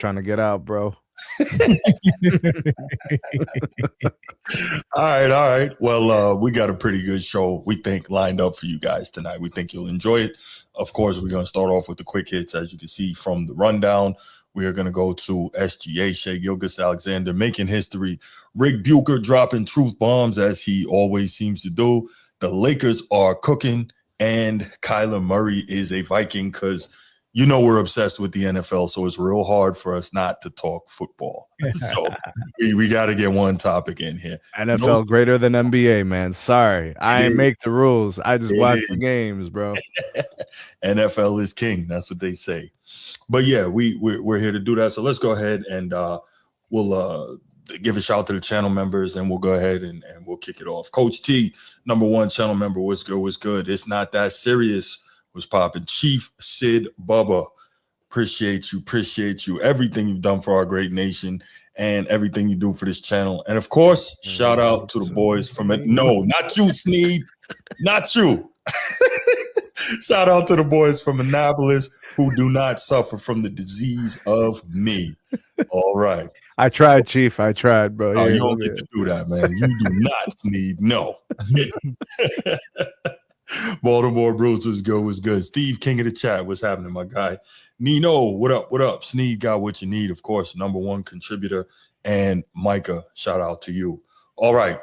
Trying to get out, bro. All right. Well, we got a pretty good show, we think, lined up for you guys tonight. We think you'll enjoy it. Of course, we're going to start off with the quick hits. As you can see from the rundown, we are going to go to SGA, Shea Gilgeous-Alexander, making history. Rick Bucher dropping truth bombs, as he always seems to do. The Lakers are cooking, and Kyler Murray is a Viking, because you know we're obsessed with the NFL, so it's real hard for us not to talk football. So we got to get one topic in here. NFL greater than NBA, man. Sorry, I ain't make the rules. I just watch the games, bro. NFL is king. That's what they say. But yeah, we're here to do that. So let's go ahead and we'll give a shout out to the channel members, and we'll go ahead and we'll kick it off. Coach T, #1 channel member, what's good? What's good? It's not that serious. Was popping. Chief Sid Bubba, appreciate you. Everything you've done for our great nation and everything you do for this channel. And of course, shout out to the boys from it. No, not you, Sneed. Not you. Shout out to the boys from Annapolis who do not suffer from the disease of me. All right. I tried, Chief. I tried, bro. Oh, you don't get to do that, man. You do not, Sneed. No. Baltimore Bruce was good. Steve, king of the chat, what's happening, my guy? Nino, what up? Sneed got what you need, of course, #1 contributor. And Micah, shout out to you. All right,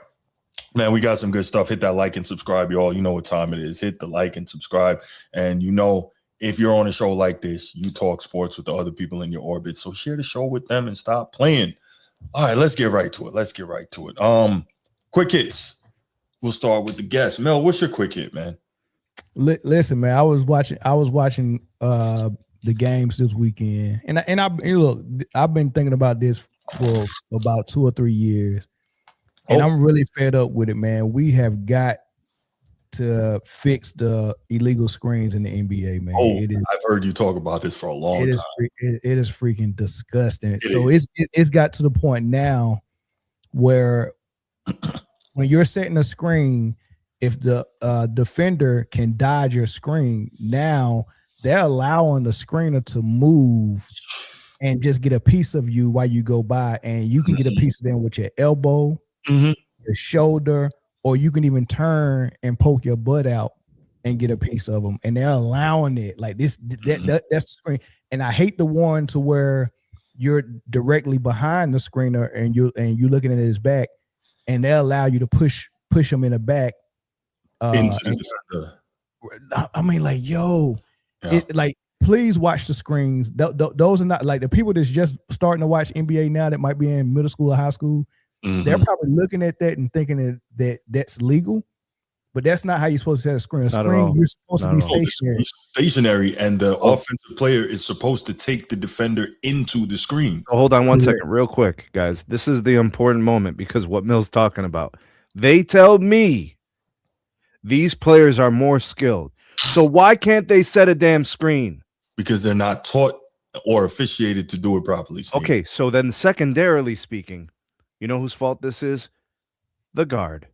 man, we got some good stuff. Hit that like and subscribe, y'all. You know what time it is. Hit the like and subscribe. And you know, if you're on a show like this, you talk sports with the other people in your orbit. So share the show with them and stop playing. All right, let's get right to it. Quick hits. We'll start with the guest. Mel, what's your quick hit, man? Listen, man, I was watching the games this weekend, and look, I've been thinking about this for about 2 or 3 years, and I'm really fed up with it, man. We have got to fix the illegal screens in the NBA, man. I've heard you talk about this for a long time. It is freaking disgusting. It's got to the point now where when you're setting a screen, if the defender can dodge your screen, now they're allowing the screener to move and just get a piece of you while you go by, and you can get a piece of them with your elbow, your shoulder, or you can even turn and poke your butt out and get a piece of them. And they're allowing it like this. That's the screen. And I hate the one to where you're directly behind the screener and you're looking at his back, and they allow you to push him in the back into the defender. I mean, like, please watch the screens. Those are not like the people that's just starting to watch NBA now that might be in middle school or high school. They're probably looking at that and thinking that's legal, but that's not how you're supposed to set a screen. A screen, you're supposed to be stationary. Stationary, and the offensive player is supposed to take the defender into the screen. So hold on one second, real quick, guys. This is the important moment, because what Mill's talking about. They tell me these players are more skilled. So why can't they set a damn screen? Because they're not taught or officiated to do it properly, Steve. Okay, so then secondarily speaking, you know whose fault this is? The guard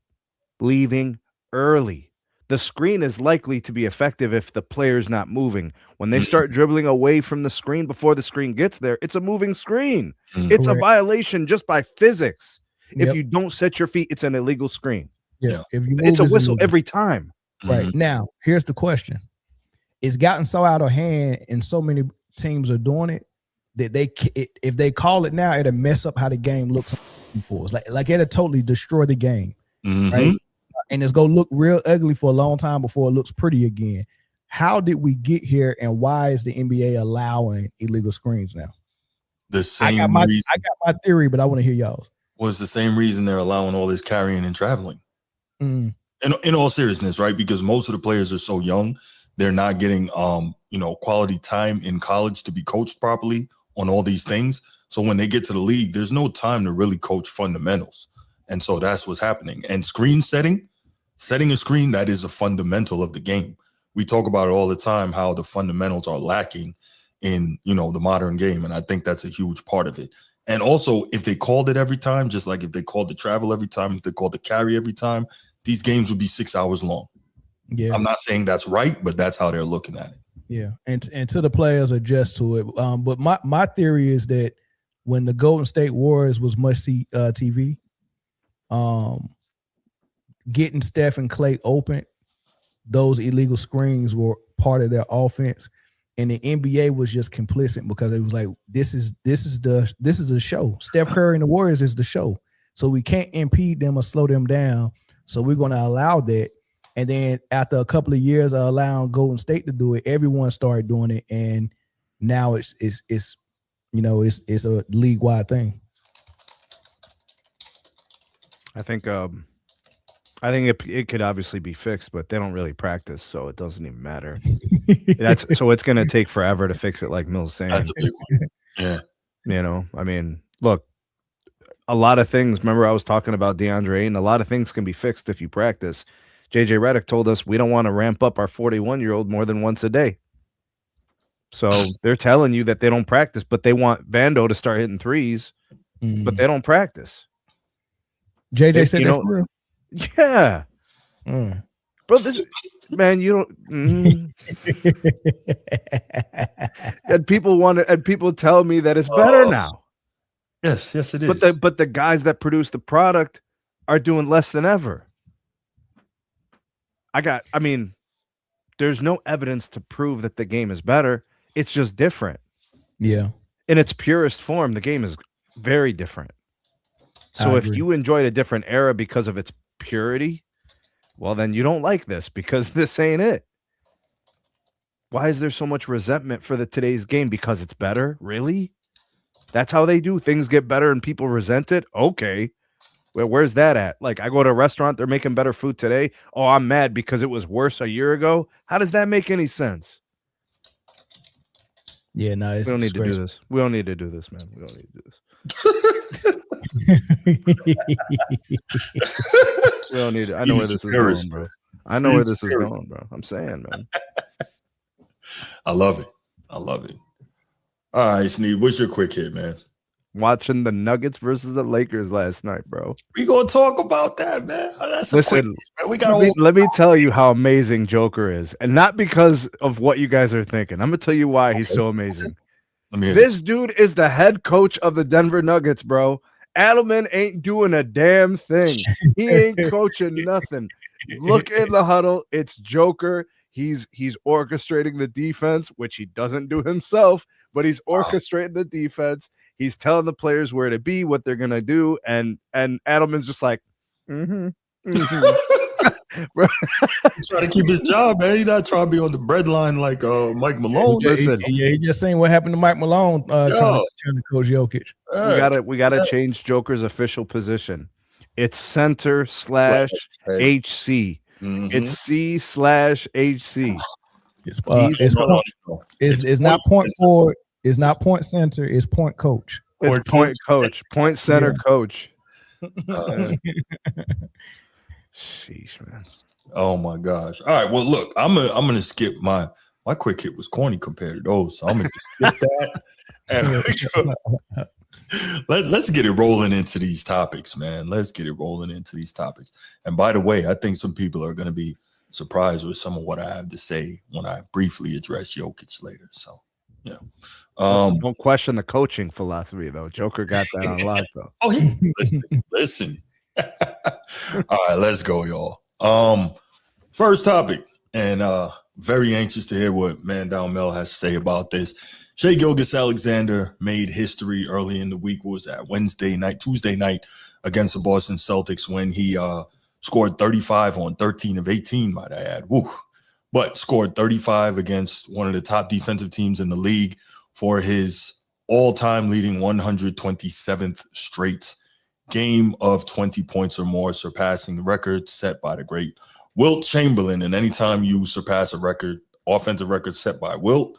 leaving early. The screen is likely to be effective if the player's not moving. When they start dribbling away from the screen before the screen gets there, it's a moving screen. It's a violation just by physics. If you don't set your feet, it's an illegal screen. Yeah. If you move, it's a whistle every time. Right. Now, here's the question. It's gotten so out of hand and so many teams are doing it that if they call it now, it'll mess up how the game looks for us. Like it'll totally destroy the game. Right. And it's going to look real ugly for a long time before it looks pretty again. How did we get here, and why is the NBA allowing illegal screens now? The same I got my theory, but I want to hear y'all's. Was the same reason they're allowing all this carrying and traveling. In all seriousness, right? Because most of the players are so young, they're not getting quality time in college to be coached properly on all these things. So when they get to the league, there's no time to really coach fundamentals. And so that's what's happening. And screen setting a screen, that is a fundamental of the game. We talk about it all the time, how the fundamentals are lacking in, the modern game. And I think that's a huge part of it. And also, if they called it every time, just like if they called the travel every time, if they called the carry every time, these games would be 6 hours long. Yeah. I'm not saying that's right, but that's how they're looking at it. Yeah, and to the players adjust to it. But my theory is that when the Golden State Warriors was must see TV, getting Steph and Clay open, those illegal screens were part of their offense, and the NBA was just complicit because it was like this is the show. Steph Curry and the Warriors is the show, so we can't impede them or slow them down. So we're going to allow that. And then after a couple of years of allowing Golden State to do it, everyone started doing it, and now it's a league wide thing. I think it could obviously be fixed, but they don't really practice, so it doesn't even matter. So it's going to take forever to fix it, like Mill's saying. That's a big one. Yeah. I mean, look, a lot of things. Remember, I was talking about DeAndre, and a lot of things can be fixed if you practice. JJ Redick told us we don't want to ramp up our 41-year-old more than once a day. So they're telling you that they don't practice, but they want Vando to start hitting threes, but they don't practice. JJ said that for real? Yeah. Bro, man, you don't. And people tell me that it's better now. Yes, it is. But the guys that produce the product are doing less than ever. There's no evidence to prove that the game is better. It's just different. Yeah. In its purest form, the game is very different. So if you enjoyed a different era because of its purity, well, then you don't like this because this ain't it. Why is there so much resentment for today's game? Because it's better? Really? That's how they do. Things get better and people resent it? Okay. Well, where's that at? Like, I go to a restaurant, they're making better food today. Oh, I'm mad because it was worse a year ago. How does that make any sense? Yeah, no, we don't need to do this. We don't need to do this, man. We don't need to do this. We don't need it. I know where this is going, bro. I know where this is going, bro. I'm saying, man. I love it. All right, Sneed, what's your quick hit, man? Watching the Nuggets versus the Lakers last night, bro. We gonna talk about that, man. Listen, let me tell you how amazing Joker is, and not because of what you guys are thinking. I'm gonna tell you why he's so amazing. This dude is the head coach of the Denver Nuggets, bro. Adelman ain't doing a damn thing. He ain't coaching nothing. Look in the huddle. It's Joker. He's orchestrating the defense, which he doesn't do himself, but he's orchestrating the defense. He's telling the players where to be, what they're gonna do, and Adelman's just like, trying to keep his job, man. He's not trying to be on the breadline like Mike Malone. He just saying what happened to Mike Malone trying to coach Jokic. We gotta change Joker's official position. It's center / HC. It's C/HC. It's not point forward. It's not point center. It's point coach. It's point coach. Point center coach. Sheesh, man. Oh my gosh. All right. Well, look, I'm gonna skip my quick hit was corny compared to those, so I'm gonna just skip that. And let's get it rolling into these topics, man. Let's get it rolling into these topics. And by the way, I think some people are gonna be surprised with some of what I have to say when I briefly address Jokic later. So, yeah. Don't question the coaching philosophy, though. Joker got that on lock, though. Listen. All right, let's go, y'all. First topic, and very anxious to hear what Man Down Mel has to say about this. Shai Gilgeous-Alexander made history early in the week. What was that? Tuesday night against the Boston Celtics when he scored 35 on 13 of 18, might I add. Woo. But scored 35 against one of the top defensive teams in the league for his all-time leading 127th straight game of 20 points or more, surpassing the record set by the great Wilt Chamberlain. And anytime you surpass a record, offensive record set by Wilt,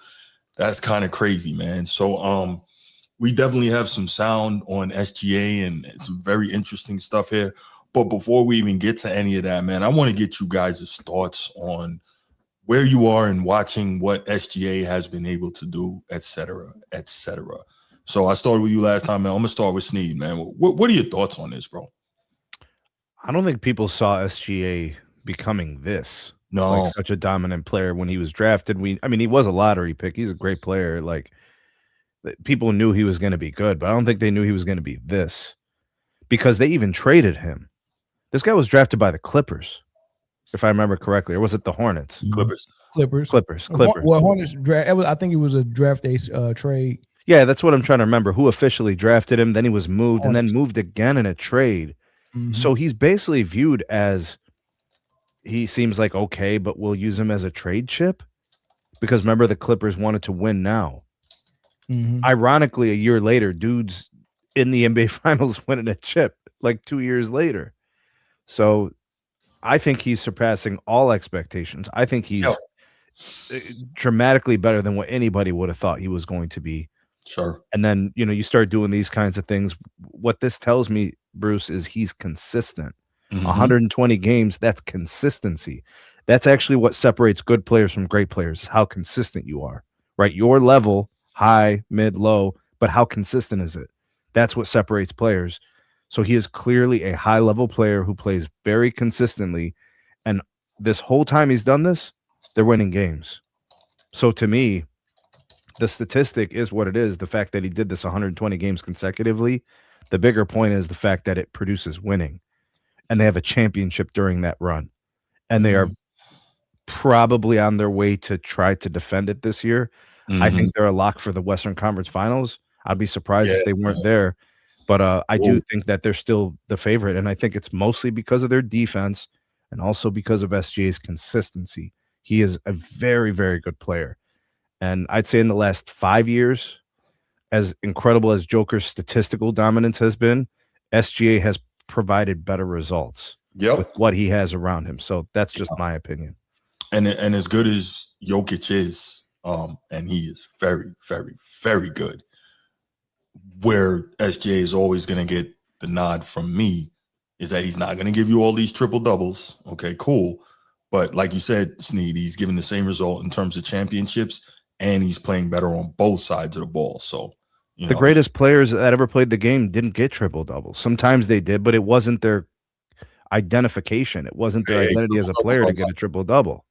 that's kind of crazy, man. So we definitely have some sound on SGA and some very interesting stuff here. But before we even get to any of that, man, I want to get you guys' thoughts on where you are in watching what SGA has been able to do, et cetera, et cetera. So I started with you last time, man. I'm going to start with Sneed, man. What are your thoughts on this, bro? I don't think people saw SGA becoming this. No. such a dominant player when he was drafted. I mean, he was a lottery pick. He's a great player. Like, people knew he was going to be good, but I don't think they knew he was going to be this because they even traded him. This guy was drafted by the Clippers, if I remember correctly, or was it the Hornets? Clippers. Clippers. Well, Hornets draft. I think it was a draft day trade. Yeah, that's what I'm trying to remember. Who officially drafted him? Then he was moved, Hornets. and then moved again in a trade. Mm-hmm. So he's basically viewed as, he seems like okay, but we'll use him as a trade chip because remember the Clippers wanted to win now. Mm-hmm. Ironically, a year later, dudes in the NBA Finals winning a chip like 2 years later. So I think he's surpassing all expectations. I think he's dramatically better than what anybody would have thought he was going to be. Sure. And then, you start doing these kinds of things. What this tells me, Bruce, is he's consistent. 120 games, that's consistency. That's actually what separates good players from great players, how consistent you are, right? Your level, high, mid, low, but how consistent is it? That's what separates players. So he is clearly a high-level player who plays very consistently. And this whole time he's done this, they're winning games. So to me, the statistic is what it is. The fact that he did this 120 games consecutively, the bigger point is the fact that it produces winning. And they have a championship during that run. And they are probably on their way to try to defend it this year. I think they're a lock for the Western Conference Finals. I'd be surprised if they weren't there. But I do think that they're still the favorite. And I think it's mostly because of their defense and also because of SGA's consistency. He is a very, very good player. And I'd say in the last 5 years, as incredible as Joker's statistical dominance has been, SGA has provided better results with what he has around him. So that's just my opinion. And as good as Jokic is, and he is very, very, very good, where SGA is always going to get the nod from me is that he's not going to give you all these triple doubles. Okay, cool. But like you said, Sneed, he's giving the same result in terms of championships, and he's playing better on both sides of the ball. So, the greatest players that ever played the game didn't get triple doubles. Sometimes they did, but it wasn't their identification. It wasn't their identity as a player to get a triple double.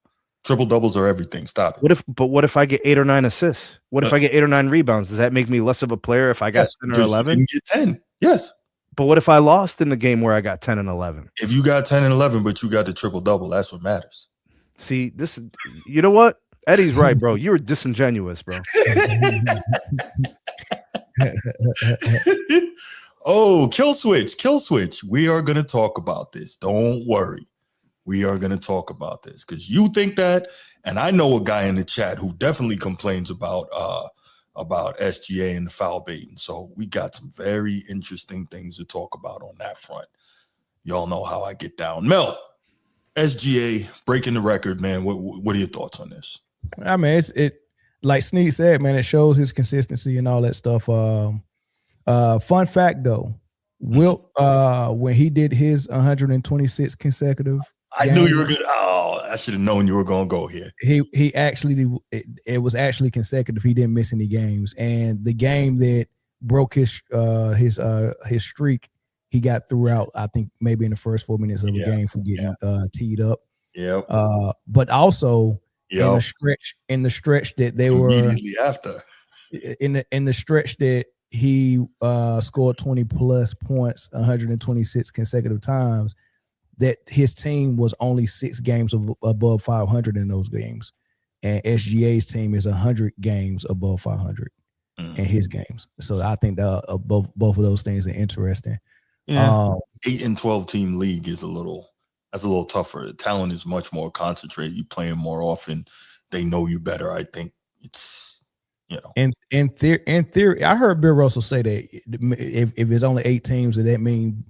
Triple doubles are everything. Stop it. What if I get 8 or 9 assists? What if I get 8 or 9 rebounds? Does that make me less of a player if I got 10 or 11? You get 10. Yes. But what if I lost in the game where I got 10 and 11? If you got 10 and 11, but you got the triple double, that's what matters. See, you know what? Eddie's right, bro. You were disingenuous, bro. Oh, kill switch. We are going to talk about this. Don't worry. We are going to talk about this because you think that, and I know a guy in the chat who definitely complains about SGA and the foul baiting. So we got some very interesting things to talk about on that front. Y'all know how I get down. Mel, SGA breaking the record, man. What are your thoughts on this? I mean, it like Sneak said, man, it shows his consistency and all that stuff. Fun fact though, Wilt, when he did his 126 consecutive, I knew you were good. Oh, I should have known you were going to go here. He actually, it was actually consecutive. He didn't miss any games, and the game that broke his streak, he got throughout. I think maybe in the first 4 minutes of the game for getting teed up. Yeah. But also in the stretch that they were immediately after in the stretch that he scored 20 plus points 126 consecutive times, that his team was only 6 games above 500 in those games, and SGA's team is 100 games above 500 in his games. So I think both of those things are interesting. Yeah, 8 and 12 team league is a little tougher. The talent is much more concentrated. You play them more often. They know you better. I think it's, in theory, I heard Bill Russell say that if it's only 8 teams, that means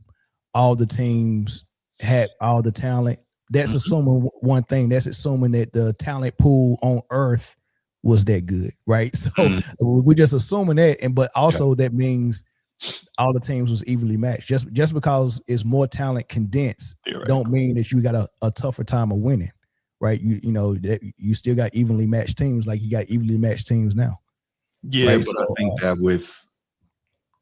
all the teams had all the talent. That's assuming one thing. That's assuming that the talent pool on Earth was that good, right? So we're just assuming that, but also that means all the teams was evenly matched. Just because it's more talent condensed, don't mean that you got a tougher time of winning, right? You know that you still got evenly matched teams, like you got evenly matched teams now. Yeah, right? but so, I think that with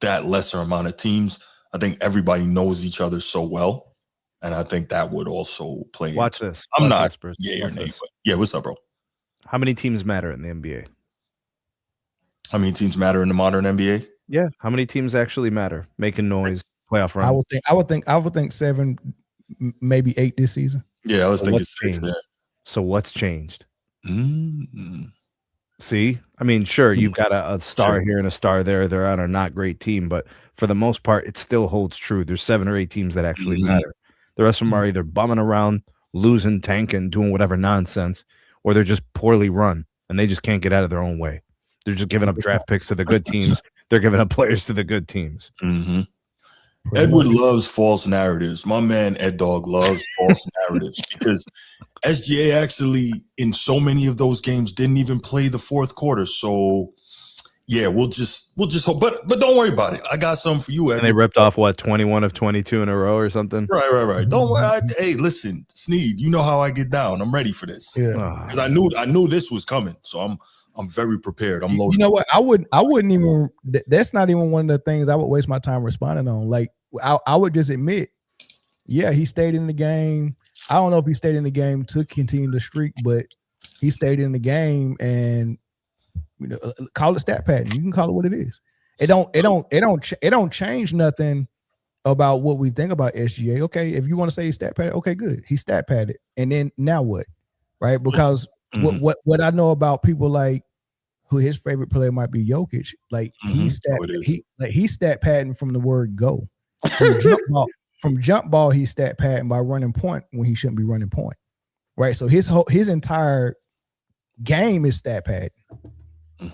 that lesser amount of teams, I think everybody knows each other so well And I think that would also play. Watch this. I'm Watch not this, Bruce. yay or Watch nay, this. but yeah, what's up, bro? How many teams matter in the NBA? How many teams matter in the modern NBA? Yeah. How many teams actually matter? Making noise, playoff run. I would think 7, maybe 8 this season. Yeah, I was So thinking what's 6 changed? there. So what's changed? Mm-hmm. See, I mean, sure, you've got a star Sure. here and a star there. They're on a not great team, but for the most part, it still holds true. There's 7 or 8 teams that actually Mhm. matter. The rest of them are either bumming around, losing, tanking, doing whatever nonsense, or they're just poorly run and they just can't get out of their own way. They're just giving up draft picks to the good teams. They're giving up players to the good teams. Mm-hmm. Pretty Edward much. loves false narratives. My man Ed Dog loves false narratives because SGA actually in so many of those games didn't even play the fourth quarter. So yeah, we'll just hope. But don't worry about it. I got something for you, Edward. And they ripped off what 21 of 22 in a row or something. Right. Don't worry. Hey, listen, Sneed, you know how I get down. I'm ready for this. Yeah. Because I knew this was coming. So I'm very prepared. I'm loaded. You know what? I wouldn't even. That's not even one of the things I would waste my time responding on. Like I would just admit, yeah, he stayed in the game. I don't know if he stayed in the game to continue the streak, but he stayed in the game, and call it stat pattern. You can call it what it is. It don't change nothing about what we think about SGA. Okay, if you want to say he's stat padded, okay, good. He stat padded, and then now what? Right? Because what I know about people like who his favorite player might be Jokic, like he's stat padding from the word go. From jump ball, he's stat padding by running point when he shouldn't be running point. Right? So his entire game is stat padding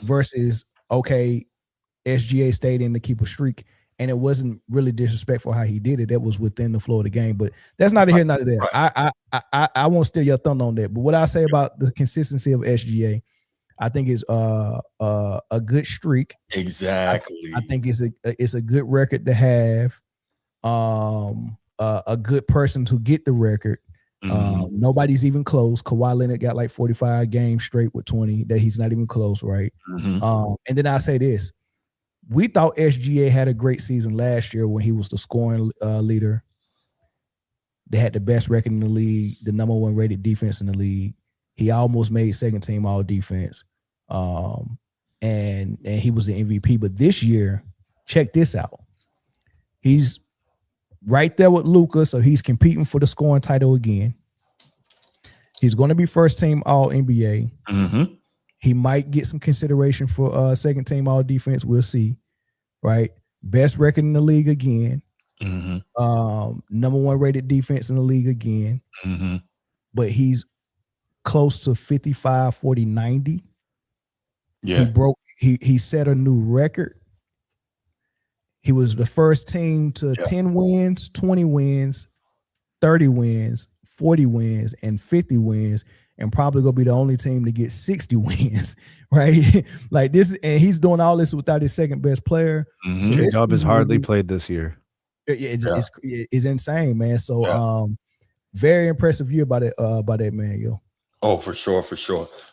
versus SGA stayed in to keep a streak, and it wasn't really disrespectful how he did it. That was within the flow of the game, but that's neither here nor there. Right. I won't steal your thunder on that. But what I say about the consistency of SGA, I think is a good streak. Exactly. I think it's a good record to have. A good person to get the record. Nobody's even close. Kawhi Leonard got like 45 games straight with 20 that he's not even close, right? And then I say this. We thought SGA had a great season last year when he was the scoring leader. They had the best record in the league, the number 1 rated defense in the league. He almost made second team all defense. And he was the MVP. But this year, check this out. He's right there with Luka, so he's competing for the scoring title again. He's going to be first team all NBA. He might get some consideration for second team all defense. We'll see. Right? Best record in the league again. Number 1 rated defense in the league again. But he's close to 55, 40, 90. Yeah. He set a new record. He was the first team to 10 wins, 20 wins, 30 wins, 40 wins, and 50 wins, and probably gonna be the only team to get 60 wins, right? Like this, and he's doing all this without his second best player. So J-Dub has hardly played this year. It's insane, man. So very impressive year by that man, yo. Oh, for sure.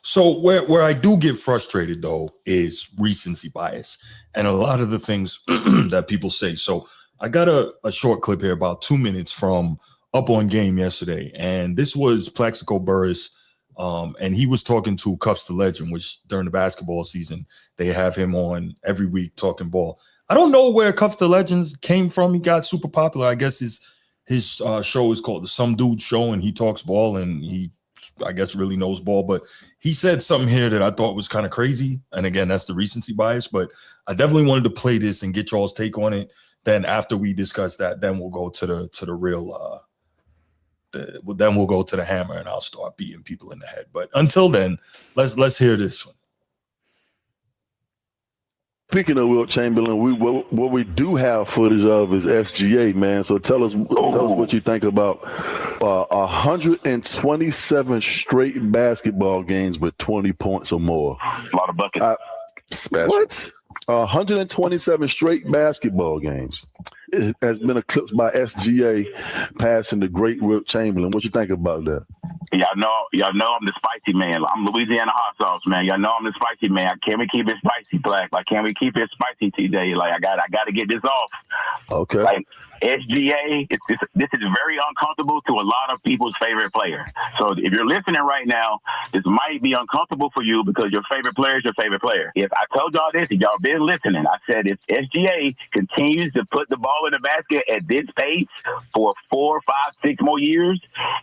So where I do get frustrated though is recency bias and a lot of the things that people say. So I got a short clip here, about 2 minutes from Up On Game yesterday, and this was Plaxico Burress, and he was talking to Cuffs the Legend, which during the basketball season they have him on every week talking ball. I don't know where Cuffs the Legends came from. He got super popular. I guess his show is called the Some Dude Show, and he talks ball, and he, I guess, really knows ball. But he said something here that I thought was kind of crazy. And again, that's the recency bias. But I definitely wanted to play this and get y'all's take on it. Then after we discuss that, then we'll go to the real. Then we'll go to the hammer, and I'll start beating people in the head. But until then, let's hear this one. Speaking of Wilt Chamberlain, what we do have footage of is SGA, man. So tell us what you think about 127 straight basketball games with 20 points or more. A lot of buckets. What? 127 straight basketball games. It has been eclipsed by SGA passing the great Wilt Chamberlain. What you think about that? Y'all know I'm the spicy man. I'm Louisiana hot sauce, man. Y'all know I'm the spicy man. Can we keep it spicy, Black? Like, can we keep it spicy today? Like, I got to get this off. Okay. Like, SGA, this is very uncomfortable to a lot of people's favorite player. So if you're listening right now, this might be uncomfortable for you because your favorite player is your favorite player. If I told y'all this, if y'all been listening, I said if SGA continues to put the ball in the basket at this pace for 4, 5, 6 more years,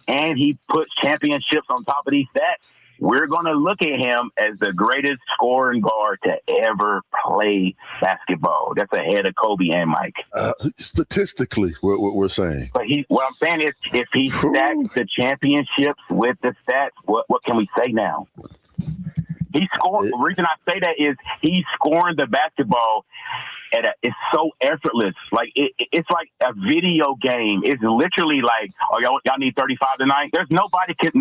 and he puts championships on top of these stats, we're going to look at him as the greatest scoring guard to ever play basketball. That's ahead of Kobe and Mike. Statistically, we're saying. But what I'm saying is, if he stacks the championships with the stats, what can we say now? He scored. The reason I say that is he's scoring the basketball it's so effortless. Like it's like a video game. It's literally like, oh, y'all need 35 tonight. There's nobody can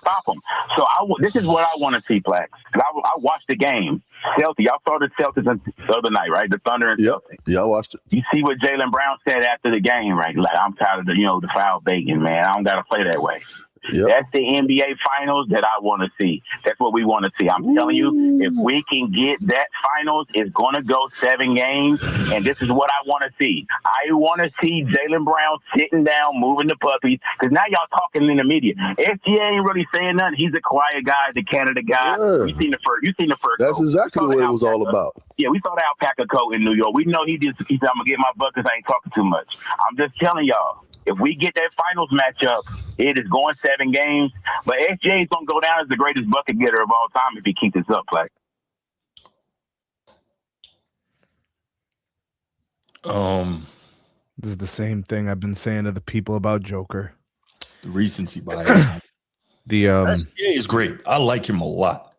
stop him. So this is what I want to see, Plax. Because I watched the game. Y'all saw the Celtics the other night, right? The Thunder and Celtics. Yeah, I watched it. You see what Jaylen Brown said after the game, right? Like, I'm tired of the foul baiting, man. I don't got to play that way. Yep. That's the NBA finals that I want to see. That's what we want to see. I'm telling you, if we can get that finals, it's going to go 7 games, and this is what I want to see. I want to see Jaylen Brown sitting down, moving the puppies, because now y'all talking in the media. SGA ain't really saying nothing. He's a quiet guy, the Canada guy. Yeah. You seen the first. That's exactly what it was all about. Yeah, we saw the alpaca coat in New York. We know he said, I'm going to get my buckets. I ain't talking too much. I'm just telling y'all. If we get that finals matchup, it is going 7 games. But SGA is going to go down as the greatest bucket getter of all time if he keeps this up, Plax. This is the same thing I've been saying to the people about Joker. The recency bias. The SGA is great. I like him a lot.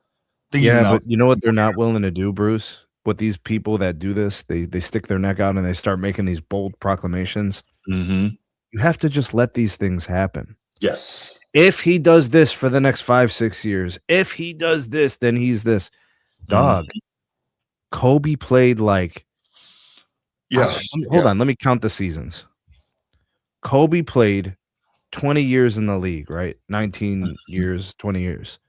Yeah, but you know what they're not willing to do, Bruce? What these people that do this, they stick their neck out and they start making these bold proclamations. Mm-hmm. You have to just let these things happen. Yes. If he does this for the next 5, 6 years, if he does this, then he's this. Dog. Kobe played like. Hold on. Let me count the seasons. Kobe played 20 years in the league, right? 19 years, 20 years.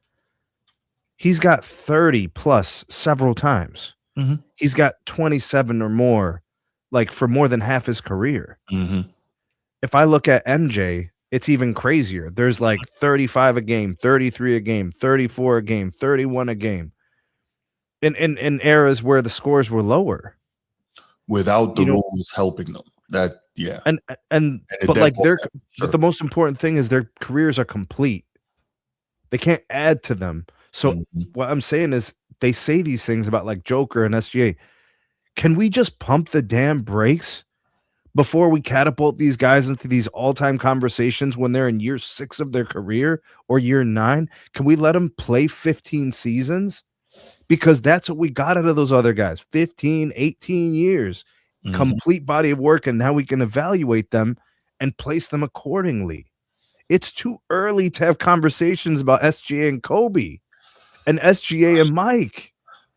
He's got 30 plus several times. Mm-hmm. He's got 27 or more, like for more than half his career. Mm-hmm. If I look at MJ, it's even crazier. There's like 35 a game, 33 a game, 34 a game, 31 a game. In eras where the scores were lower. Without the rules helping them. But the most important thing is their careers are complete. They can't add to them. So what I'm saying is they say these things about like Joker and SGA. Can we just pump the damn brakes before we catapult these guys into these all-time conversations when they're in year 6 of their career or year 9? Can we let them play 15 seasons? Because that's what we got out of those other guys. 15, 18 years, complete body of work, and now we can evaluate them and place them accordingly. It's too early to have conversations about SGA and Kobe and SGA and Mike.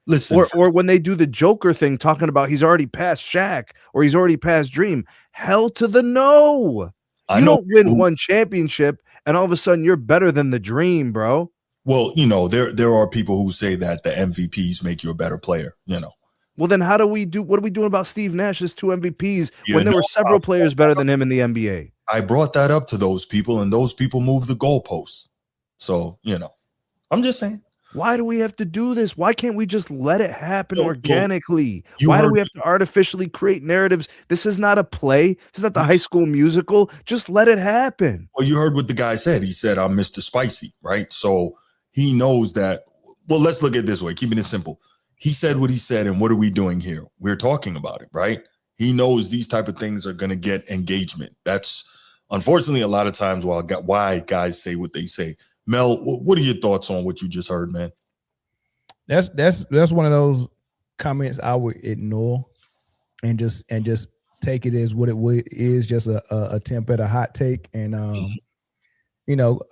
Listen, or when they do the Joker thing, talking about he's already past Shaq or he's already past Dream. Hell to the no! You don't win one championship and all of a sudden you're better than the Dream, bro. Well, there are people who say that the MVPs make you a better player. Well, then what are we doing about Steve Nash's 2 MVPs when there were several players better than him in the NBA? I brought that up to those people, and those people moved the goalposts. So I'm just saying. Why do we have to do this? Why can't we just let it happen organically? Why do we have to artificially create narratives? This is not a play. This is not the High School Musical. Just let it happen. Well, you heard what the guy said. He said, I'm Mr. Spicy, right? So he knows that. Well, let's look at it this way, keeping it simple. He said what he said, and what are we doing here? We're talking about it, right? He knows these type of things are going to get engagement. That's unfortunately a lot of times why guys say what they say. Mel, what are your thoughts on what you just heard, man? That's one of those comments I would ignore and just take it as what it is, just a attempt at a hot take. And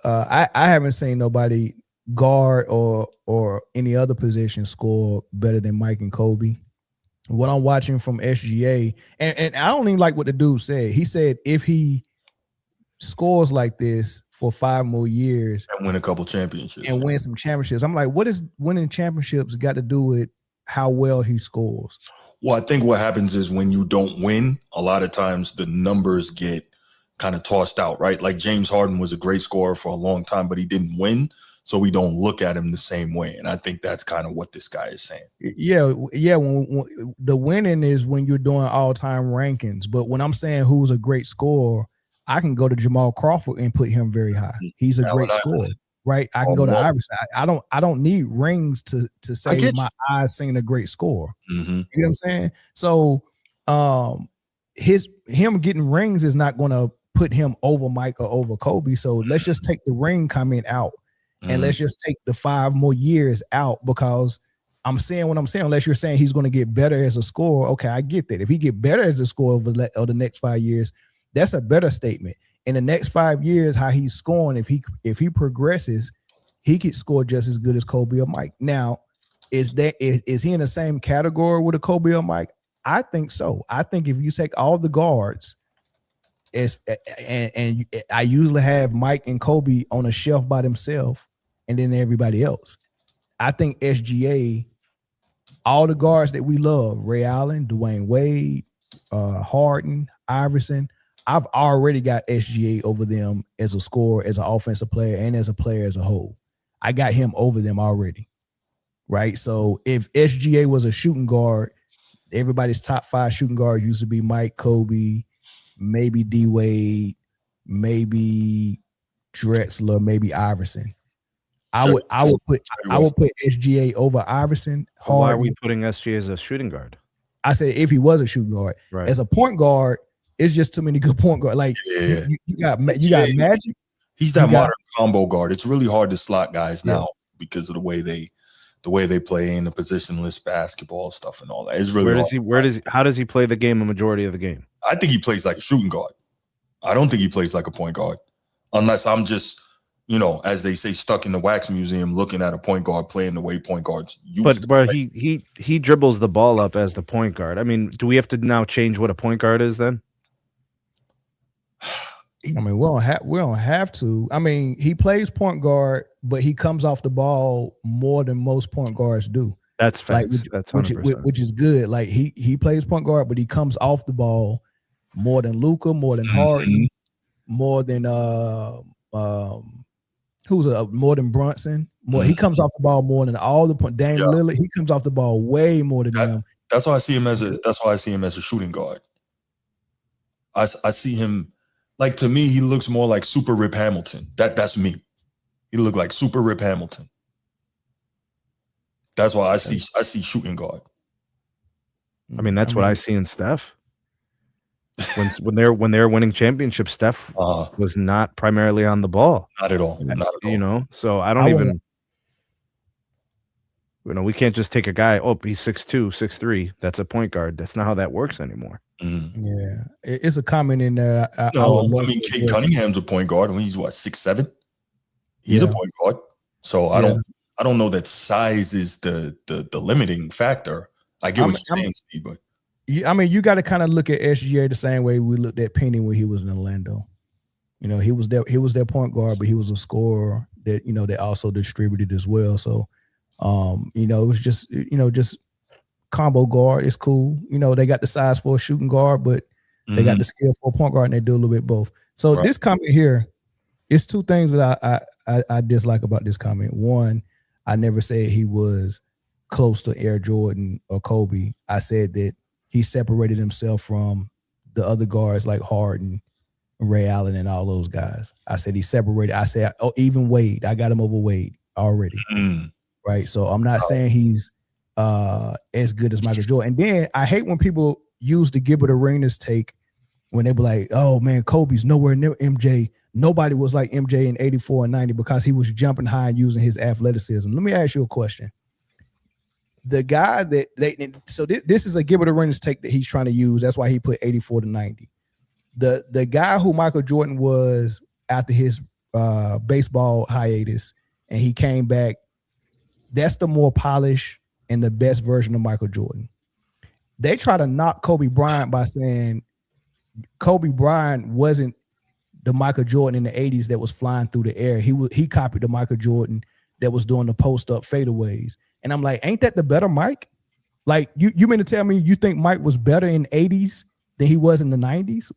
I haven't seen nobody guard or any other position score better than Mike and Kobe. What I'm watching from SGA, and I don't even like what the dude said. He said if he scores like this for 5 more years and win a couple championships and win some championships. I'm like, what is winning championships got to do with how well he scores. Well, I think what happens is when you don't win, a lot of times the numbers get kind of tossed out, right? Like James Harden was a great scorer for a long time, but he didn't win. So we don't look at him the same way. And I think that's kind of what this guy is saying. Yeah. When the winning is when you're doing all-time rankings. But when I'm saying who's a great scorer, I can go to Jamal Crawford and put him very high. He's a great scorer, right? I can go to Iverson. I don't need rings to say my eyes seeing a great scorer. Mm-hmm. You know what I'm saying? So him getting rings is not going to put him over Mike or over Kobe. So let's just take the ring comment out. And let's just take the 5 more years out, because I'm saying what I'm saying. Unless you're saying he's going to get better as a scorer, okay, I get that. If he get better as a scorer over the next 5 years, that's a better statement. In the next 5 years, how he's scoring, if he progresses, he could score just as good as Kobe or Mike. Now, is he in the same category with a Kobe or Mike? I think so. I think if you take all the guards, and I usually have Mike and Kobe on a shelf by themselves, and then everybody else. I think SGA, all the guards that we love, Ray Allen, Dwayne Wade, Harden, Iverson, I've already got SGA over them as a scorer, as an offensive player, and as a player as a whole. I got him over them already, right? So if SGA was a shooting guard, everybody's top 5 shooting guards used to be Mike, Kobe, maybe D Wade, maybe Drexler, maybe Iverson. I would put SGA over Iverson. Why are we putting SGA as a shooting guard? I said if he was a shooting guard. Right. As a point guard, it's just too many good point guards. Like you got Magic. He's that modern combo guard. It's really hard to slot guys now because of the way they play in the positionless basketball stuff and all that. It's really how does he play the game a majority of the game? I think he plays like a shooting guard. I don't think he plays like a point guard, unless I'm just, as they say, stuck in the wax museum looking at a point guard playing the way point guards used to play. he dribbles the ball up as the point guard. I mean, do we have to now change what a point guard is then? I mean, we don't have to. I mean, he plays point guard, but he comes off the ball more than most point guards do. That's facts. Like, that's 100%. which is good. Like he plays point guard, but he comes off the ball more than Luka, more than Harden, more than more than Brunson. He comes off the ball more than all the point. Dame Lillard, he comes off the ball way more than them. That's why I see him as a shooting guard. I see him, like, to me, he looks more like Super Rip Hamilton. That's me. He looked like Super Rip Hamilton. That's why I see shooting guard. I mean, that's what I see in Steph. When they're winning championships, Steph was not primarily on the ball. Not at all. Not at all. So I don't even. We can't just take a guy. Oh, he's 6'2", 6'3". That's a point guard. That's not how that works anymore. Yeah, it's a comment in there. Kate Cunningham's a point guard. When he's 6'7". He's a point guard. So I don't know that size is the limiting factor. I get what you're saying, Steve, but you got to kind of look at SGA the same way we looked at Penny when he was in Orlando. He was their point guard, but he was a scorer that that also distributed as well. So it was just combo guard. It's cool. They got the size for a shooting guard, but they got the skill for a point guard, and they do a little bit both. So this comment here, it's 2 things that I dislike about this comment. One, I never said he was close to Air Jordan or Kobe. I said that he separated himself from the other guards like Harden, Ray Allen, and all those guys. I said he separated. I said, even Wade. I got him over Wade already. Right. So I'm not saying he's as good as Michael Jordan. And then I hate when people use the Gilbert Arenas take when they be like, oh man, Kobe's nowhere near MJ. Nobody was like MJ in 84 and 90 because he was jumping high and using his athleticism. Let me ask you a question. The guy this is a Gilbert Arenas take that he's trying to use. That's why he put 84 to 90. The guy who Michael Jordan was after his baseball hiatus and he came back, that's the more polished and the best version of Michael Jordan. They try to knock Kobe Bryant by saying Kobe Bryant wasn't the Michael Jordan in the 80s that was flying through the air. He copied the Michael Jordan that was doing the post-up fadeaways. And I'm like, ain't that the better Mike? Like you mean to tell me you think Mike was better in the 80s than he was in the 90s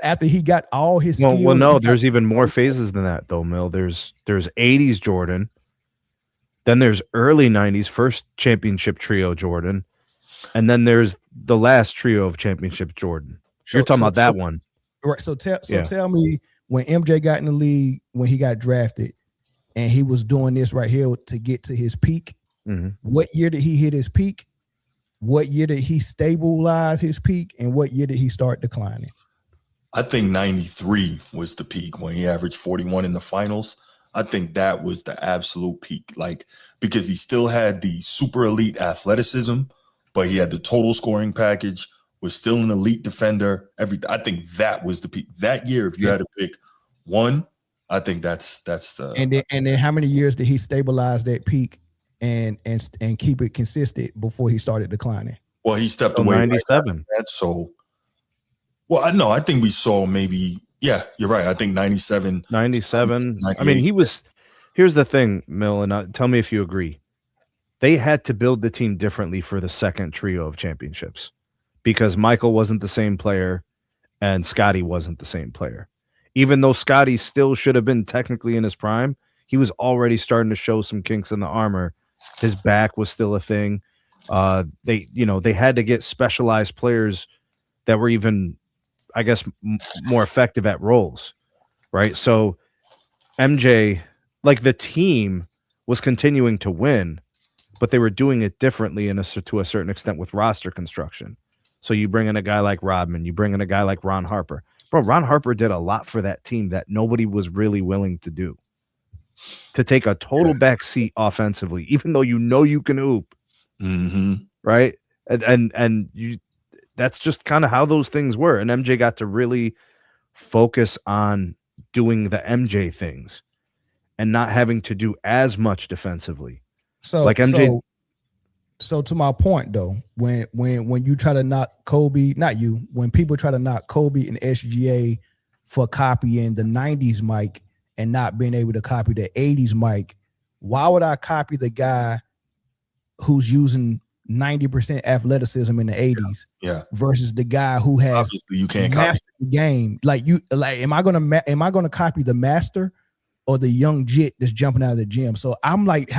after he got all his skills? Well, no, there's even more phases than that, though, Mill. There's 80s Jordan. Then there's early 90s first championship trio Jordan. And then there's the last trio of championship Jordan. You're talking about that one. Right. So tell me, when MJ got in the league, when he got drafted, and he was doing this right here to get to his peak, what year did he hit his peak? What year did he stabilize his peak? And what year did he start declining? I think 93 was the peak when he averaged 41 in the finals. I think that was the absolute peak, like, because he still had the super elite athleticism, but he had the total scoring package, was still an elite defender. I think that was the peak. That year, if you had to pick one, I think that's the. And then how many years did he stabilize that peak and keep it consistent before he started declining? Well, he stepped away 97. Right, so, well, I think we saw maybe. Yeah, you're right. I think 97. 97. I mean, here's the thing, Mill, and tell me if you agree. They had to build the team differently for the second trio of championships because Michael wasn't the same player and Scottie wasn't the same player. Even though Scottie still should have been technically in his prime, he was already starting to show some kinks in the armor. His back was still a thing. They had to get specialized players that were even, I guess, more effective at roles, right? So MJ, like, the team was continuing to win, but they were doing it differently to a certain extent with roster construction. So you bring in a guy like Rodman, you bring in a guy like Ron Harper. Bro, Ron Harper did a lot for that team that nobody was really willing to do. To take a total back seat offensively, even though you can hoop, right? And you. That's just kind of how those things were. And MJ got to really focus on doing the MJ things and not having to do as much defensively. So like MJ. So to my point though, when you try to knock Kobe, not you, when people try to knock Kobe and SGA for copying the 90s Mike and not being able to copy the 80s Mike, why would I copy the guy who's using 90% athleticism in the 80s versus the guy who has obviously you can't copy the game? Am I gonna copy the master or the young jit that's jumping out of the gym? So I'm like,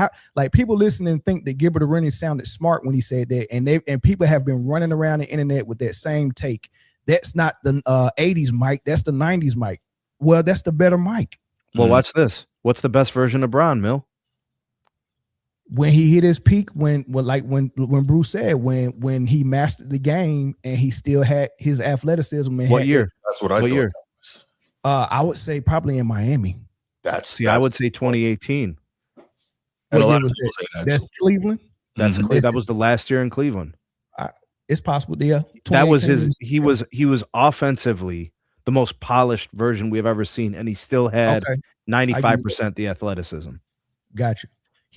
people listening think that Gilbert Arenas sounded smart when he said that, and people have been running around the internet with that same take. That's not the 80s Mike, that's the 90s Mike. Well, that's the better Mike. Well, watch this. What's the best version of Bron, Mill? When he hit his peak, when Bruce said, when he mastered the game and he still had his athleticism. And what year? That's what I thought. Year? I would say probably in Miami. I would say 2018. And that's Cleveland. That was the last year in Cleveland. It's possible. Yeah, that was his. He was offensively the most polished version we have ever seen, and he still had 95% the athleticism. Gotcha.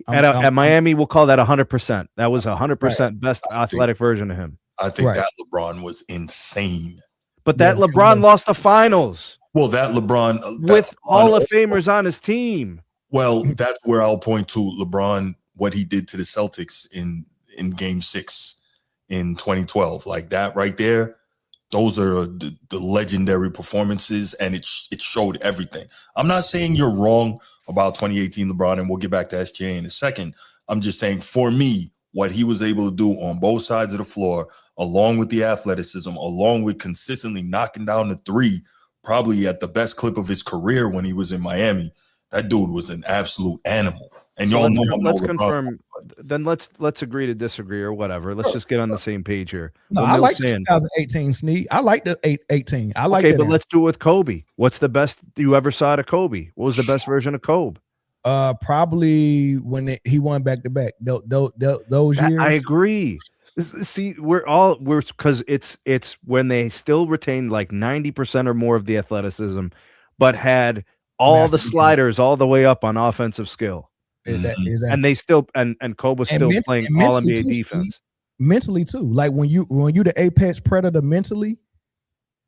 At Miami, we'll call that 100%. That was 100% best athletic version of him. I think that LeBron was insane. But that LeBron lost the finals. Well, that LeBron with Hall of Famers on his team. Well, that's where I'll point to LeBron, what he did to the Celtics in Game 6 in 2012. Like that right there. Those are the legendary performances, and it showed everything. I'm not saying you're wrong about 2018 LeBron, and we'll get back to SGA in a second. I'm just saying, for me, what he was able to do on both sides of the floor, along with the athleticism, along with consistently knocking down the three, probably at the best clip of his career when he was in Miami, that dude was an absolute animal. And y'all know I'm let's confirm. Then let's agree to disagree or whatever. Let's just get on the same page here. No, I like 2018 Snead. I like the 18. I like. Okay, but let's do it with Kobe. What's the best you ever saw to Kobe? What was the best version of Kobe? Probably when he won back to back. Those years. I agree. See, we're because it's when they still retained like 90% or more of the athleticism, but had all the sliders all the way up on offensive skill. And they still and Kobe was still playing all NBA defense. Mentally too. Like when you the apex predator mentally,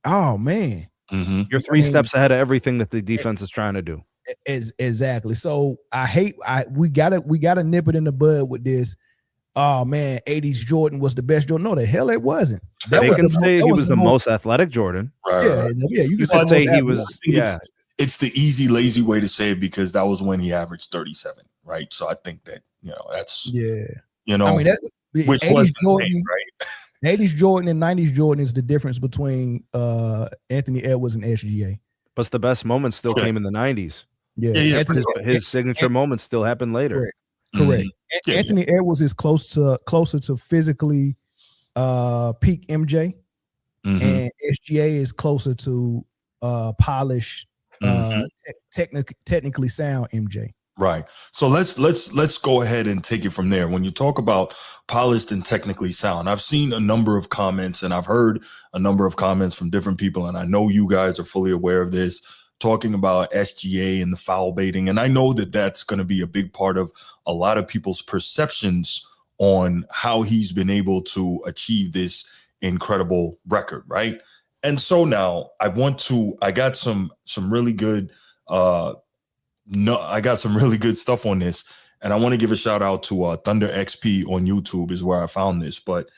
oh man. You're three steps ahead of everything that the defense is trying to do. Exactly. So we gotta nip it in the bud with this. oh man, 80s Jordan was the best Jordan. No, the hell it wasn't. They can say he was the most athletic Jordan. Yeah, you You can could say he was, yeah. It's the easy, lazy way to say it because that was when he averaged 37, right? So I think that, that's, I mean, which 80s was Jordan, same, right? 80s Jordan and 90s Jordan is the difference between Anthony Edwards and SGA. But the best moments still came in the 90s. Yeah. His signature moments still happened later. Correct. Anthony Edwards is closer to physically peak MJ, and SGA is closer to polished, technically sound MJ. Right. So let's go ahead and take it from there. When you talk about polished and technically sound, I've seen a number of comments and I've heard a number of comments from different people, and I know you guys are fully aware of this, talking about SGA and the foul baiting. And I know that that's going to be a big part of a lot of people's perceptions on how he's been able to achieve this incredible record, right? And so now I got some really good I got some really good stuff on this, and I want to give a shout out to Thunder XP on YouTube is where I found this, but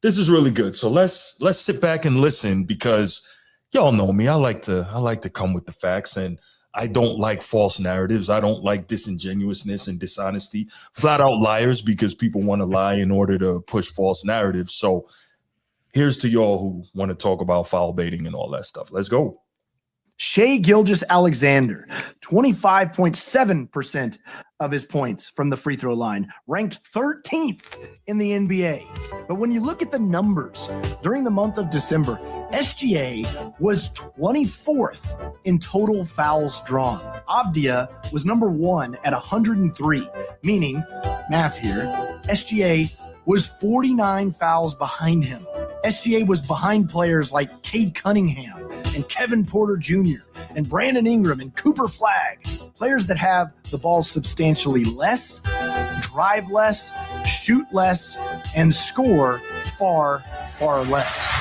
this is really good. So let's sit back and listen, because y'all know me. I like to come with the facts, and I don't like false narratives. I don't like disingenuousness and dishonesty, flat out liars, because people want to lie in order to push false narratives. So here's to y'all who want to talk about foul baiting and all that stuff. Let's go. Shai Gilgeous-Alexander, 25.7% of his points from the free throw line, ranked 13th in the NBA. But when you look at the numbers during the month of December, SGA was 24th in total fouls drawn. Avdia was number 1 at 103, meaning, math here, SGA was 49 fouls behind him. SGA was behind players like Cade Cunningham and Kevin Porter Jr. and Brandon Ingram and Cooper Flagg, players that have the ball substantially less, drive less, shoot less, and score far, far less.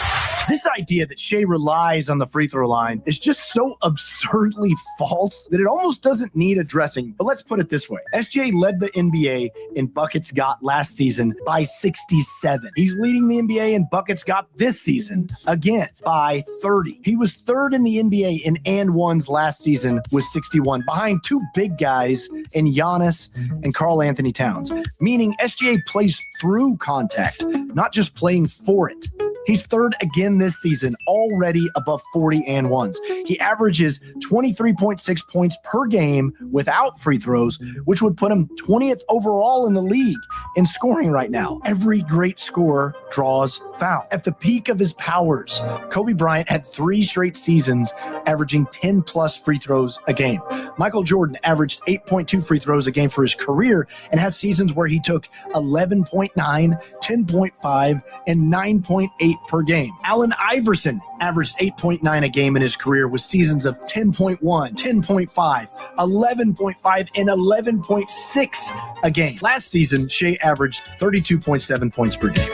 This idea that Shai relies on the free throw line is just so absurdly false that it almost doesn't need addressing. But let's put it this way. SGA led the NBA in buckets got last season by 67. He's leading the NBA in buckets got this season, again, by 30. He was third in the NBA in and ones last season with 61, behind two big guys in Giannis and Karl Anthony Towns, meaning SGA plays through contact, not just playing for it. He's third again this season, already above 40 and ones. He averages 23.6 points per game without free throws, which would put him 20th overall in the league in scoring right now. Every great scorer draws foul. At the peak of his powers, Kobe Bryant had 3 straight seasons averaging 10 plus free throws a game. Michael Jordan averaged 8.2 free throws a game for his career and had seasons where he took 11.9, 10.5, and 9.8 per game. Allen Iverson averaged 8.9 a game in his career with seasons of 10.1, 10.5, 11.5, and 11.6 a game. Last season, Shai averaged 32.7 points per game.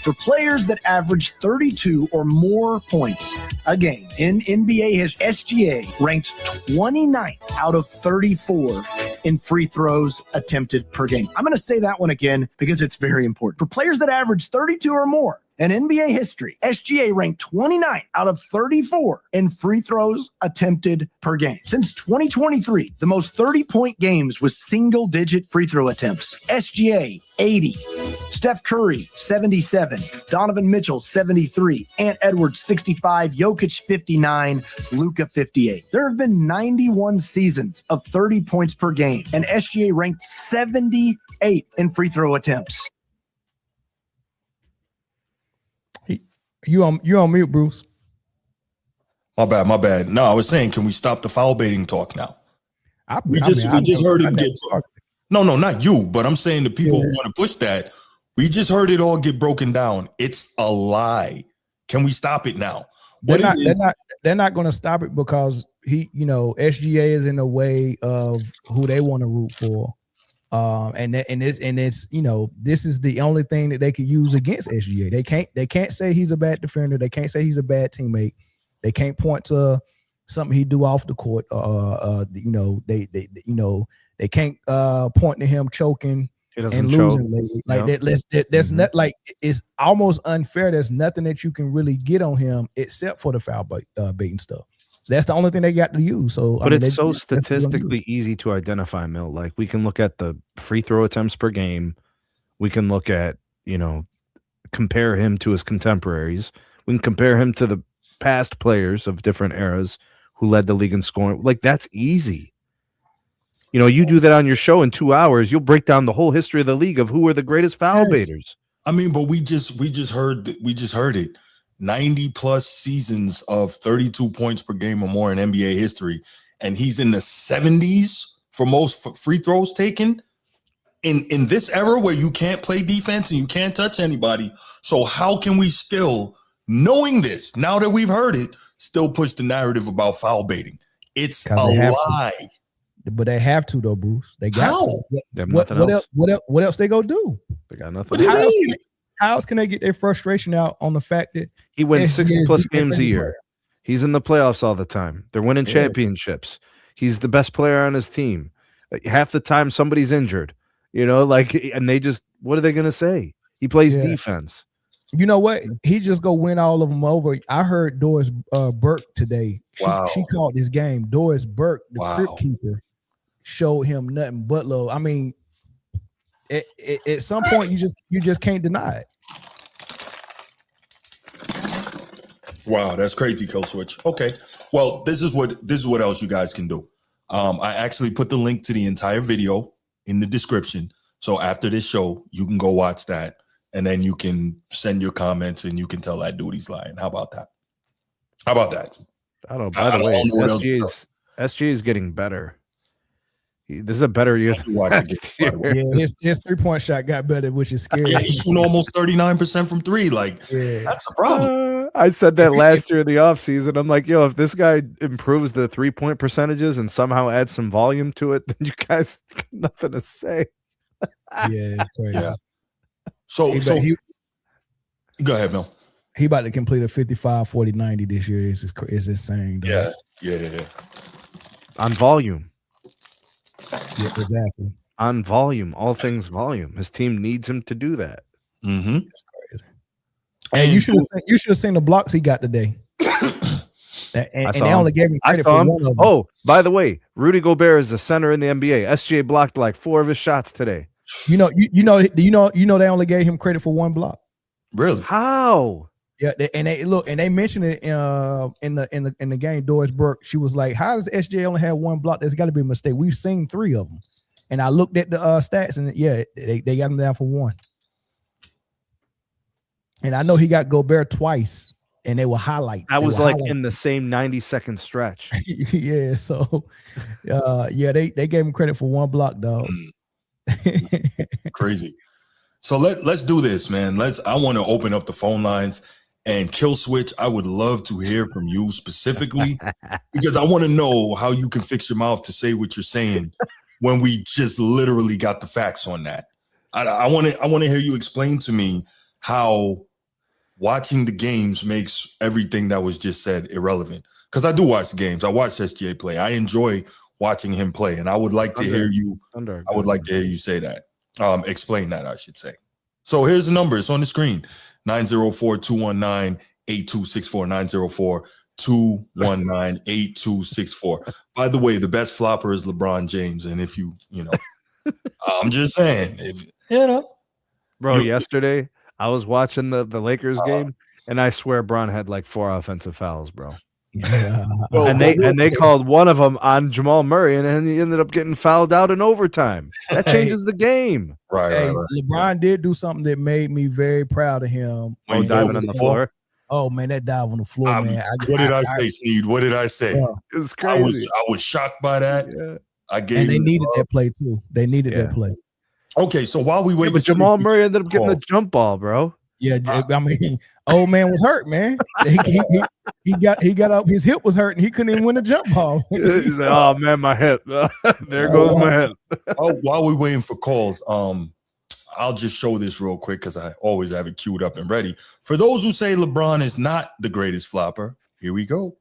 For players that average 32 or more points a game in NBA history, SGA ranks 29th out of 34 in free throws attempted per game. I'm going to say that one again because it's very important. For players that average 32 or more in NBA history, SGA ranked 29th out of 34 in free throws attempted per game. Since 2023, the most 30-point games with single-digit free throw attempts. SGA, 80. Steph Curry, 77. Donovan Mitchell, 73. Ant Edwards, 65. Jokic, 59. Luka, 58. There have been 91 seasons of 30 points per game, and SGA ranked 78th in free throw attempts. You on mute, Bruce. My bad. No, I was saying, can we stop the foul baiting talk now? We just heard him get. No, not you, but I'm saying the people who want to push that. We just heard it all get broken down. It's a lie. Can we stop it now? They're not going to stop it because SGA is in the way of who they want to root for. This is the only thing that they could use against SGA. They can't say he's a bad defender. They can't say he's a bad teammate. They can't point to something he do off the court. They can't point to him choking He doesn't and choke. losing lately. Like Yep. that's Mhm. not like it's almost unfair. There's nothing that you can really get on him except for the foul baiting stuff. So that's the only thing they got to use. So But it's so that's what they're gonna do. statistically easy to identify, Mill. Like we can look at the free throw attempts per game. We can look at, compare him to his contemporaries. We can compare him to the past players of different eras who led the league in scoring. Like that's easy. You do that on your show in 2 hours, you'll break down the whole history of the league of who are the greatest foul baiters. I mean, but we just heard it. 90 plus seasons of 32 points per game or more in NBA history, and he's in the 70s for most free throws taken in this era where you can't play defense and you can't touch anybody. So how can we still, knowing this, now that we've heard it, still push the narrative about foul baiting? It's a lie. But they have to though, Bruce. They got to. They have nothing else. What else they go do? They got nothing. What do you mean? How else can they get their frustration out on the fact that He wins SGA 60 is plus the games a defensive year. player? He's in the playoffs all the time. They're winning championships. He's the best player on his team. Half the time somebody's injured, and they just, what are they going to say? He plays defense. You know what? He just go win all of them over. I heard Doris Burke today. She called this game. Doris Burke, the crib keeper, showed him nothing but love. I mean, at some point you just can't deny it. Wow, that's crazy, Kill Switch. Okay, well, this is what else you guys can do. I actually put the link to the entire video in the description. So after this show, you can go watch that, and then you can send your comments and you can tell that dude he's lying. How about that? I don't know. By the way, SGA is getting better. This is a better year. His 3-point shot got better, which is scary. Yeah, he's shooting almost 39% from three. Like, that's a problem. I said that last year in the offseason. I'm like, if this guy improves the 3-point percentages and somehow adds some volume to it, then you guys got nothing to say. It's crazy. Yeah. So go ahead, Mel. He about to complete a 55, 40, 90 this year. Is insane. Though. Yeah. On volume. Yeah, exactly. On volume, all things volume. His team needs him to do that. Mm-hmm. It's crazy. And you should have seen the blocks he got today. and they only gave him credit for one of them. Oh, by the way, Rudy Gobert is the center in the NBA. SGA blocked like 4 of his shots today. You know they only gave him credit for one block. Really? How? Yeah, and they mentioned it in the game. Doris Burke, she was like, "How does SGA only have one block? There's got to be a mistake. We've seen 3 of them." And I looked at the stats, and they got him down for 1. And I know he got Gobert twice, and they were highlight. That was like in the same 90-second stretch. Yeah. So, they gave him credit for 1 block, dog. Crazy. So let's do this, man. I want to open up the phone lines. And Kill Switch, I would love to hear from you specifically because I want to know how you can fix your mouth to say what you're saying when we just literally got the facts on that. I want to hear you explain to me how watching the games makes everything that was just said irrelevant. Because I do watch the games. I watch SGA play. I enjoy watching him play, and I would like to hear you. I would like to hear you say that. Explain that, I should say. So here's the number. It's on the screen. 904-219-8264. 904-219-8264. By the way, the best flopper is LeBron James. And if you I'm just saying, Bro, yesterday I was watching the Lakers game, and I swear Bron had like 4 offensive fouls, bro. And they called one of them on Jamal Murray, and then he ended up getting fouled out in overtime. That changes the game. Right. LeBron did do something that made me very proud of him. Diving on the floor. Oh man, that dive on the floor, man. What did I say, Steve? What did I say? It was crazy. I was shocked by that. Yeah. And they needed that play too. They needed that play. Okay, so while we wait, but Jamal Murray ended up getting the jump ball, bro. Yeah, I mean, old man was hurt, man. He got up. His hip was hurt, and he couldn't even win a jump ball. He's like, "Oh man, my hip. There goes my hip." While we're waiting for calls, I'll just show this real quick because I always have it queued up and ready. For those who say LeBron is not the greatest flopper, here we go.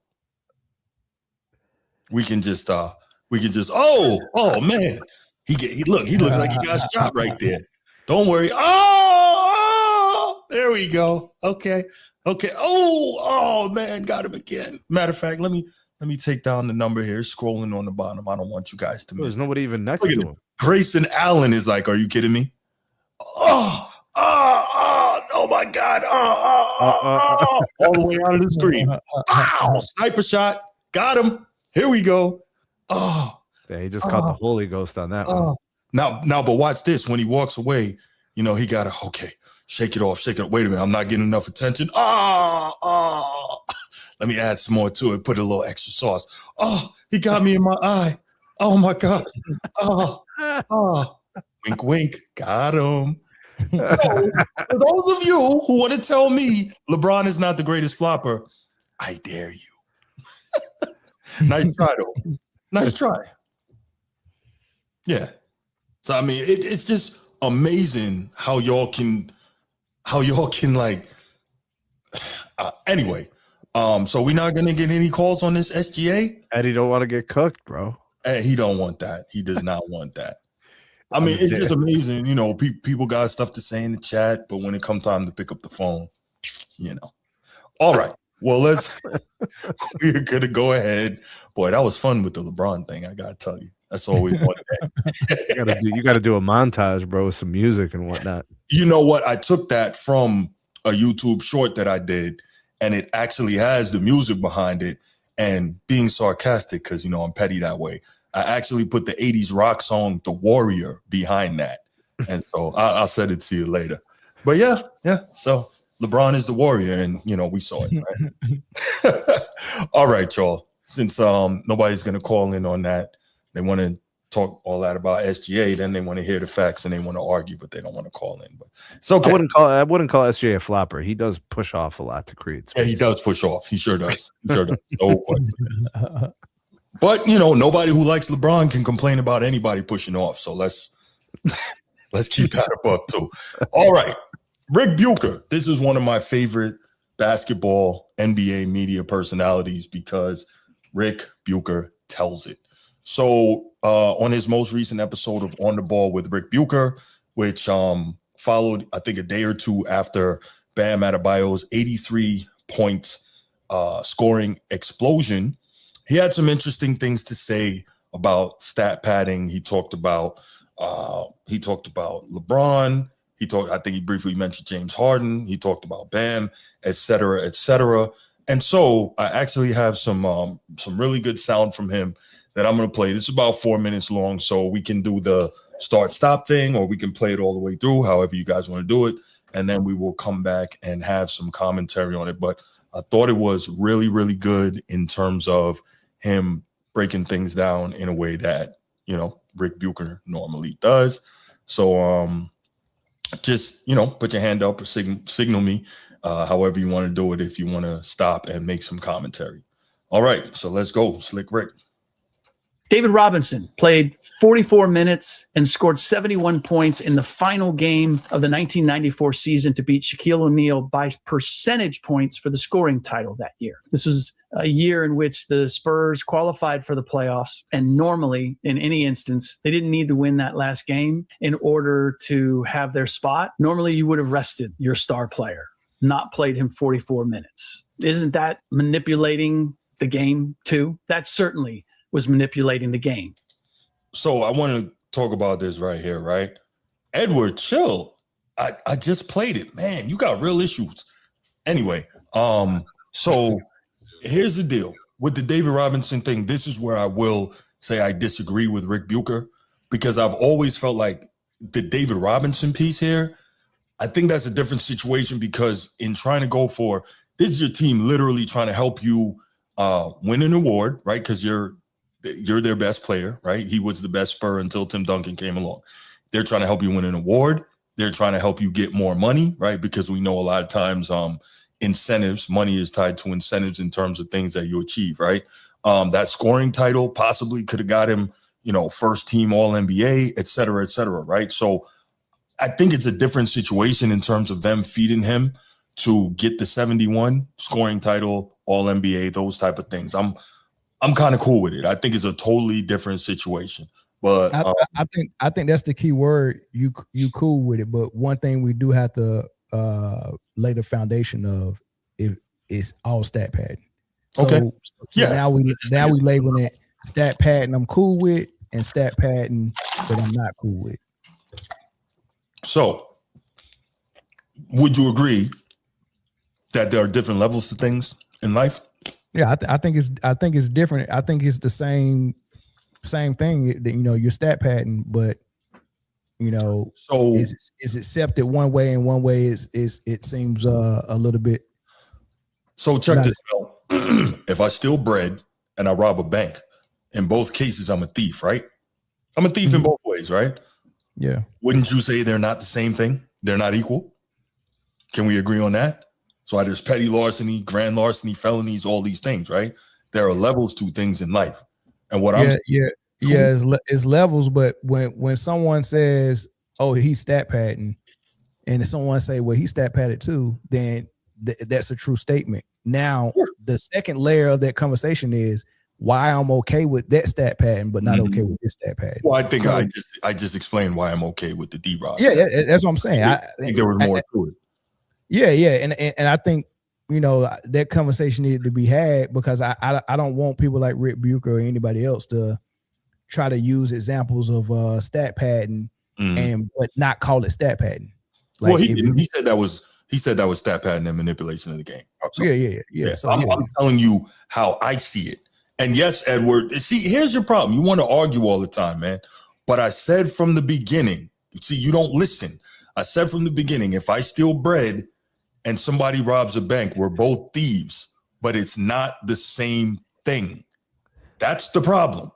We can just oh man, He looks like he got shot right there. Don't worry. Oh, there we go. Okay. Oh man, got him again. Matter of fact, let me take down the number here. Scrolling on the bottom. I don't want you guys to miss. There's nobody even next to him. Grayson Allen is like, are you kidding me? Oh, my God. All the way out of the screen. Wow, sniper shot. Got him. Here we go. Oh. Yeah, he just caught the Holy Ghost on that one. Now, but watch this. When he walks away, he got to, okay, shake it off. Wait a minute. I'm not getting enough attention. Let me add some more to it. Put a little extra sauce. Oh, he got me in my eye. Oh, my God. Oh. Wink, wink. Got him. So, for those of you who want to tell me LeBron is not the greatest flopper, I dare you. Nice try, though. Nice try. Yeah. So I mean, it's just amazing how y'all can like. Anyway, so we're not gonna get any calls on this SGA. Eddie don't want to get cooked, bro. He don't want that. He does not want that. I mean, it's just amazing. People got stuff to say in the chat, but when it comes time to pick up the phone, All right. Well, we're gonna go ahead. Boy, that was fun with the LeBron thing. I gotta tell you, that's always one day. You gotta do a montage, bro, with some music and whatnot. You know what? I took that from a YouTube short that I did, and it actually has the music behind it. And being sarcastic, because I'm petty that way, I actually put the 80s rock song "The Warrior" behind that. And so I'll send it to you later. But yeah. So LeBron is the warrior, and we saw it, right? All right, y'all. Since nobody's gonna call in on that, they want to talk all that about SGA, then they want to hear the facts and they want to argue, but they don't want to call in. But it's okay. I wouldn't call SGA a flopper. He does push off a lot to create space. Yeah, he does push off. He sure does. No question. But nobody who likes LeBron can complain about anybody pushing off. So let's keep that above too. All right. Rick Bucher. This is one of my favorite basketball NBA media personalities because Rick Bucher tells it. So on his most recent episode of On the Ball with Rick Bucher, which followed, I think, a day or two after Bam Adebayo's 83-point scoring explosion, he had some interesting things to say about stat padding. He talked about LeBron. I think he briefly mentioned James Harden. He talked about Bam, et cetera, et cetera. And so I actually have some really good sound from him that I'm going to play. This is about 4 minutes long, so we can do the start-stop thing, or we can play it all the way through, however you guys want to do it, and then we will come back and have some commentary on it. But I thought it was really, really good in terms of him breaking things down in a way that, Rick Bucher normally does. So just, put your hand up or signal me, however you want to do it, if you want to stop and make some commentary. All right, so let's go, Slick Rick. David Robinson played 44 minutes and scored 71 points in the final game of the 1994 season to beat Shaquille O'Neal by percentage points for the scoring title that year. This was a year in which the Spurs qualified for the playoffs, and normally, in any instance, they didn't need to win that last game in order to have their spot. Normally, you would have rested your star player, not played him 44 minutes. Isn't that manipulating the game too? That certainly was manipulating the game. So I want to talk about this right here, right? Edward, chill. I just played it. Man, you got real issues. Anyway, so here's the deal. With the David Robinson thing, this is where I will say I disagree with Rick Bucher, because I've always felt like the David Robinson piece here, I think that's a different situation, because in trying to go for, this is your team literally trying to help you win an award, right? Because you're their best player, right? He was the best Spur until Tim Duncan came along. They're trying to help you win an award. They're trying to help you get more money, right? Because we know a lot of times incentives, money is tied to incentives in terms of things that you achieve, right? That scoring title possibly could have got him, first team All NBA, et cetera, right? So I think it's a different situation in terms of them feeding him to get the 71 scoring title, All NBA, those type of things. I'm kind of cool with it. I think it's a totally different situation. But I think that's the key word. You cool with it, but one thing we do have to lay the foundation of is all stat padding. So, Okay. so now we labeling it stat padding I'm cool with and stat padding that I'm not cool with. So, would you agree that there are different levels to things in life? Yeah, I think it's different. I think it's the same thing. That, you're stat padding, but so is accepted one way, and one way is it seems a little bit. So check this out. If I steal bread and I rob a bank, in both cases I'm a thief, right? I'm a thief in both ways, right? Yeah. Wouldn't you say they're not the same thing? They're not equal? Can we agree on that? So there's petty larceny, grand larceny, felonies, all these things, right? There are levels to things in life. And what I'm saying, it's levels, but when someone says, "Oh, he's stat padding," and if someone say, "Well, he's stat padded too," then that's a true statement. Now, the second layer of that conversation is why I'm okay with that stat padding, but not okay with this stat padding. Well, I think I just explained why I'm okay with the D-Rob. Yeah, that's what I'm saying. I think there was more to it. Yeah, and I think that conversation needed to be had because I don't want people like Rick Bucher or anybody else to try to use examples of stat padding but not call it stat padding. Like, well, he said that was stat padding and manipulation of the game. So, yeah. So, I'm telling you how I see it. And yes, Edward, see, here's your problem. You want to argue all the time, man. But I said from the beginning, see, you don't listen. I said from the beginning, if I steal bread and somebody robs a bank, we're both thieves, but it's not the same thing. That's the problem.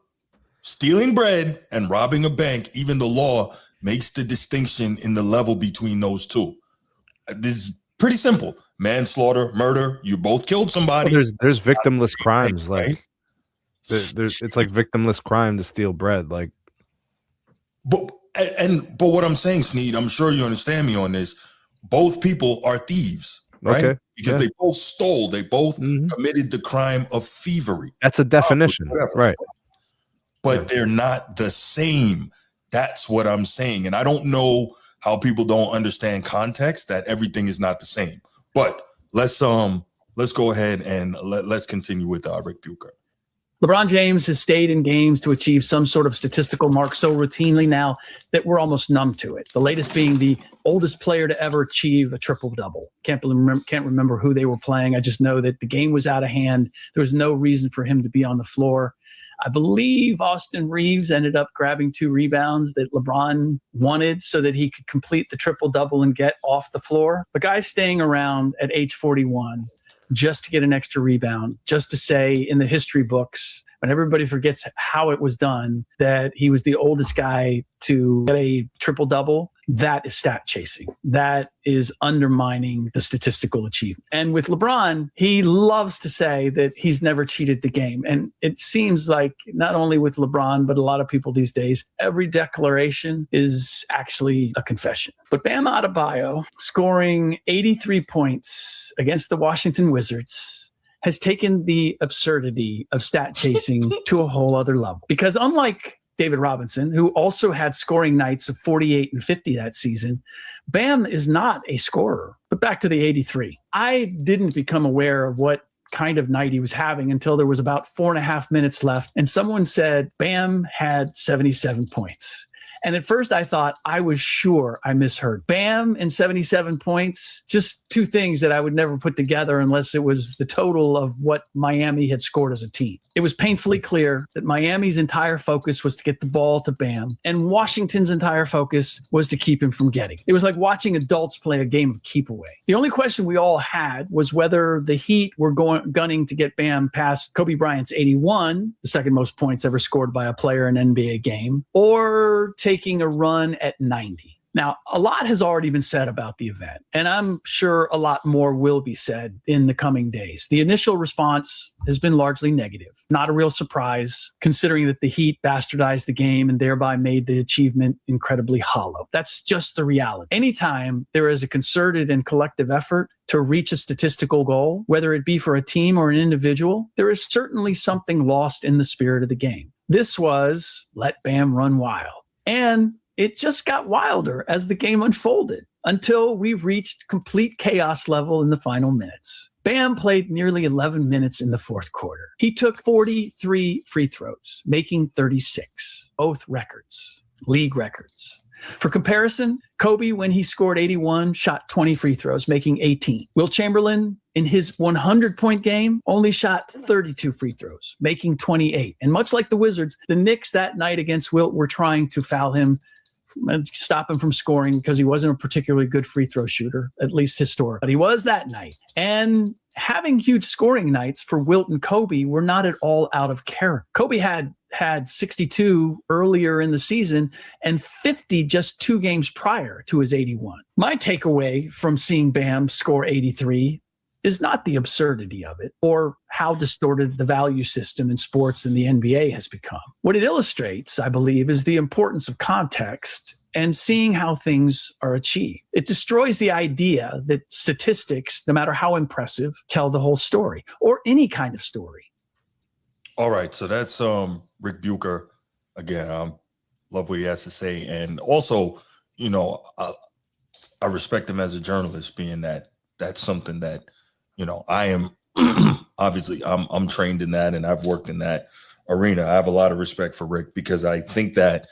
Stealing bread and robbing a bank, even the law makes the distinction in the level between those two. This is pretty simple. Manslaughter, murder, you both killed somebody. Well, there's victimless crimes, right? like it's like victimless crime to steal bread, like. But what I'm saying, Sneed, I'm sure you understand me on this. Both people are thieves, right? Okay. Because they both stole. They both committed the crime of thievery. That's a definition, right? But they're not the same. That's what I'm saying. And I don't know how people don't understand context, that everything is not the same. But let's go ahead and let's continue with Rick Bucher. LeBron James has stayed in games to achieve some sort of statistical mark so routinely now that we're almost numb to it. The latest being the oldest player to ever achieve a triple-double. Can't remember who they were playing. I just know that the game was out of hand. There was no reason for him to be on the floor. I believe Austin Reeves ended up grabbing 2 rebounds that LeBron wanted so that he could complete the triple-double and get off the floor. The guy staying around at age 41 just to get an extra rebound, just to say in the history books, when everybody forgets how it was done, that he was the oldest guy to get a triple-double, that is stat chasing. That is undermining the statistical achievement. And with LeBron, he loves to say that he's never cheated the game. And it seems like not only with LeBron, but a lot of people these days, every declaration is actually a confession. But Bam Adebayo, scoring 83 points against the Washington Wizards, has taken the absurdity of stat chasing to a whole other level. Because unlike David Robinson, who also had scoring nights of 48 and 50 that season, Bam is not a scorer. But back to the 83. I didn't become aware of what kind of night he was having until there was about 4.5 minutes left. And someone said Bam had 77 points. And at first I thought, I was sure I misheard. Bam and 77 points, just 2 things that I would never put together unless it was the total of what Miami had scored as a team. It was painfully clear that Miami's entire focus was to get the ball to Bam, and Washington's entire focus was to keep him from getting. It was like watching adults play a game of keep away. The only question we all had was whether the Heat were gunning to get Bam past Kobe Bryant's 81, the second most points ever scored by a player in an NBA game, or taking a run at 90. Now, a lot has already been said about the event, and I'm sure a lot more will be said in the coming days. The initial response has been largely negative. Not a real surprise, considering that the Heat bastardized the game and thereby made the achievement incredibly hollow. That's just the reality. Anytime there is a concerted and collective effort to reach a statistical goal, whether it be for a team or an individual, there is certainly something lost in the spirit of the game. This was let Bam run wild. And it just got wilder as the game unfolded until we reached complete chaos level in the final minutes. Bam played nearly 11 minutes in the fourth quarter. He took 43 free throws, making 36, both records, league records. For comparison, Kobe, when he scored 81, shot 20 free throws, making 18. Wilt Chamberlain, in his 100-point game, only shot 32 free throws, making 28. And much like the Wizards, the Knicks that night against Wilt were trying to foul him and stop him from scoring because he wasn't a particularly good free throw shooter, at least historically. But he was that night. And having huge scoring nights for Wilt and Kobe were not at all out of character. Kobe had 62 earlier in the season and 50 just 2 games prior to his 81. My takeaway from seeing Bam score 83 is not the absurdity of it or how distorted the value system in sports and the NBA has become. What it illustrates, I believe, is the importance of context and seeing how things are achieved. It destroys the idea that statistics, no matter how impressive, tell the whole story or any kind of story. All right, so that's Rick Bucher. Again, love what he has to say. And also, you know, I respect him as a journalist, being that that's something that, you know, I am obviously I'm trained in that and I've worked in that arena. I have a lot of respect for Rick because I think that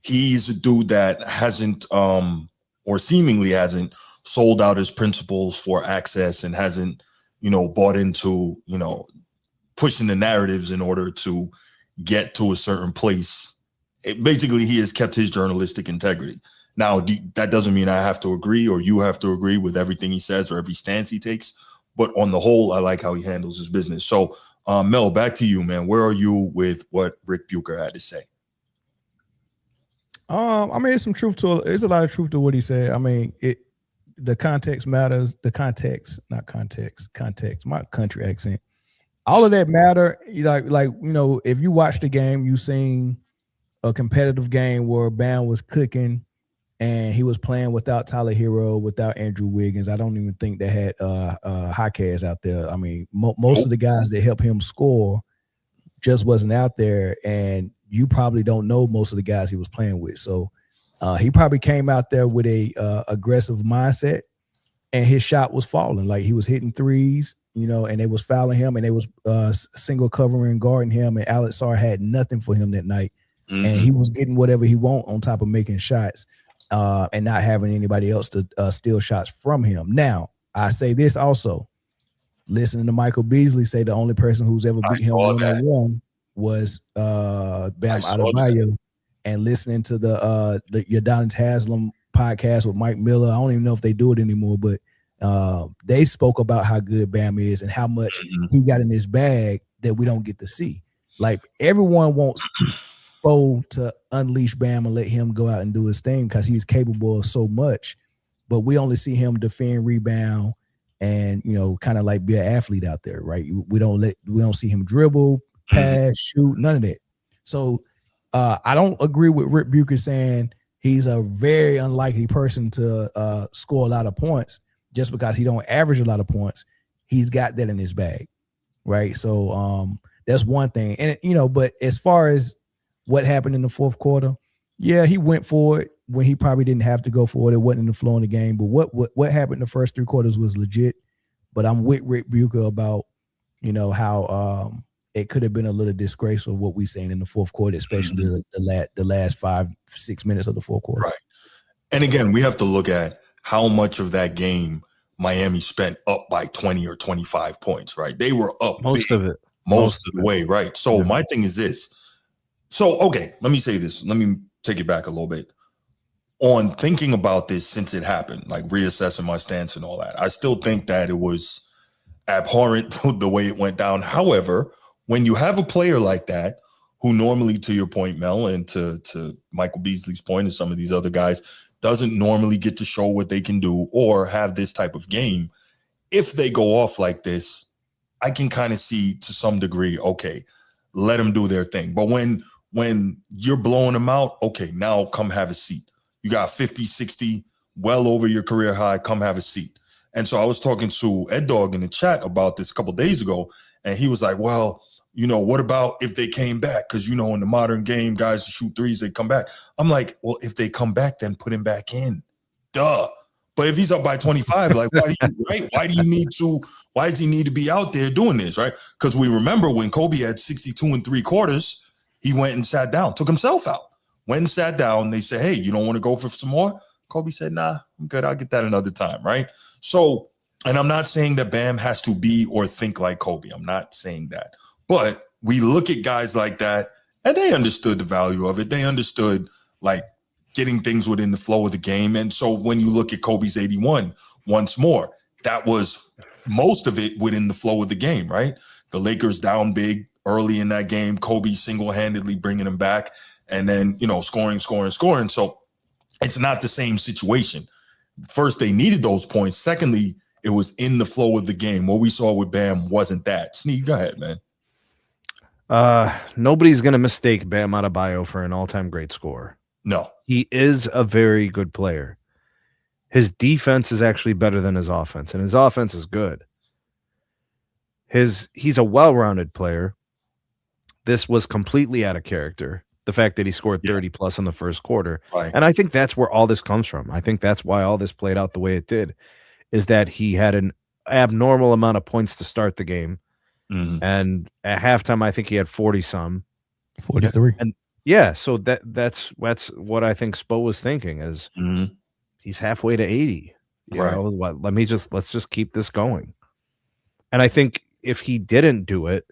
he's a dude that hasn't or seemingly hasn't sold out his principles for access and hasn't, you know, bought into, you know, pushing the narratives in order to get to a certain place. Basically, he has kept his journalistic integrity. Now, that doesn't mean I have to agree or you have to agree with everything he says or every stance he takes. But on the whole, I like how he handles his business. So, Mel, back to you, man. Where are you with what Rick Bucher had to say? I mean, there's some truth to it. There's a lot of truth to what he said. I mean, the context matters. The context, not context. Context. My country accent. All of that matter. Like you know, if you watch the game, you seen a competitive game where Bam was cooking, and he was playing without Tyler Hero, without Andrew Wiggins. I don't even think they had Jaquez out there. I mean, most of the guys that helped him score just wasn't out there, and you probably don't know most of the guys he was playing with. So he probably came out there with a aggressive mindset, and his shot was falling. Like he was hitting threes, you know, and they was fouling him, and they was single covering guarding him, and Alex Sarr had nothing for him that night, and he was getting whatever he want on top of making shots. And not having anybody else to steal shots from him. Now, I say this also, listening to Michael Beasley say the only person who's ever beat him one-on-one was Bam Adebayo, and listening to the Udonis Haslem podcast with Mike Miller. I don't even know if they do it anymore, but they spoke about how good Bam is and how much he got in his bag that we don't get to see. Like everyone wants to unleash Bam and let him go out and do his thing because he's capable of so much, but we only see him defend, rebound, and you know, kind of like be an athlete out there, right? We don't see him dribble, pass, shoot, none of that. So I don't agree with Rick Bucher saying he's a very unlikely person to score a lot of points just because he don't average a lot of points. He's got that in his bag, right? So that's one thing, and you know, but as far as what happened in the fourth quarter, yeah, he went for it when he probably didn't have to go for it. It wasn't in the flow in the game. But what happened in the first 3 quarters was legit. But I'm with Rick Bucher about, you know, how it could have been a little disgraceful what we seen in the fourth quarter, especially the last 5-6 minutes of the fourth quarter. Right. And again, we have to look at how much of that game Miami spent up by 20 or 25 points, right? They were up Most big, of it. most of the way, right? So my thing is this. So, okay, let me say this. Let me take it back a little bit. On thinking about this since it happened, like reassessing my stance and all that, I still think that it was abhorrent the way it went down. However, when you have a player like that, who normally, to your point, Mel, and to Michael Beasley's point and some of these other guys, doesn't normally get to show what they can do or have this type of game, if they go off like this, I can kind of see to some degree, okay, let them do their thing. But when you're blowing them out, okay, now come have a seat. You got 50, 60, well over your career high, come have a seat. And so I was talking to Ed Dog in the chat about this a couple of days ago, and he was like, well, what about if they came back? Because, in the modern game, guys shoot threes, they come back. I'm like, well, if they come back, then put him back in. Duh. But if he's up by 25, like, why does he need to be out there doing this, right? Because we remember when Kobe had 62 3/4, he went and sat down, took himself out, went and sat down. They said, hey, you don't want to go for some more? Kobe said, nah, I'm good. I'll get that another time, right? So, and I'm not saying that Bam has to be or think like Kobe. I'm not saying that. But we look at guys like that, and they understood the value of it. They understood, like, getting things within the flow of the game. And so when you look at Kobe's 81, once more, that was most of it within the flow of the game, right? The Lakers down big early in that game, Kobe single-handedly bringing them back, and then, scoring. So it's not the same situation. First, they needed those points. Secondly, it was in the flow of the game. What we saw with Bam wasn't that. Sneak, go ahead, man. Nobody's going to mistake Bam Adebayo for an all-time great scorer. No. He is a very good player. His defense is actually better than his offense, and his offense is good. He's a well-rounded player. This was completely out of character, the fact that he scored 30-plus in the first quarter. Right. And I think that's where all this comes from. I think that's why all this played out the way it did, is that he had an abnormal amount of points to start the game. Mm-hmm. And at halftime, I think he had 40-some. 43. And yeah, so that's what I think Spo was thinking is he's halfway to 80. Let's just keep this going. And I think if he didn't do it,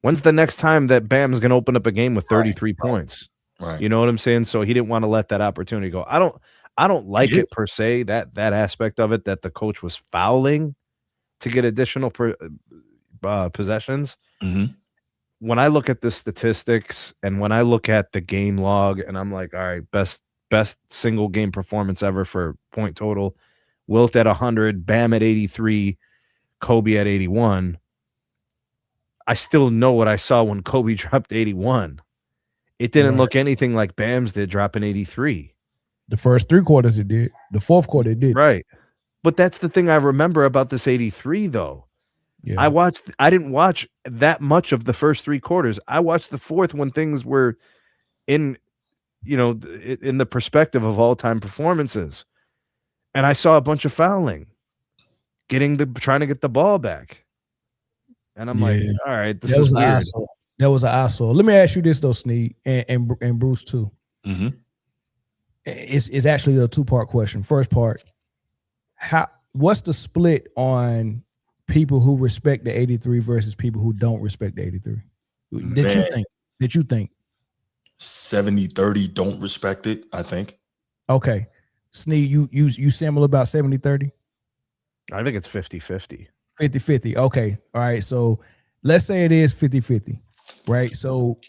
when's the next time that Bam's going to open up a game with 33 points? Right. You know what I'm saying? So he didn't want to let that opportunity go. I don't like it per se, that aspect of it, that the coach was fouling to get additional possessions. Mm-hmm. When I look at the statistics and when I look at the game log and I'm like, all right, best single game performance ever for point total, Wilt at 100, Bam at 83, Kobe at 81. I still know what I saw when Kobe dropped 81. It didn't look anything like Bam's did dropping 83. The first 3 quarters it did. The fourth quarter it did. Right. But that's the thing I remember about this 83, though. Yeah. I didn't watch that much of the first 3 quarters. I watched the fourth when things were in the perspective of all-time performances. And I saw a bunch of fouling, trying to get the ball back. And I'm like, all right, this is weird. That was an eyesore. Let me ask you this though, Sneed, and Bruce too. Mm-hmm. It's actually a 2-part question. First part, what's the split on people who respect the 83 versus people who don't respect the 83? Did you think 70-30 don't respect it, I think. Okay. Sneed, you similar about 70-30? I think it's 50-50. 50-50. Okay. All right. So let's say it is 50-50, right? So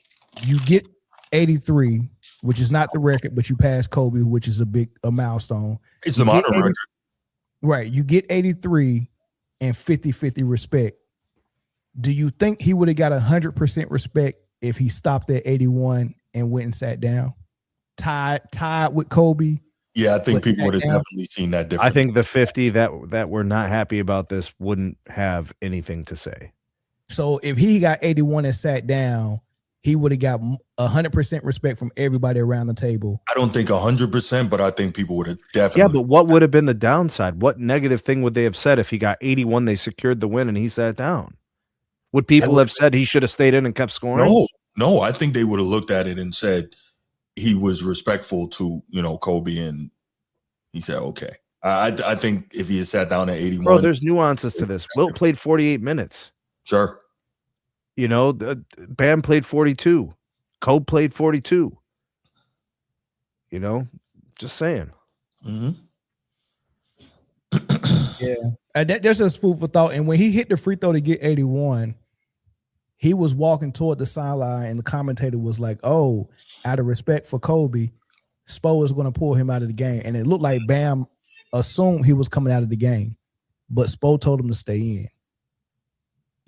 you get 83, which is not the record, but you pass Kobe, which is a milestone. It's a modern record. Right. You get 83 and 50-50 respect. Do you think he would have got 100% respect if he stopped at 81 and went and sat down? Tied with Kobe? Yeah, I think people would have definitely seen that difference. I think the 50 that were not happy about this wouldn't have anything to say. So if he got 81 and sat down, he would have got 100% respect from everybody around the table. I don't think 100%, but I think people would have definitely. Yeah, but what would have been the downside? What negative thing would they have said if he got 81, they secured the win, and he sat down? Would people have said he should have stayed in and kept scoring? No. I think they would have looked at it and said he was respectful to Kobe, and he said okay. I think if he had sat down at 81, bro, there's nuances to this. Wilt played 48 minutes. Sure. Bam played 42. Kobe played 42. Just saying. Mm-hmm. Yeah. That's just food for thought. And when he hit the free throw to get 81, he was walking toward the sideline, and the commentator was like, oh, out of respect for Kobe, Spo is going to pull him out of the game. And it looked like Bam assumed he was coming out of the game, but Spo told him to stay in.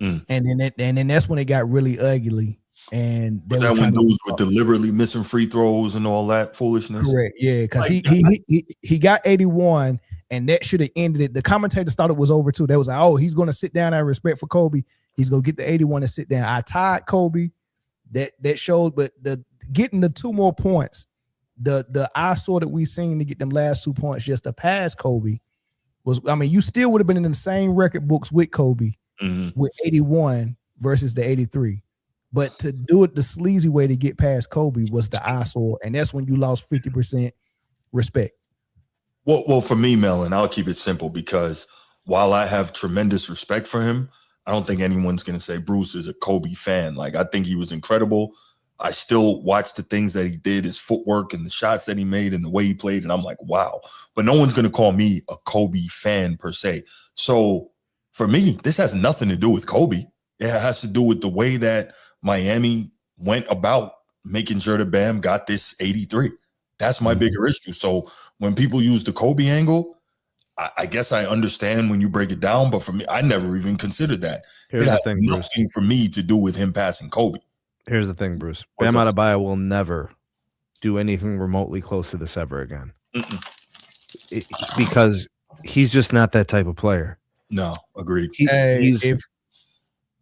And then that's when it got really ugly. And was that when dudes were deliberately missing free throws and all that foolishness? Correct. Yeah, because he got 81, and that should have ended it. The commentators thought it was over too. They was like, oh, he's going to sit down out of respect for Kobe. He's gonna get the 81 and sit down. I tied Kobe. That showed, but getting the 2 more points, the eyesore that we seen to get them last 2 points just to pass Kobe was, I mean, you still would have been in the same record books with Kobe with 81 versus the 83. But to do it the sleazy way to get past Kobe was the eyesore, and that's when you lost 50% respect. Well, for me, Melon, I'll keep it simple because while I have tremendous respect for him, I don't think anyone's going to say Bruce is a Kobe fan. Like, I think he was incredible. I still watch the things that he did, his footwork and the shots that he made and the way he played, and I'm like, wow. But no one's going to call me a Kobe fan per se. So for me, this has nothing to do with Kobe. It has to do with the way that Miami went about making sure that Bam got this 83. That's my bigger issue. So when people use the Kobe angle, I guess I understand when you break it down, but for me, I never even considered that. Here's it has the thing, nothing Bruce. for me to do with him passing Kobe. Here's the thing, Bruce. What's Bam up? Adebayo will never do anything remotely close to this ever again. Because he's just not that type of player. No, agreed. He's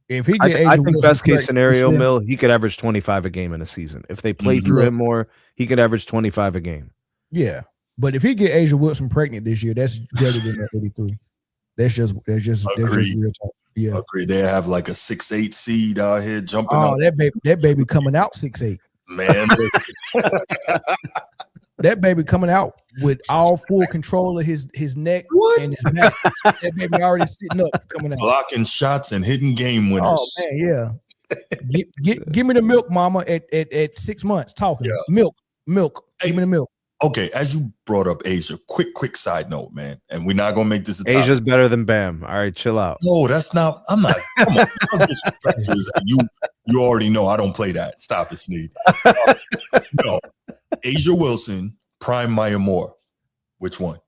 If he I, get I Asia think Wilson best case correct, scenario, he said- Mill, he could average 25 a game in a season. If they play through him more, he could average 25 a game. Yeah, but if he get Asia Wilson pregnant this year, that's better than that 83. That's just real talk. Yeah, Agreed. They have like a 6'8" seed out here jumping oh, up. that baby coming out 6'8". Man, That baby coming out with all full control of his neck and his neck. That baby already sitting up, coming out, blocking shots and hitting game winners. Oh man, yeah. Give me the milk, mama. At 6 months, talking milk. Hey, Give me the milk. Okay, as you brought up Asia, quick side note, man, and we're not gonna make this a Asia's better than Bam. All right, chill out. No, that's not. I'm not. Come on, how disrespectful is that? You already know I don't play that. Stop it, Sneed. No, Asia Wilson, Prime Maya Moore. Which one?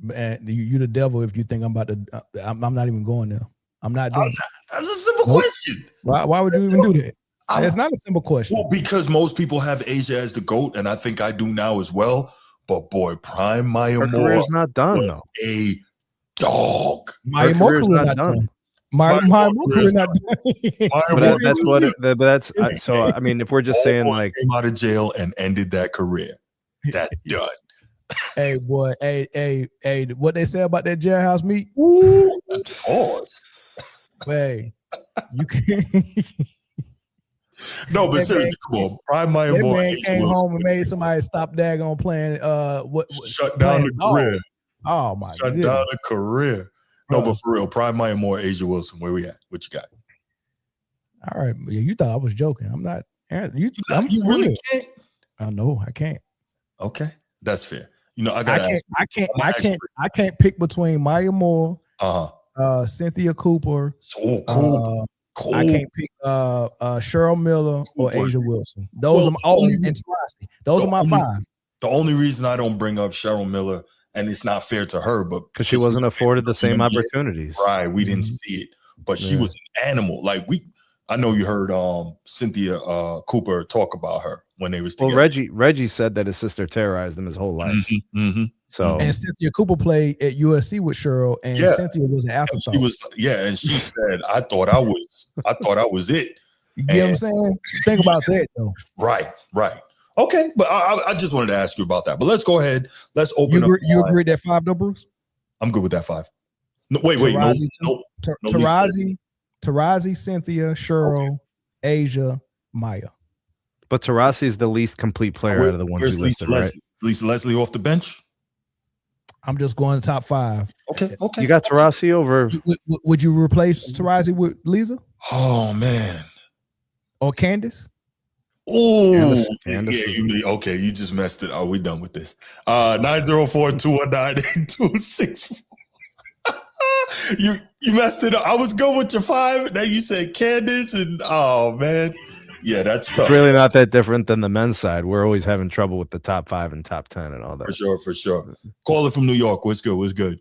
Man, you the devil if you think I'm about to. I'm not even going there. I'm not doing. That's a simple question. Why would you even do that? It's not a simple question. Well, because most people have Asia as the GOAT, and I think I do now as well. But boy, Prime Maya Her Moore career's not done, was a dog. Maya Moore career not done. Maya Moore career not done. But that's what. That's so. I mean, if we're just saying like came out of jail and ended that career, that's done. Hey boy, hey, what they say about that jailhouse meat? Pause. Hey, you can't. No, but seriously, come on. Prime Maya That Moore man came home and made somebody stop daggone playing. Shut down the career. Oh my god. Shut down the career. No, but for real, Prime Maya Moore, Asia Wilson, where we at? What you got? All right, you thought I was joking. I'm not. You really can't. I know I can't. Okay, that's fair. You know, I can't pick between Maya Moore, Cynthia Cooper. So cool. I can't pick Cheryl Miller or Asia Wilson. Those are my 5. The only reason I don't bring up Cheryl Miller, and it's not fair to her, but because she wasn't afforded the same opportunities. Right, we didn't see it, but she was an animal. Like I know you heard Cynthia Cooper talk about her when they was together. Well, Reggie said that his sister terrorized him his whole life. So and Cynthia Cooper played at USC with Cheryl, and Cynthia was an afterthought. And she said, I thought I was it. You get what I'm saying? Think about that though. Right. Okay, but I just wanted to ask you about that. But let's go ahead. Let's open up. You agree that 5 though, Bruce? I'm good with that 5. No, wait. Tarazi, Cynthia, Cheryl, Asia, Maya. But Taurasi is the least complete player out of the ones you listed, right? Lisa Leslie off the bench. I'm just going to top 5. Okay. You got Taurasi over. Would you replace Tarazi with Lisa? Oh man. Or Candace? Oh, okay. You just messed it. We done with this. 904-219-8264. You messed it up. I was good with your 5. Then you said Candace, and oh man, yeah, that's tough. It's really not that different than the men's side. We're always having trouble with the top 5 and top 10 and all that. For sure. Caller from New York. What's good?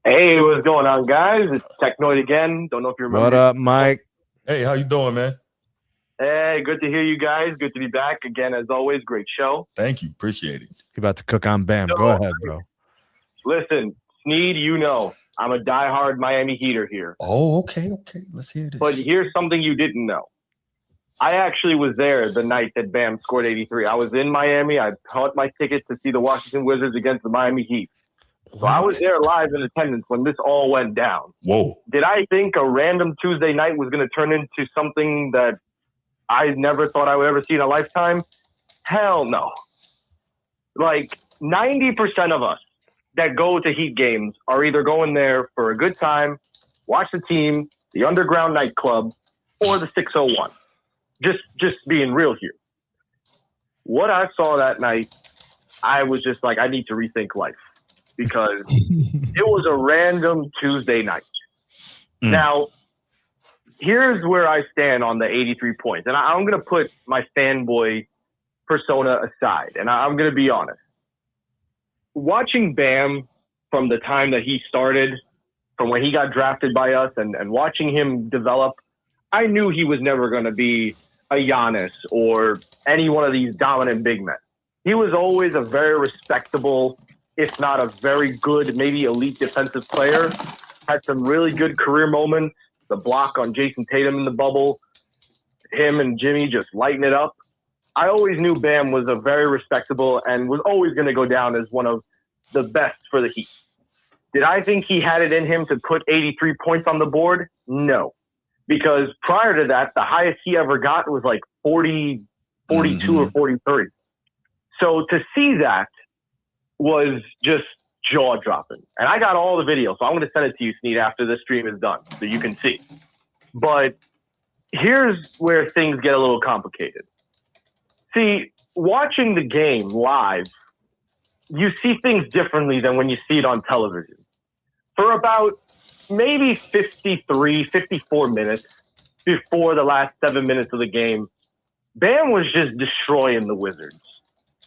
Hey, what's going on, guys? It's Technoid again. Don't know if you remember. What up, Mike? Hey, how you doing, man? Hey, good to hear you guys. Good to be back again, as always. Great show. Thank you. Appreciate it. You're about to cook on Bam. Go ahead, bro. Listen, Sneed, I'm a diehard Miami Heater here. Oh, okay. Let's hear this. But here's something you didn't know. I actually was there the night that Bam scored 83. I was in Miami. I bought my tickets to see the Washington Wizards against the Miami Heat. So I was there live in attendance when this all went down. Whoa. Did I think a random Tuesday night was going to turn into something that I never thought I would ever see in a lifetime? Hell no. Like 90% of us that go to Heat games are either going there for a good time, watch the team, the underground nightclub, or the 601. Just being real here. What I saw that night, I was just like, I need to rethink life because it was a random Tuesday night. Now, here's where I stand on the 83 points. And I'm going to put my fanboy persona aside, and I'm going to be honest. Watching Bam from the time that he started, from when he got drafted by us, and watching him develop, I knew he was never going to be a Giannis or any one of these dominant big men. He was always a very respectable, if not a very good, maybe elite defensive player. Had some really good career moments. The block on Jason Tatum in the bubble, him and Jimmy just lighting it up. I always knew Bam was a very respectable and was always going to go down as one of the best for the Heat. Did I think he had it in him to put 83 points on the board? No. Because prior to that, the highest he ever got was like 40, 42 or 43. So to see that was just jaw-dropping. And I got all the videos, so I'm going to send it to you, Snead, after this stream is done so you can see. But here's where things get a little complicated. See, watching the game live, you see things differently than when you see it on television. For about maybe 53, 54 minutes before the last 7 minutes of the game, Bam was just destroying the Wizards.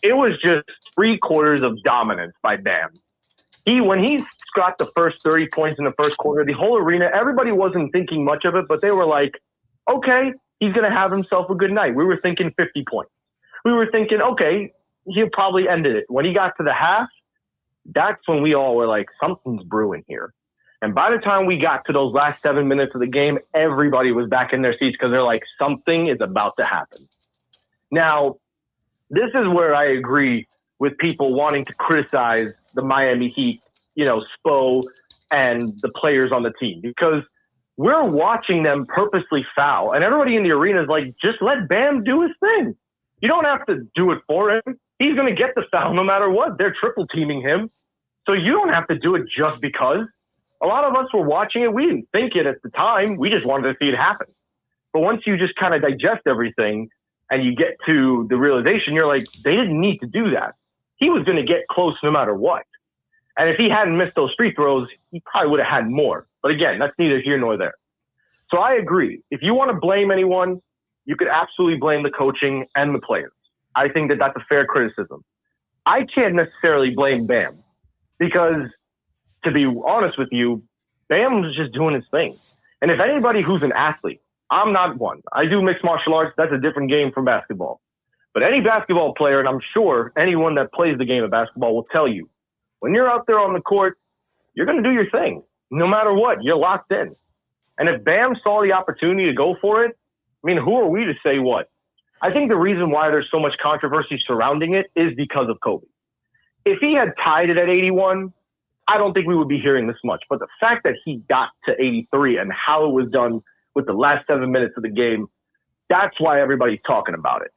It was just 3/4 of dominance by Bam. When he got the first 30 points in the first quarter, the whole arena, everybody wasn't thinking much of it, but they were like, okay, he's going to have himself a good night. We were thinking 50 points. We were thinking, okay, he'll probably end it. When he got to the half, that's when we all were like, something's brewing here. And by the time we got to those last 7 minutes of the game, everybody was back in their seats because they're like, something is about to happen. Now, this is where I agree with people wanting to criticize the Miami Heat, Spo and the players on the team, because we're watching them purposely foul. And everybody in the arena is like, just let Bam do his thing. You don't have to do it for him. He's going to get the foul no matter what. They're triple teaming him. So you don't have to do it just because. A lot of us were watching it. We didn't think it at the time. We just wanted to see it happen. But once you just kind of digest everything and you get to the realization, you're like, they didn't need to do that. He was going to get close no matter what. And if he hadn't missed those free throws, he probably would have had more. But again, that's neither here nor there. So I agree. If you want to blame anyone, you could absolutely blame the coaching and the players. I think that that's a fair criticism. I can't necessarily blame Bam because, to be honest with you, Bam was just doing his thing. And if anybody who's an athlete, I'm not one. I do mixed martial arts. That's a different game from basketball. But any basketball player, and I'm sure anyone that plays the game of basketball will tell you, when you're out there on the court, you're going to do your thing. No matter what, you're locked in. And if Bam saw the opportunity to go for it, I mean, who are we to say what? I think the reason why there's so much controversy surrounding it is because of Kobe. If he had tied it at 81, I don't think we would be hearing this much. But the fact that he got to 83 and how it was done with the last 7 minutes of the game, that's why everybody's talking about it.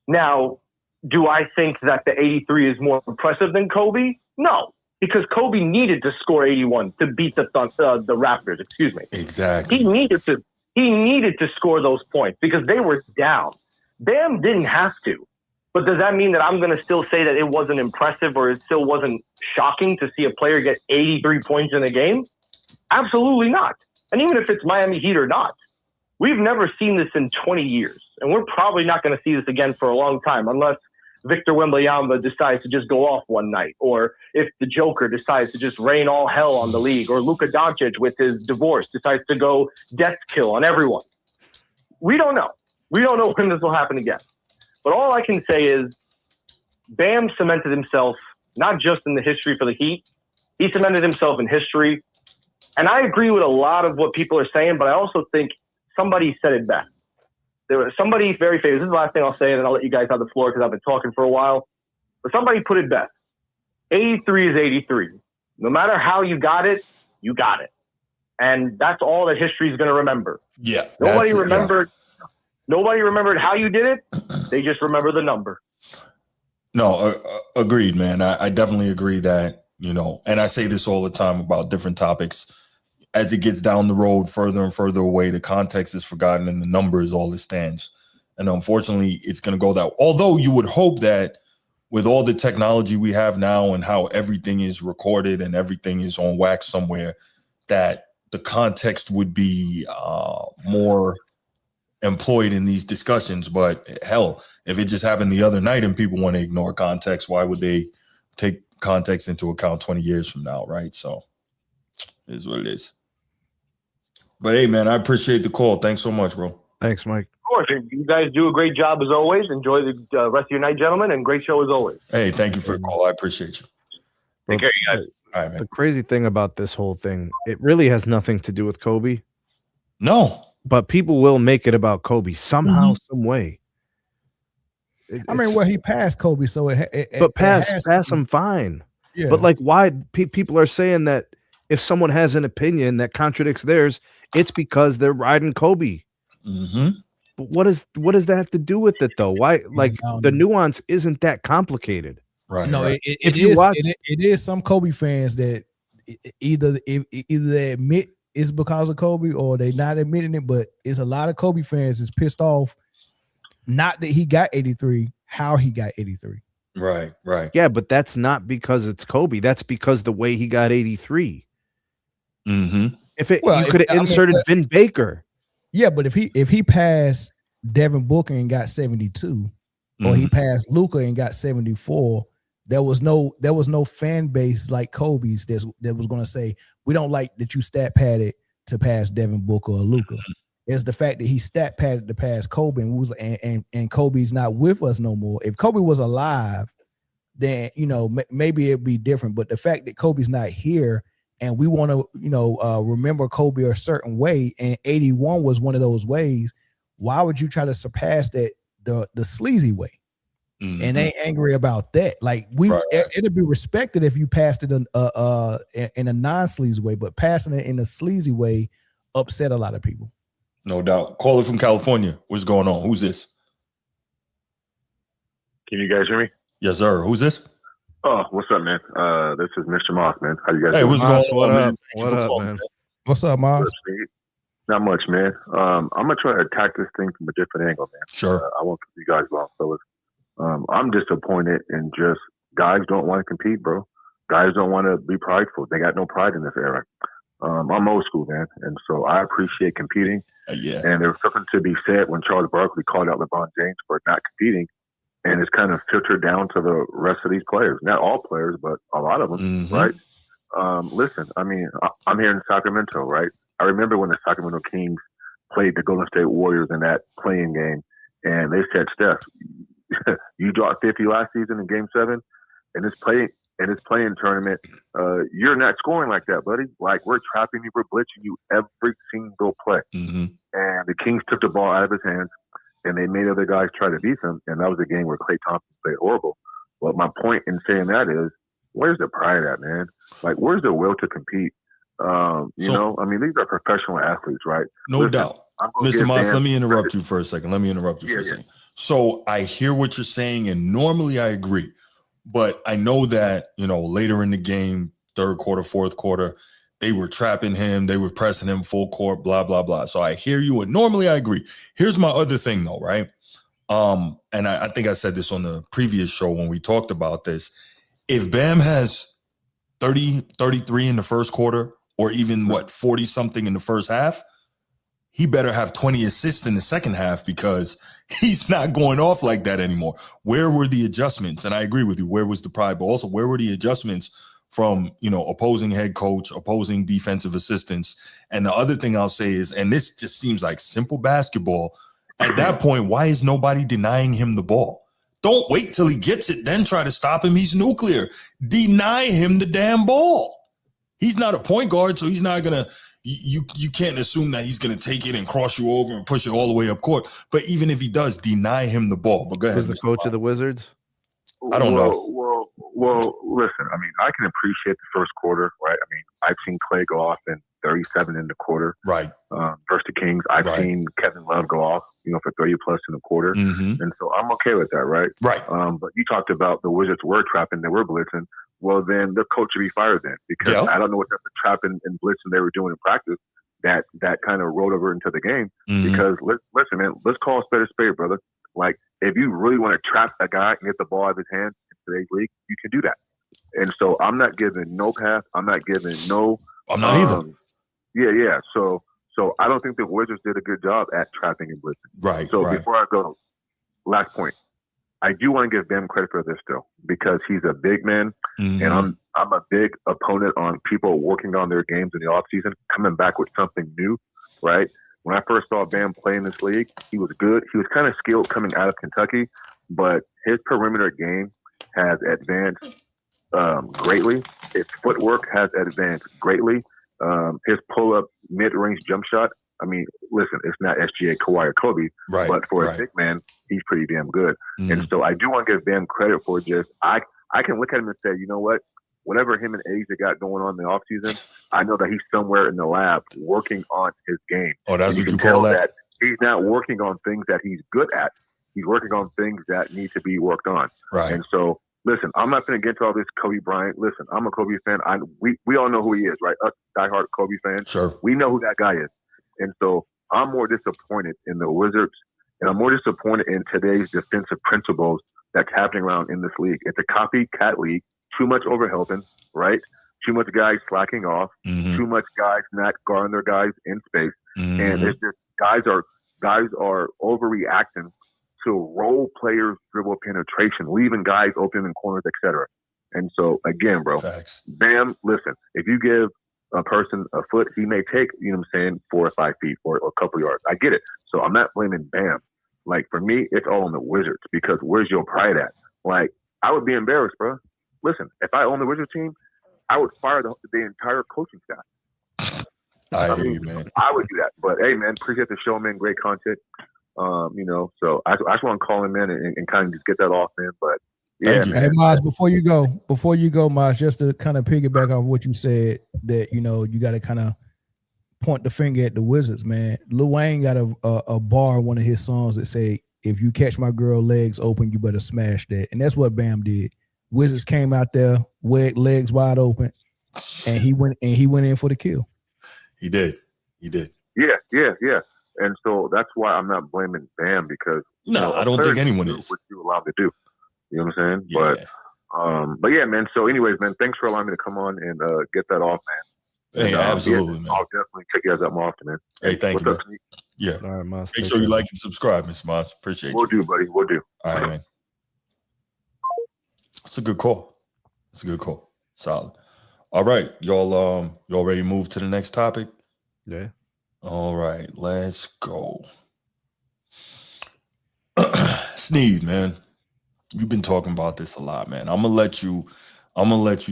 Now, do I think that the 83 is more impressive than Kobe? No, because Kobe needed to score 81 to beat the Raptors. Excuse me. Exactly. He needed to score those points because they were down. Bam didn't have to. But does that mean that I'm going to still say that it wasn't impressive or it still wasn't shocking to see a player get 83 points in a game? Absolutely not. And even if it's Miami Heat or not, we've never seen this in 20 years. And we're probably not going to see this again for a long time unless Victor Wembanyama decides to just go off one night, or if the Joker decides to just rain all hell on the league, or Luka Doncic with his divorce decides to go death kill on everyone. We don't know. We don't know when this will happen again. But all I can say is Bam cemented himself not just in the history for the Heat. He cemented himself in history And I agree with a lot of what people are saying, but I also think somebody said it best. There was somebody very famous. This is the last thing I'll say, and then I'll let you guys have the floor because I've been talking for a while. But somebody put it best. 83 is 83. No matter how you got it, you got it. And that's all that history is going to remember. Yeah. Nobody remembered how you did it. They just remember the number. No, agreed, man. I definitely agree that, and I say this all the time about different topics. As it gets down the road further and further away, the context is forgotten and the number is all that stands. And unfortunately, it's going to go that. Although you would hope that with all the technology we have now and how everything is recorded and everything is on wax somewhere, that the context would be more employed in these discussions. But hell, if it just happened the other night and people want to ignore context, why would they take context into account 20 years from now, right? So it is what it is. But hey, man, I appreciate the call. Thanks so much, bro. Thanks, Mike. Of course, you guys do a great job as always. Enjoy the rest of your night, gentlemen, and great show as always. Hey, thank you for the call. I appreciate you. Take care, you guys. All right, man. The crazy thing about this whole thing, it really has nothing to do with Kobe. No. But people will make it about Kobe somehow, some way. He passed Kobe, so but pass him fine. Yeah. But like, why people are saying that if someone has an opinion that contradicts theirs, it's because they're riding Kobe. Mm-hmm. But what does that have to do with it though? Why? Like the nuance isn't that complicated. Right. No, right. It is some Kobe fans that either they admit it's because of Kobe or they not admitting it, but it's a lot of Kobe fans is pissed off. Not that he got 83, how he got 83. Right, right. Yeah, but that's not because it's Kobe. That's because the way he got 83. Mm-hmm. You could have inserted Vin Baker. Yeah, but if he passed Devin Booker and got 72, or he passed Luka and got 74, there was no fan base like Kobe's that was going to say, we don't like that you stat padded to pass Devin Booker or Luka. It's the fact that he stat padded to pass Kobe and Kobe's not with us no more. If Kobe was alive, then maybe it'd be different. But the fact that Kobe's not here and we want to remember Kobe a certain way, and 81 was one of those ways, why would you try to surpass that the sleazy way? Mm-hmm. And they angry about that. Like it'd be respected if you passed it in a non-sleazy way, but passing it in a sleazy way upset a lot of people. No doubt. Caller from California. What's going on? Who's this? Can you guys hear me? Yes, sir. Who's this? Oh, what's up, man? This is Mr. Moss, man. How you guys doing? What's going on, man? What up, man? What's up, Moss? Not much, man. I'm gonna try to attack this thing from a different angle, man. Sure. I won't keep you guys long, fellas. I'm disappointed in just guys don't want to compete, bro. Guys don't want to be prideful. They got no pride in this era. I'm old school, man, and so I appreciate competing. Yeah. And there was something to be said when Charles Barkley called out LeBron James for not competing, and it's kind of filtered down to the rest of these players. Not all players, but a lot of them, right? Listen, I mean, I'm here in Sacramento, right? I remember when the Sacramento Kings played the Golden State Warriors in that playing game, and they said, Steph, you dropped 50 last season in Game 7, and this playing tournament, you're not scoring like that, buddy. Like, we're trapping you, we're blitzing you every single play. Mm-hmm. And the Kings took the ball out of his hands, and they made other guys try to beat him. And that was a game where Klay Thompson played horrible. But my point in saying that is, where's the pride at, man? Like, where's the will to compete? These are professional athletes, right? No doubt. Mr. Moss, let me interrupt you for a second. So I hear what you're saying, and normally I agree. But I know that, later in the game, third quarter, fourth quarter, they were trapping him. They were pressing him full court, blah, blah, blah. So I hear you. And normally I agree. Here's my other thing, though, right? And I think I said this on the previous show when we talked about this. If Bam has 30, 33 in the first quarter, or even 40 something in the first half, he better have 20 assists in the second half, because he's not going off like that anymore. Where were the adjustments? And I agree with you. Where was the pride? But also, where were the adjustments from, opposing head coach, opposing defensive assistants? And the other thing I'll say is, and this just seems like simple basketball, at that point, why is nobody denying him the ball? Don't wait till he gets it, then try to stop him. He's nuclear. Deny him the damn ball. He's not a point guard, so he's not gonna. You can't assume that he's gonna take it and cross you over and push it all the way up court. But even if he does, deny him the ball. But go ahead. Who's the coach of the Wizards? I don't know. Well, listen. I mean, I can appreciate the first quarter, right? I mean, I've seen Clay go off in 37 in the quarter, right? Versus the Kings, I've seen Kevin Love go off, for 30 plus in the quarter, and so I'm okay with that, right? Right. But you talked about the Wizards were trapping, they were blitzing. Well, then the coach should be fired then, because I don't know what type of trapping and blitzing they were doing in practice that kind of rolled over into the game. Because listen, man, let's call a spade, brother. Like, if you really want to trap a guy and get the ball out of his hand in today's league, you can do that. And so I'm not giving no pass. I'm not giving no. I'm not either. Yeah. So I don't think the Wizards did a good job at trapping and blitzing. Right. So before I go, last point. I do want to give Bam credit for this still, because he's a big man, and I'm a big opponent on people working on their games in the offseason, coming back with something new, right? When I first saw Bam play in this league, he was good. He was kind of skilled coming out of Kentucky, but his perimeter game has advanced greatly. His footwork has advanced greatly. His pull-up mid-range jump shot, I mean, listen, it's not SGA, Kawhi, or Kobe, but for a big man, he's pretty damn good. And so I do want to give Bam credit for just, I can look at him and say, you know what? Whatever him and Asa got going on in the offseason, I know that he's somewhere in the lab working on his game. Oh, that's what you call that? He's not working on things that he's good at. He's working on things that need to be worked on. Right. And so, listen, I'm not going to get to all this Kobe Bryant. Listen, I'm a Kobe fan. We all know who he is, right? Us diehard Kobe fans. Sure. We know who that guy is. And so I'm more disappointed in the Wizards, and I'm more disappointed in today's defensive principles that's happening around in this league. It's a copycat league. Too much overhelping, right? Too much guys slacking off. Too much guys not guarding their guys in space. And it's just guys are overreacting to role players' dribble penetration, leaving guys open in corners, etc. And so again, bro, Bam, listen, if you give a person a foot, he may take, 4 or 5 feet or a couple yards. I get it. So I'm not blaming Bam. Like, for me, it's all on the Wizards, because where's your pride at? Like, I would be embarrassed, bro. Listen, if I own the Wizards team, I would fire the entire coaching staff. I hear you, man. I would do that. But hey, man, appreciate the show, man. Great content. So I just want to call him in and kind of just get that off, man. But yeah, man. Hey, Maz, before you go, Maz, just to kind of piggyback off what you said, that you got to kind of point the finger at the Wizards, man. Lil Wayne got a bar in one of his songs that say, "If you catch my girl legs open, you better smash that." And that's what Bam did. Wizards came out there, legs wide open, and he went in for the kill. He did. Yeah. And so that's why I'm not blaming Bam, because I don't think anyone is. What you allowed to do. You know what I'm saying? Yeah. But yeah, man. So anyways, man, thanks for allowing me to come on and get that off, man. Hey, absolutely, man. I'll definitely check you guys out more often, man. Hey, thank you. Yeah. All right, Moss. Make sure you like and subscribe, Mr. Moss. Appreciate you. We'll do, buddy. We'll do. All right, man. It's a good call. Solid. All right, y'all ready to move to the next topic? Yeah. All right, let's go. Sneed, man. You've been talking about this a lot, man. I'm gonna let you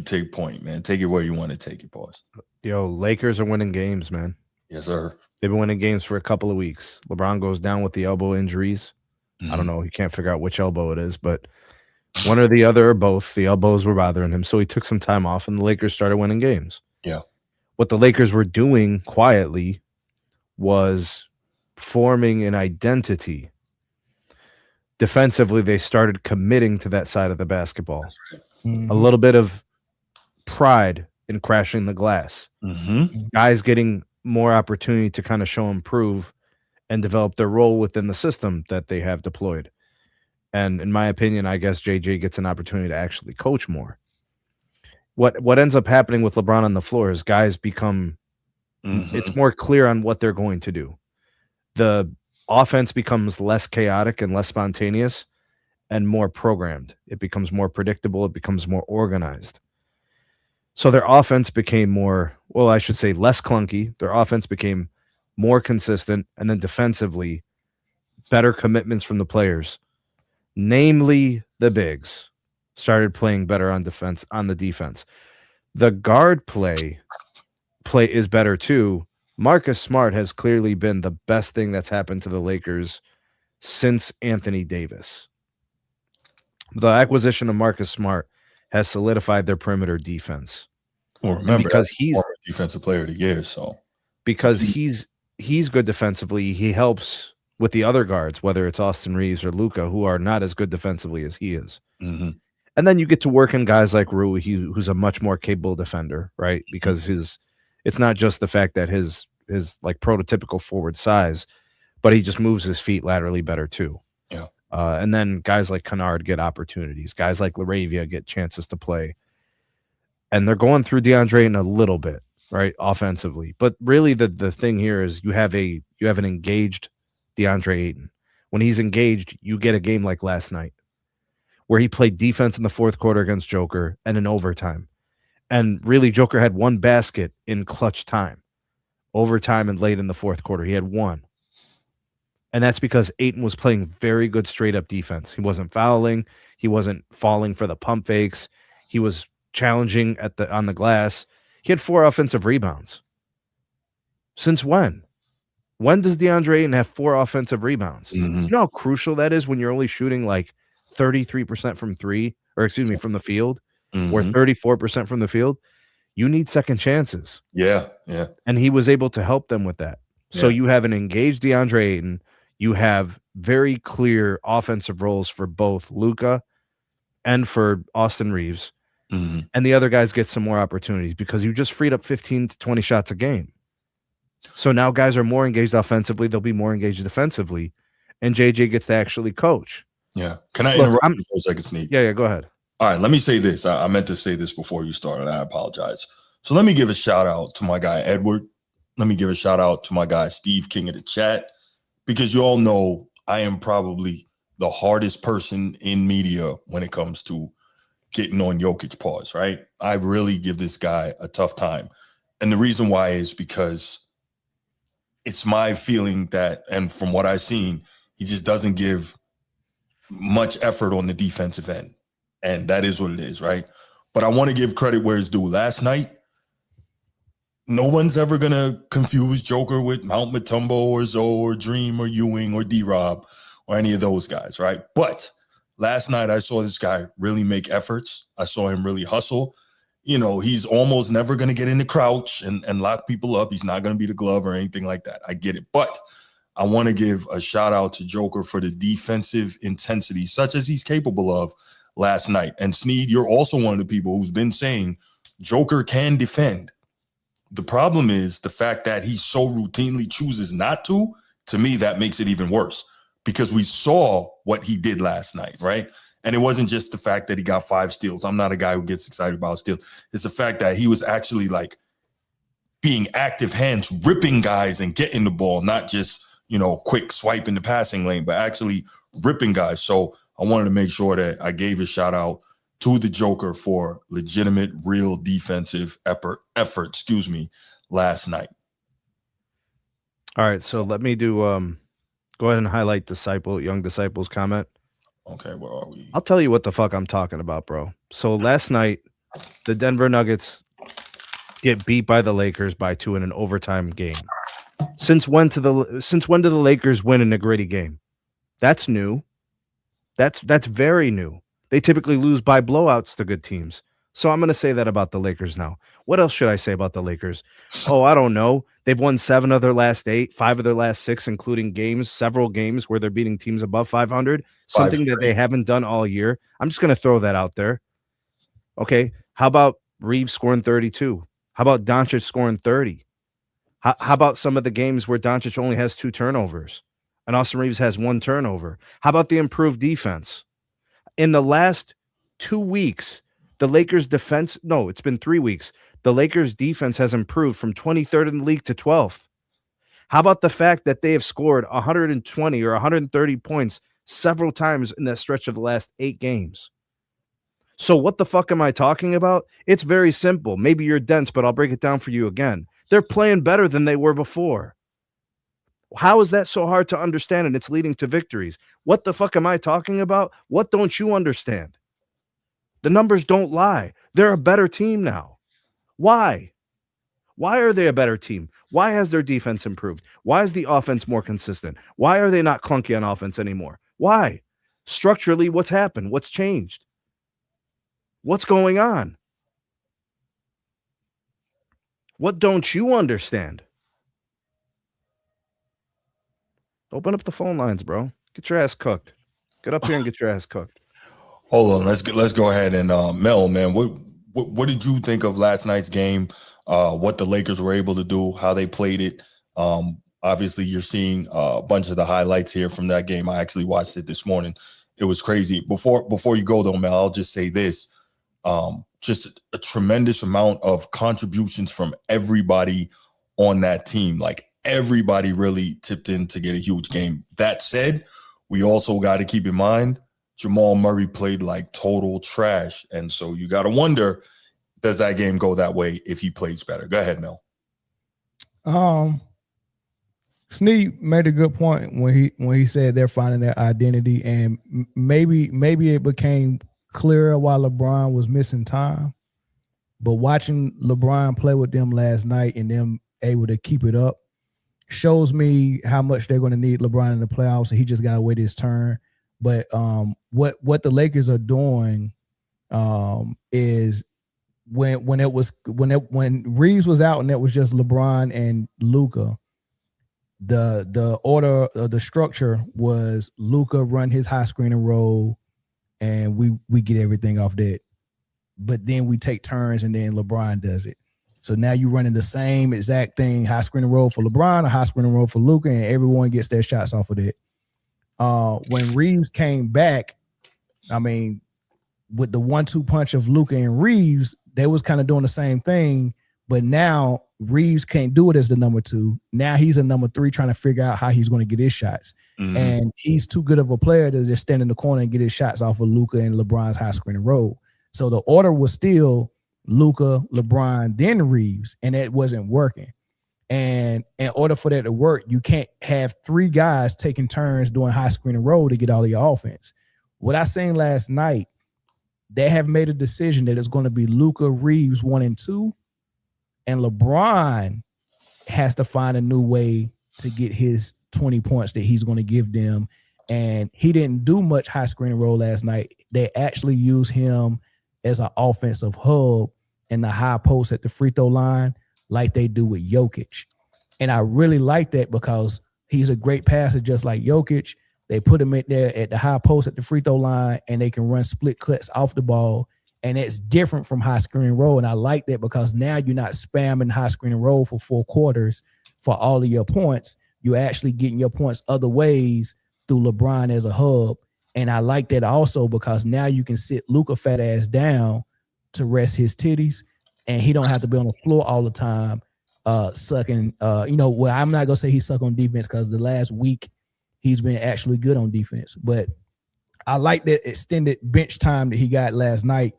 take point, man. Take it where you want to take it, boss. Yo, Lakers are winning games, man. Yes, sir. They've been winning games for a couple of weeks. LeBron goes down with the elbow injuries. I don't know. He can't figure out which elbow it is, but one or the other or both, the elbows were bothering him. So he took some time off, and the Lakers started winning games. Yeah. What the Lakers were doing quietly was forming an identity. Defensively, they started committing to that side of the basketball. A little bit of pride in crashing the glass. Guys getting more opportunity to kind of show improve and develop their role within the system that they have deployed. And in my opinion, I guess JJ gets an opportunity to actually coach more. What ends up happening with LeBron on the floor is guys become it's more clear on what they're going to do. The offense becomes less chaotic and less spontaneous and more programmed. It becomes more predictable. It becomes more organized. So their offense became less clunky. Their offense became more consistent. And then defensively, better commitments from the players, namely the bigs, started playing better on the defense. The guard play is better too. Marcus Smart has clearly been the best thing that's happened to the Lakers since Anthony Davis. The acquisition of Marcus Smart has solidified their perimeter defense. Well, remember, because he's former defensive player of the year, so because he's good defensively, he helps with the other guards, whether it's Austin Reeves or Luka, who are not as good defensively as he is. Mm-hmm. And then you get to work in guys like Rui, who's a much more capable defender, right? Because it's not just the fact that his like prototypical forward size, but he just moves his feet laterally better too. Yeah. And then guys like Kennard get opportunities. Guys like Laravia get chances to play. And they're going through DeAndre in a little bit, right, offensively. But really the thing here is you have an engaged DeAndre Ayton. When he's engaged, you get a game like last night where he played defense in the fourth quarter against Joker and in overtime. And really, Joker had one basket in clutch time, overtime and late in the fourth quarter. He had one. And that's because Ayton was playing very good straight-up defense. He wasn't fouling. He wasn't falling for the pump fakes. He was challenging on the glass. He had 4 offensive rebounds. Since when? When does DeAndre Ayton have 4 offensive rebounds? Mm-hmm. You know how crucial that is when you're only shooting like 33% from from the field, or 34% from the field. You need second chances. Yeah. And he was able to help them with that. Yeah. So you have an engaged DeAndre Ayton. You have very clear offensive roles for both Luka and for Austin Reeves. Mm-hmm. And the other guys get some more opportunities because you just freed up 15 to 20 shots a game. So now guys are more engaged offensively. They'll be more engaged defensively. And JJ gets to actually coach. Yeah. Can I interrupt you for a second, Sneak? Yeah, go ahead. All right, let me say this. I meant to say this before you started. I apologize. So let me give a shout out to my guy, Edward. Let me give a shout out to my guy, Steve, King of the Chat, because you all know I am probably the hardest person in media when it comes to getting on Jokic pause, right? I really give this guy a tough time. And the reason why is because it's my feeling that, and from what I've seen, he just doesn't give much effort on the defensive end. And that is what it is, right? But I want to give credit where it's due. Last night, no one's ever going to confuse Joker with Mount Mutombo or Zoe or Dream or Ewing or D-Rob or any of those guys, right? But last night, I saw this guy really make efforts. I saw him really hustle. You know, he's almost never going to get in the crouch and lock people up. He's not going to be the glove or anything like that. I get it. But I want to give a shout out to Joker for the defensive intensity, such as he's capable of last night. And Sneed, you're also one of the people who's been saying Joker can defend. The problem is the fact that he so routinely chooses not to. To me, that makes it even worse because we saw what he did last night, right? And it wasn't just the fact that he got 5 steals. I'm not a guy who gets excited about steals. It's the fact that he was actually like being active hands, ripping guys and getting the ball, not just, you know, quick swipe in the passing lane, but actually ripping guys. So I wanted to make sure that I gave a shout out to the Joker for legitimate, real defensive effort, last night. All right, so let me do go ahead and highlight Young Disciple's comment. Okay, where are we? I'll tell you what the fuck I'm talking about, bro. So last night, the Denver Nuggets get beat by the Lakers by 2 in an overtime game. Since when do the Lakers win in a gritty game? That's new. That's very new. They typically lose by blowouts to good teams. So I'm going to say that about the Lakers now. What else should I say about the Lakers? Oh, I don't know. They've won 7 of their last 8, 5 of their last 6, including several games where they're beating teams above 500, something that they haven't done all year. I'm just going to throw that out there. Okay, how about Reeves scoring 32? How about Doncic scoring 30? How about some of the games where Doncic only has 2 turnovers and Austin Reeves has 1 turnover? How about the improved defense? In the last 2 weeks, the Lakers defense, no, it's been 3 weeks. The Lakers defense has improved from 23rd in the league to 12th. How about the fact that they have scored 120 or 130 points several times in that stretch of the last 8 games? So what the fuck am I talking about? It's very simple. Maybe you're dense, but I'll break it down for you again. They're playing better than they were before. How is that so hard to understand and it's leading to victories? What the fuck am I talking about? What don't you understand? The numbers don't lie. They're a better team now. Why? Why are they a better team? Why has their defense improved? Why is the offense more consistent? Why are they not clunky on offense anymore? Why? Structurally, what's happened? What's changed? What's going on? What don't you understand? Open up the phone lines, bro. Get your ass cooked. Get up here and get your ass cooked. Hold on, let's go ahead and Mel, man, what did you think of last night's game? What the Lakers were able to do, how they played it. Obviously, you're seeing a bunch of the highlights here from that game. I actually watched it this morning. It was crazy. Before you go though, Mel, I'll just say this: just a tremendous amount of contributions from everybody on that team. Like everybody really tipped in to get a huge game. That said, we also got to keep in mind Jamal Murray played like total trash, and so you got to wonder, does that game go that way if he plays better? Go ahead, Mel. Snead made a good point when he said they're finding their identity, and maybe it became clearer while LeBron was missing time. But watching LeBron play with them last night and them able to keep it up shows me how much they're going to need LeBron in the playoffs, and he just got to wait his turn. But what the Lakers are doing is when Reeves was out and it was just LeBron and Luka, the order of the structure was Luka run his high screen and roll, and we get everything off that. But then we take turns, and then LeBron does it. So now you're running the same exact thing: high screen and roll for LeBron, a high screen and roll for Luka, and everyone gets their shots off of that. When Reeves came back, I mean, with the 1-2 punch of Luka and Reeves, they was kind of doing the same thing. But now Reeves can't do it as the number 2. Now he's a number 3 trying to figure out how he's going to get his shots. Mm-hmm. And he's too good of a player to just stand in the corner and get his shots off of Luka and LeBron's high screen and roll. So the order was still Luka, LeBron, then Reeves, and it wasn't working. And in order for that to work, you can't have 3 guys taking turns doing high screen and roll to get all of your offense. What I seen last night, they have made a decision that it's going to be Luka, Reeves 1 and 2. And LeBron has to find a new way to get his 20 points that he's going to give them. And he didn't do much high screen and roll last night. They actually used him as an offensive hub in the high post at the free throw line like they do with Jokic. And I really like that because he's a great passer just like Jokic. They put him in there at the high post at the free throw line, and they can run split cuts off the ball. And it's different from high screen and roll. And I like that because now you're not spamming high screen and roll for 4 quarters for all of your points. You're actually getting your points other ways through LeBron as a hub. And I like that also because now you can sit Luka fat ass down to rest his titties, and he don't have to be on the floor all the time sucking. Well, I'm not going to say he suck on defense because the last week he's been actually good on defense. But I like that extended bench time that he got last night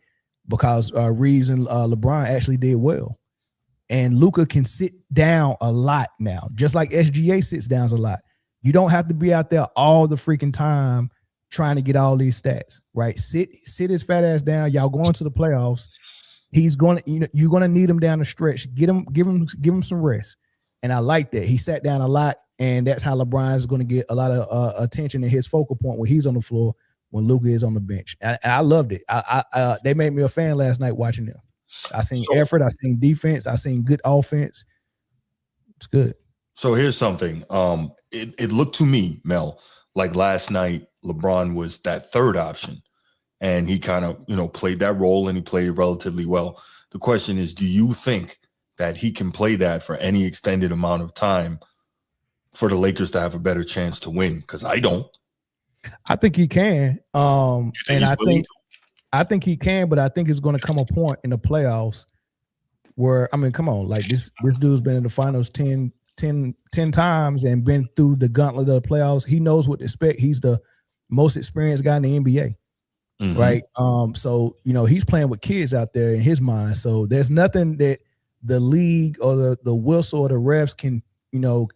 because Reeves and LeBron actually did well. And Luka can sit down a lot now, just like SGA sits down a lot. You don't have to be out there all the freaking time trying to get all these stats, right? Sit his fat ass down. Y'all going to the playoffs. He's going to, you're going to need him down the stretch. Give him some rest. And I like that. He sat down a lot, and that's how LeBron is going to get a lot of attention in his focal point when he's on the floor, when Luka is on the bench. And I loved it. They made me a fan last night watching them. I seen effort. I seen defense. I seen good offense. It's good. So here's something. It looked to me, Mel, like last night LeBron was that third option, and he kind of, played that role, and he played it relatively well. The question is, do you think that he can play that for any extended amount of time for the Lakers to have a better chance to win? Because I don't. I think he can. And I think he can, but I think it's going to come a point in the playoffs where, I mean, come on, like this dude's been in the finals 10 times and been through the gauntlet of the playoffs. He knows what to expect. He's the most experienced guy in the NBA. Mm-hmm. Right. So, he's playing with kids out there in his mind. So there's nothing that the league or the whistle or the refs can,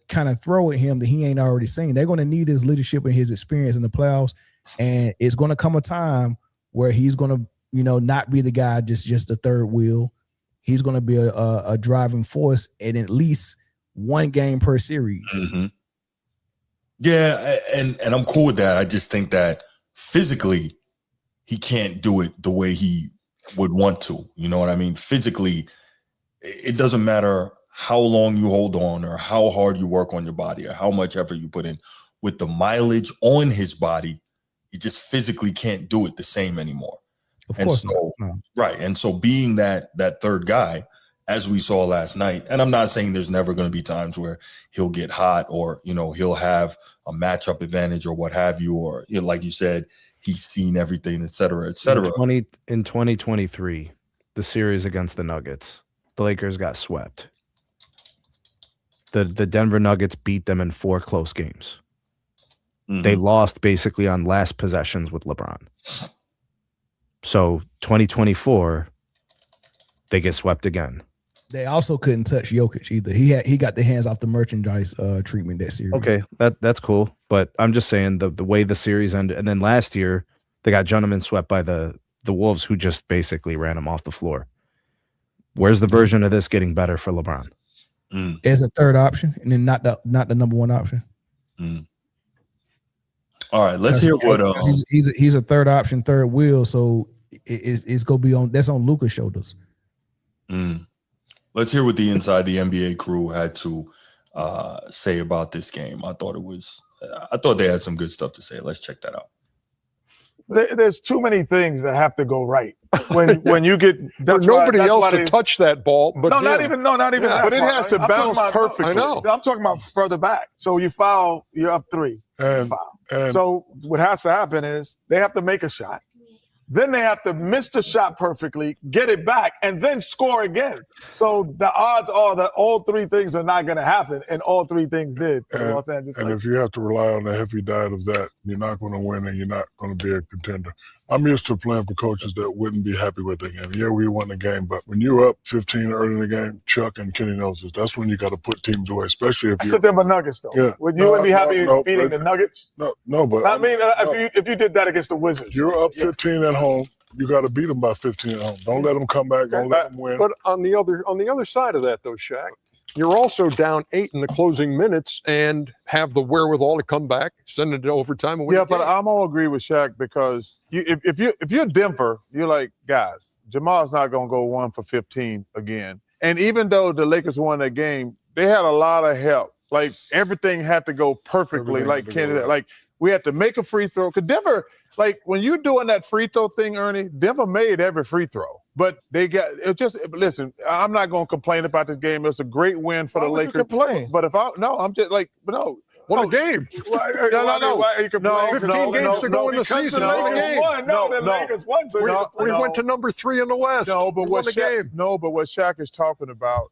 kind of throw at him that he ain't already seen. They're going to need his leadership and his experience in the playoffs. And it's going to come a time where he's going to, not be the guy, just the third wheel. he's going to be a driving force in at least one game per series. Mm-hmm. Yeah, and I'm cool with that. I just think that physically he can't do it the way he would want to. You know what I mean? Physically, it doesn't matter how long you hold on or how hard you work on your body or how much effort you put in. With the mileage on his body, he just physically can't do it the same anymore. Of course not. No. Right. And so being that third guy, as we saw last night, and I'm not saying there's never going to be times where he'll get hot or, he'll have a matchup advantage or what have you, or, like you said, he's seen everything, et cetera, et cetera. In 2023, the series against the Nuggets, the Lakers got swept. The Denver Nuggets beat them in 4 close games. Mm-hmm. They lost basically on last possessions with LeBron. So 2024, they get swept again. They also couldn't touch Jokic either. He got the hands off the merchandise treatment that series. Okay, that's cool. But I'm just saying the way the series ended, and then last year they got gentlemen swept by the Wolves, who just basically ran them off the floor. Where's the version of this getting better for LeBron? As a third option, and then not the number one option. All right, let's hear what he's a third option, third wheel. So it's gonna be on Luka's shoulders. Let's hear what the Inside the NBA crew had to say about this game. I thought they had some good stuff to say. Let's check that out. There's too many things that have to go right when you get. Nobody else to touch that ball, but not even that. But it has to bounce perfectly. I know. I'm talking about further back. So you foul, you're up 3. And foul. So what has to happen is they have to make a shot. Then they have to miss the shot perfectly, get it back, and then score again. So the odds are that all 3 things are not going to happen, and all 3 things did. And if you have to rely on the heavy diet of that, you're not going to win, and you're not going to be a contender. I'm used to playing for coaches that wouldn't be happy with the game. Yeah, we won the game, but when you're up 15 early in the game, Chuck and Kenny knows this. That's when you got to put teams away, especially if you're – Denver Nuggets, though. Yeah. Would you be happy beating the Nuggets? No, but – I mean, if you did that against the Wizards. You're up 15 at home. You got to beat them by 15 at home. Don't let them come back. Don't let them win. But on the other side of that, though, Shaq, you're also down 8 in the closing minutes and have the wherewithal to come back, send it to overtime, and win. Yeah, but I'm gonna agree with Shaq because if you're Denver, you're like, guys, Jamal's not gonna go 1 for 15 again. And even though the Lakers won that game, they had a lot of help. Like everything had to go perfectly. Like we had to make a free throw because Denver. Like, when you're doing that free throw thing, Ernie, Denver made every free throw. But they got – listen, I'm not going to complain about this game. It was a great win for the Lakers. You complain? But I'm just like – no. What a game. No. Why are you complaining? 15 games to go in the season. The Lakers won. So we went to number 3 in the West. But what Shaq is talking about,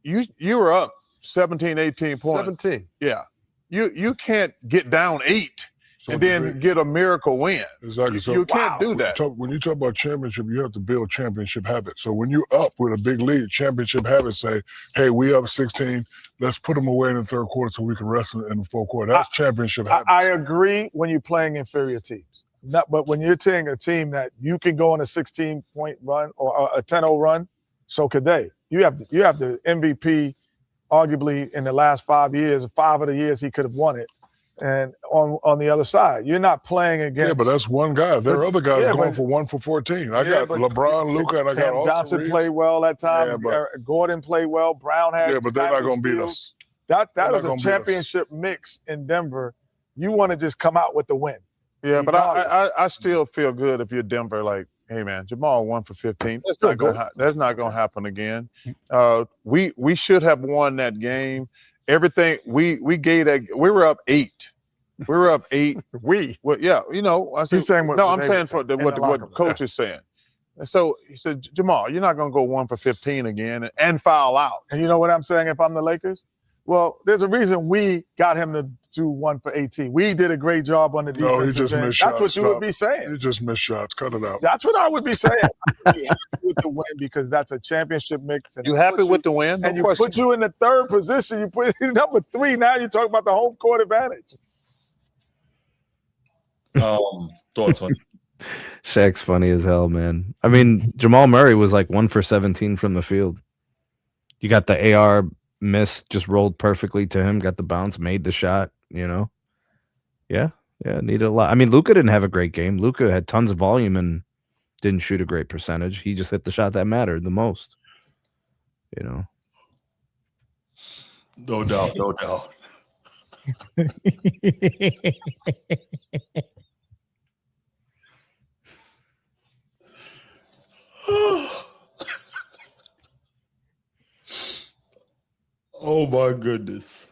you were up 17, 18 points. 17. Yeah. You can't get down 8. And then get a miracle win. Exactly. So you can't do that. When you talk about championship, you have to build championship habits. So when you're up with a big lead, championship habits say, hey, we up 16. Let's put them away in the third quarter so we can rest in the fourth quarter. That's championship habits. I agree when you're playing inferior teams. But when you're taking a team that you can go on a 16-point run or a 10-0 run, so could they. You have the MVP, arguably in the last 5 years, 5 of the years he could have won it. And on the other side, you're not playing against. Yeah, but that's one guy. There are other guys going for 1 for 14. I got LeBron, Luka, and I got Austin Johnson Reeves. played well that time. Yeah, Gordon played well. Brown had. Yeah, but they're not going to beat us. That is a championship mix in Denver. You want to just come out with the win. Yeah, but I still feel good if you're Denver. Like, hey man, Jamal 1 for 15. That's not going to happen again. We should have won that game. Everything we gave that we were up 8. We were up 8. Well, yeah, He's saying what I'm saying for what coach is saying. So he said, Jamal, you're not going to go 1 for 15 again and foul out. And you know what I'm saying? If I'm the Lakers, well, there's a reason we got him to do 1 for 18. We did a great job on the defense. No, he just missed shots. That's what you would be saying. He just missed shots. Cut it out. That's what I would be saying. I'm happy with the win because that's a championship mix. And you happy with the win? No and question. Put you in the third position. You put in number 3. Now you're talking about the home court advantage. Thoughts on Shaq's funny as hell, man. I mean, Jamal Murray was like 1 for 17 from the field. You got the AR miss, just rolled perfectly to him, got the bounce, made the shot, you know? Yeah, needed a lot. I mean, Luka didn't have a great game. Luka had tons of volume and didn't shoot a great percentage. He just hit the shot that mattered the most, you know? No doubt, no doubt. Oh my goodness.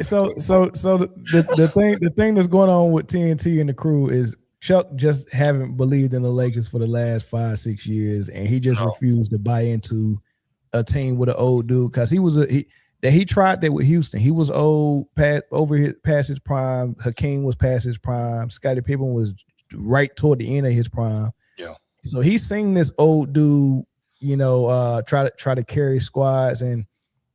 So the thing that's going on with TNT and the crew is Chuck just haven't believed in the Lakers for the last 5-6 years, and he just refused to buy into a team with an old dude because he tried that with Houston. He was old, past his prime. Hakeem was past his prime. Scottie Pippen was right toward the end of his prime. Yeah. So he's seen this old dude, try to carry squads, and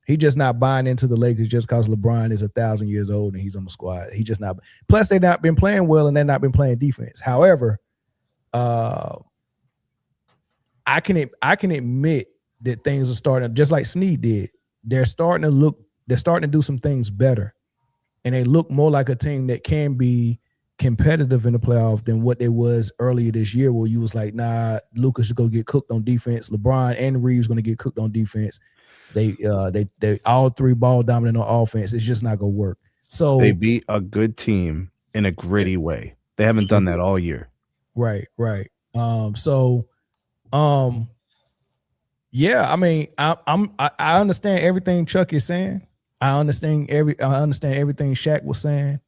he just not buying into the Lakers just because LeBron is 1,000 years old and he's on the squad. He just not. Plus, they've not been playing well and they've not been playing defense. However, I can admit that things are starting, just like Snead did. They're starting to do some things better, and they look more like a team that can be competitive in the playoff than what they was earlier this year, where you was like, nah, Luka's going to get cooked on defense. LeBron and Reeves going to get cooked on defense. They all three ball dominant on offense. It's just not gonna work. So they beat a good team in a gritty way. They haven't done that all year. Right. Yeah. I mean, I understand everything Chuck is saying. I understand everything Shaq was saying.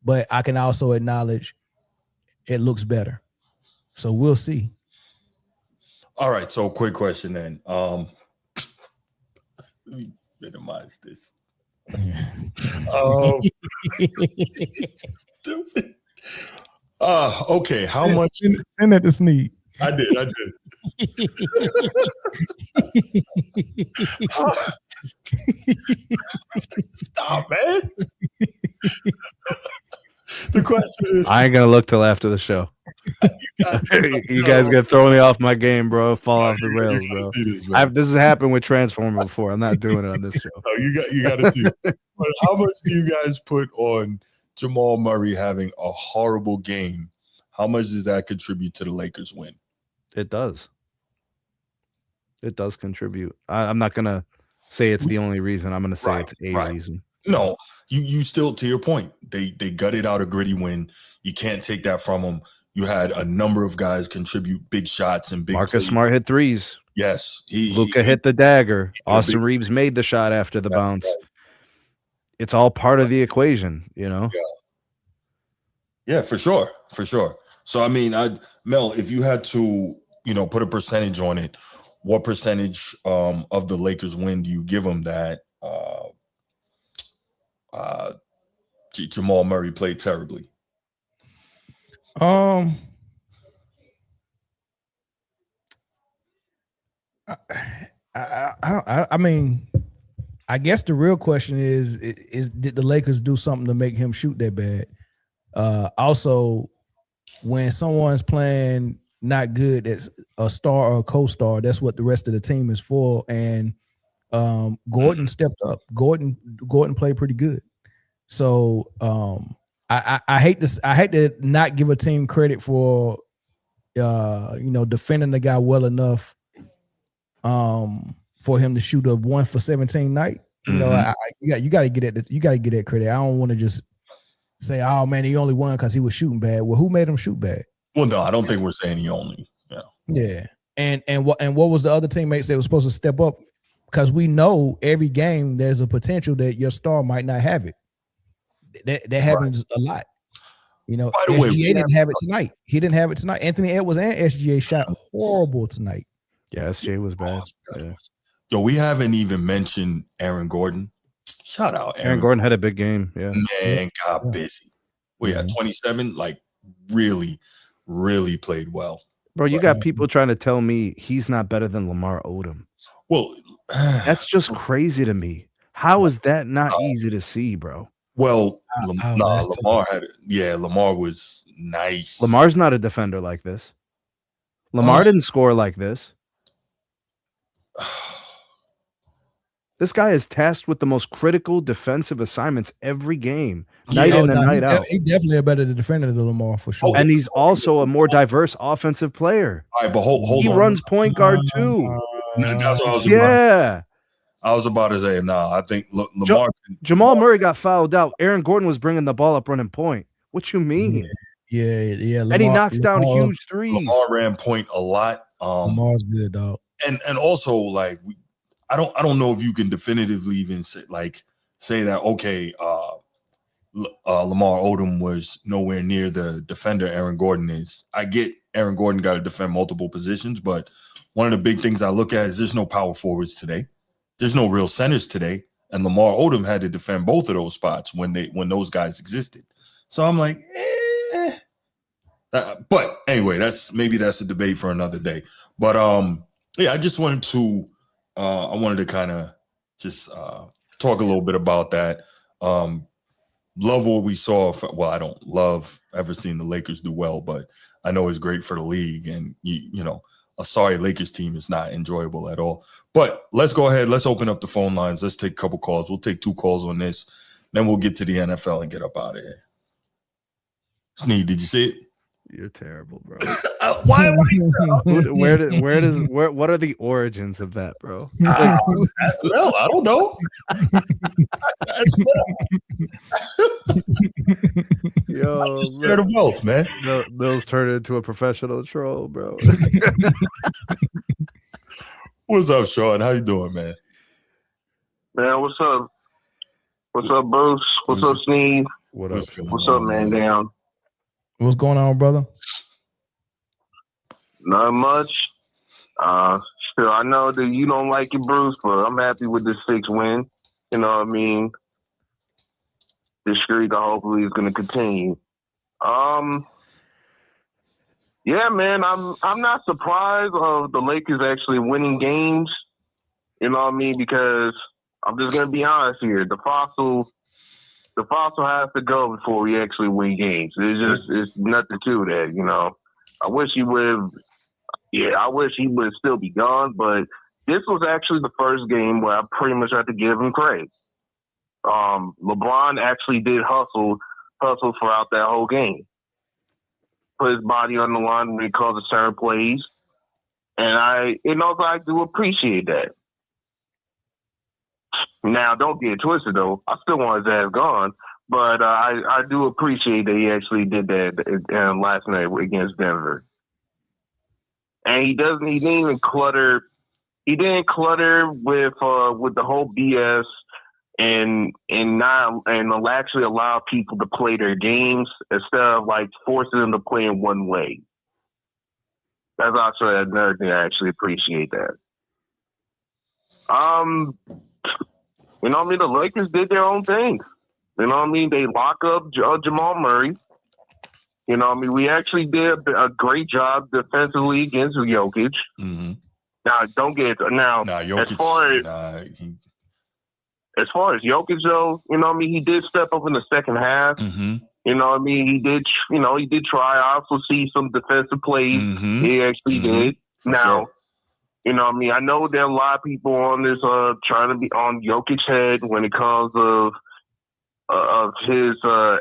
But I can also acknowledge it looks better. So we'll see. All right, so quick question then. Let me minimize this. Stupid. Okay, how much? Send that to Snead. I did. Stop, man. The question is, I ain't gonna look till after the show. You guys get throwing me off my game, bro. Fall off the rails, bro. This has happened with Transformer before. I'm not doing it on this show. No, you got to see it. But how much do you guys put on Jamal Murray having a horrible game? How much does that contribute to the Lakers win? It does. It does contribute. I'm not gonna say it's the only reason. I'm gonna say it's a reason. No, you still, to your point, they gutted out a gritty win. You can't take that from them. You had a number of guys contribute big shots and big Marcus plays. Smart hit threes. Yes. Luka hit the dagger. Austin Reeves made the shot after the bounce. Right. It's all part of the equation, Yeah, for sure. So, I mean, Mel, if you had to, put a percentage on it, what percentage of the Lakers win do you give them that Jamal Murray played terribly? I mean, I guess the real question is did the Lakers do something to make him shoot that bad? Also, when someone's playing not good as a star or a co-star, that's what the rest of the team is for. And Gordon stepped up. Gordon played pretty good. So I hate to not give a team credit for defending the guy well enough for him to shoot a 1 for 17 night. You got to get that credit. I don't want to just say, oh man, he only won because he was shooting bad. Well, who made him shoot bad? Well, no, I don't think we're saying he only. Yeah. And what was the other teammates that were supposed to step up? Because we know every game there's a potential that your star might not have it. That happens a lot. SGA didn't have it tonight. He didn't have it tonight. Anthony Edwards and SGA shot horrible tonight. Yeah, SGA was bad. Yeah. Yo, we haven't even mentioned Aaron Gordon. Shout out Aaron Gordon had a big game. Yeah, man, got busy. We had 27. Like really, really played well. Bro, you got people trying to tell me he's not better than Lamar Odom. Well, that's just crazy to me. How is that not easy to see, bro? Well, that's tough. Lamar Lamar was nice. Lamar's not a defender like this. Lamar didn't score like this. This guy is tasked with the most critical defensive assignments every game, night in and night out. He's definitely a better defender than Lamar for sure. And he's also a more diverse offensive player. All right, but hold he on. runs point guard too. That's what I was I was about to say, I think Lamar. Jamal Murray got fouled out. Aaron Gordon was bringing the ball up running point. What you mean? Yeah. Lamar, and he knocks down huge threes. Lamar ran point a lot. Lamar's good, dog. And also, like, I don't know if you can definitively even say that, okay, Lamar Odom was nowhere near the defender Aaron Gordon is. I get Aaron Gordon got to defend multiple positions, but one of the big things I look at is there's no power forwards today. There's no real centers today. And Lamar Odom had to defend both of those spots when those guys existed. So I'm like, but anyway, that's a debate for another day. But I just wanted to kind of just talk a little bit about that. Love what we saw. I don't love ever seeing the Lakers do well, but I know it's great for the league. And a sorry Lakers team is not enjoyable at all. But let's go ahead. Let's open up the phone lines. Let's take a couple calls. We'll take 2 calls on this. Then we'll get to the NFL and get up out of here. Sneed, did you see it? You're terrible, bro. Why? What are the origins of that, bro? I don't know. Yo, I just share the wealth, man. Those turned into a professional troll, bro. What's up, Sean? How you doing, man? Man, what's up? What's up, Bruce? What's up, Sneed? What's up, man? Down. What's going on, brother? Not much. Still, I know that you don't like it, Bruce, but I'm happy with this 6 win. You know what I mean? This streak hopefully is going to continue. Yeah, man, I'm not surprised of the Lakers actually winning games. You know what I mean? Because I'm just going to be honest here. The fossil has to go before we actually win games. It's nothing to that, I wish he would still be gone, but this was actually the first game where I pretty much had to give him credit. LeBron actually did hustle throughout that whole game. Put his body on the line when he calls the certain plays. And I do appreciate that. Now, don't get it twisted, though. I still want his ass gone, but I do appreciate that he actually did that last night against Denver. And he didn't even clutter. He didn't clutter with the whole BS and actually allow people to play their games instead of like forcing them to play in one way. That's also another thing I actually appreciate that. You know what I mean? The Lakers did their own thing. You know what I mean? They lock up Jamal Murray. You know what I mean? We actually did a great job defensively against Jokic. Mm-hmm. Now, don't get it. Now, Jokic, as far as Jokic, though, you know what I mean? He did step up in the second half. Mm-hmm. You know what I mean? He did try. I also see some defensive plays. Mm-hmm. He actually did. Now, sure. You know what I mean? I know there are a lot of people on this trying to be on Jokic's head when it comes of his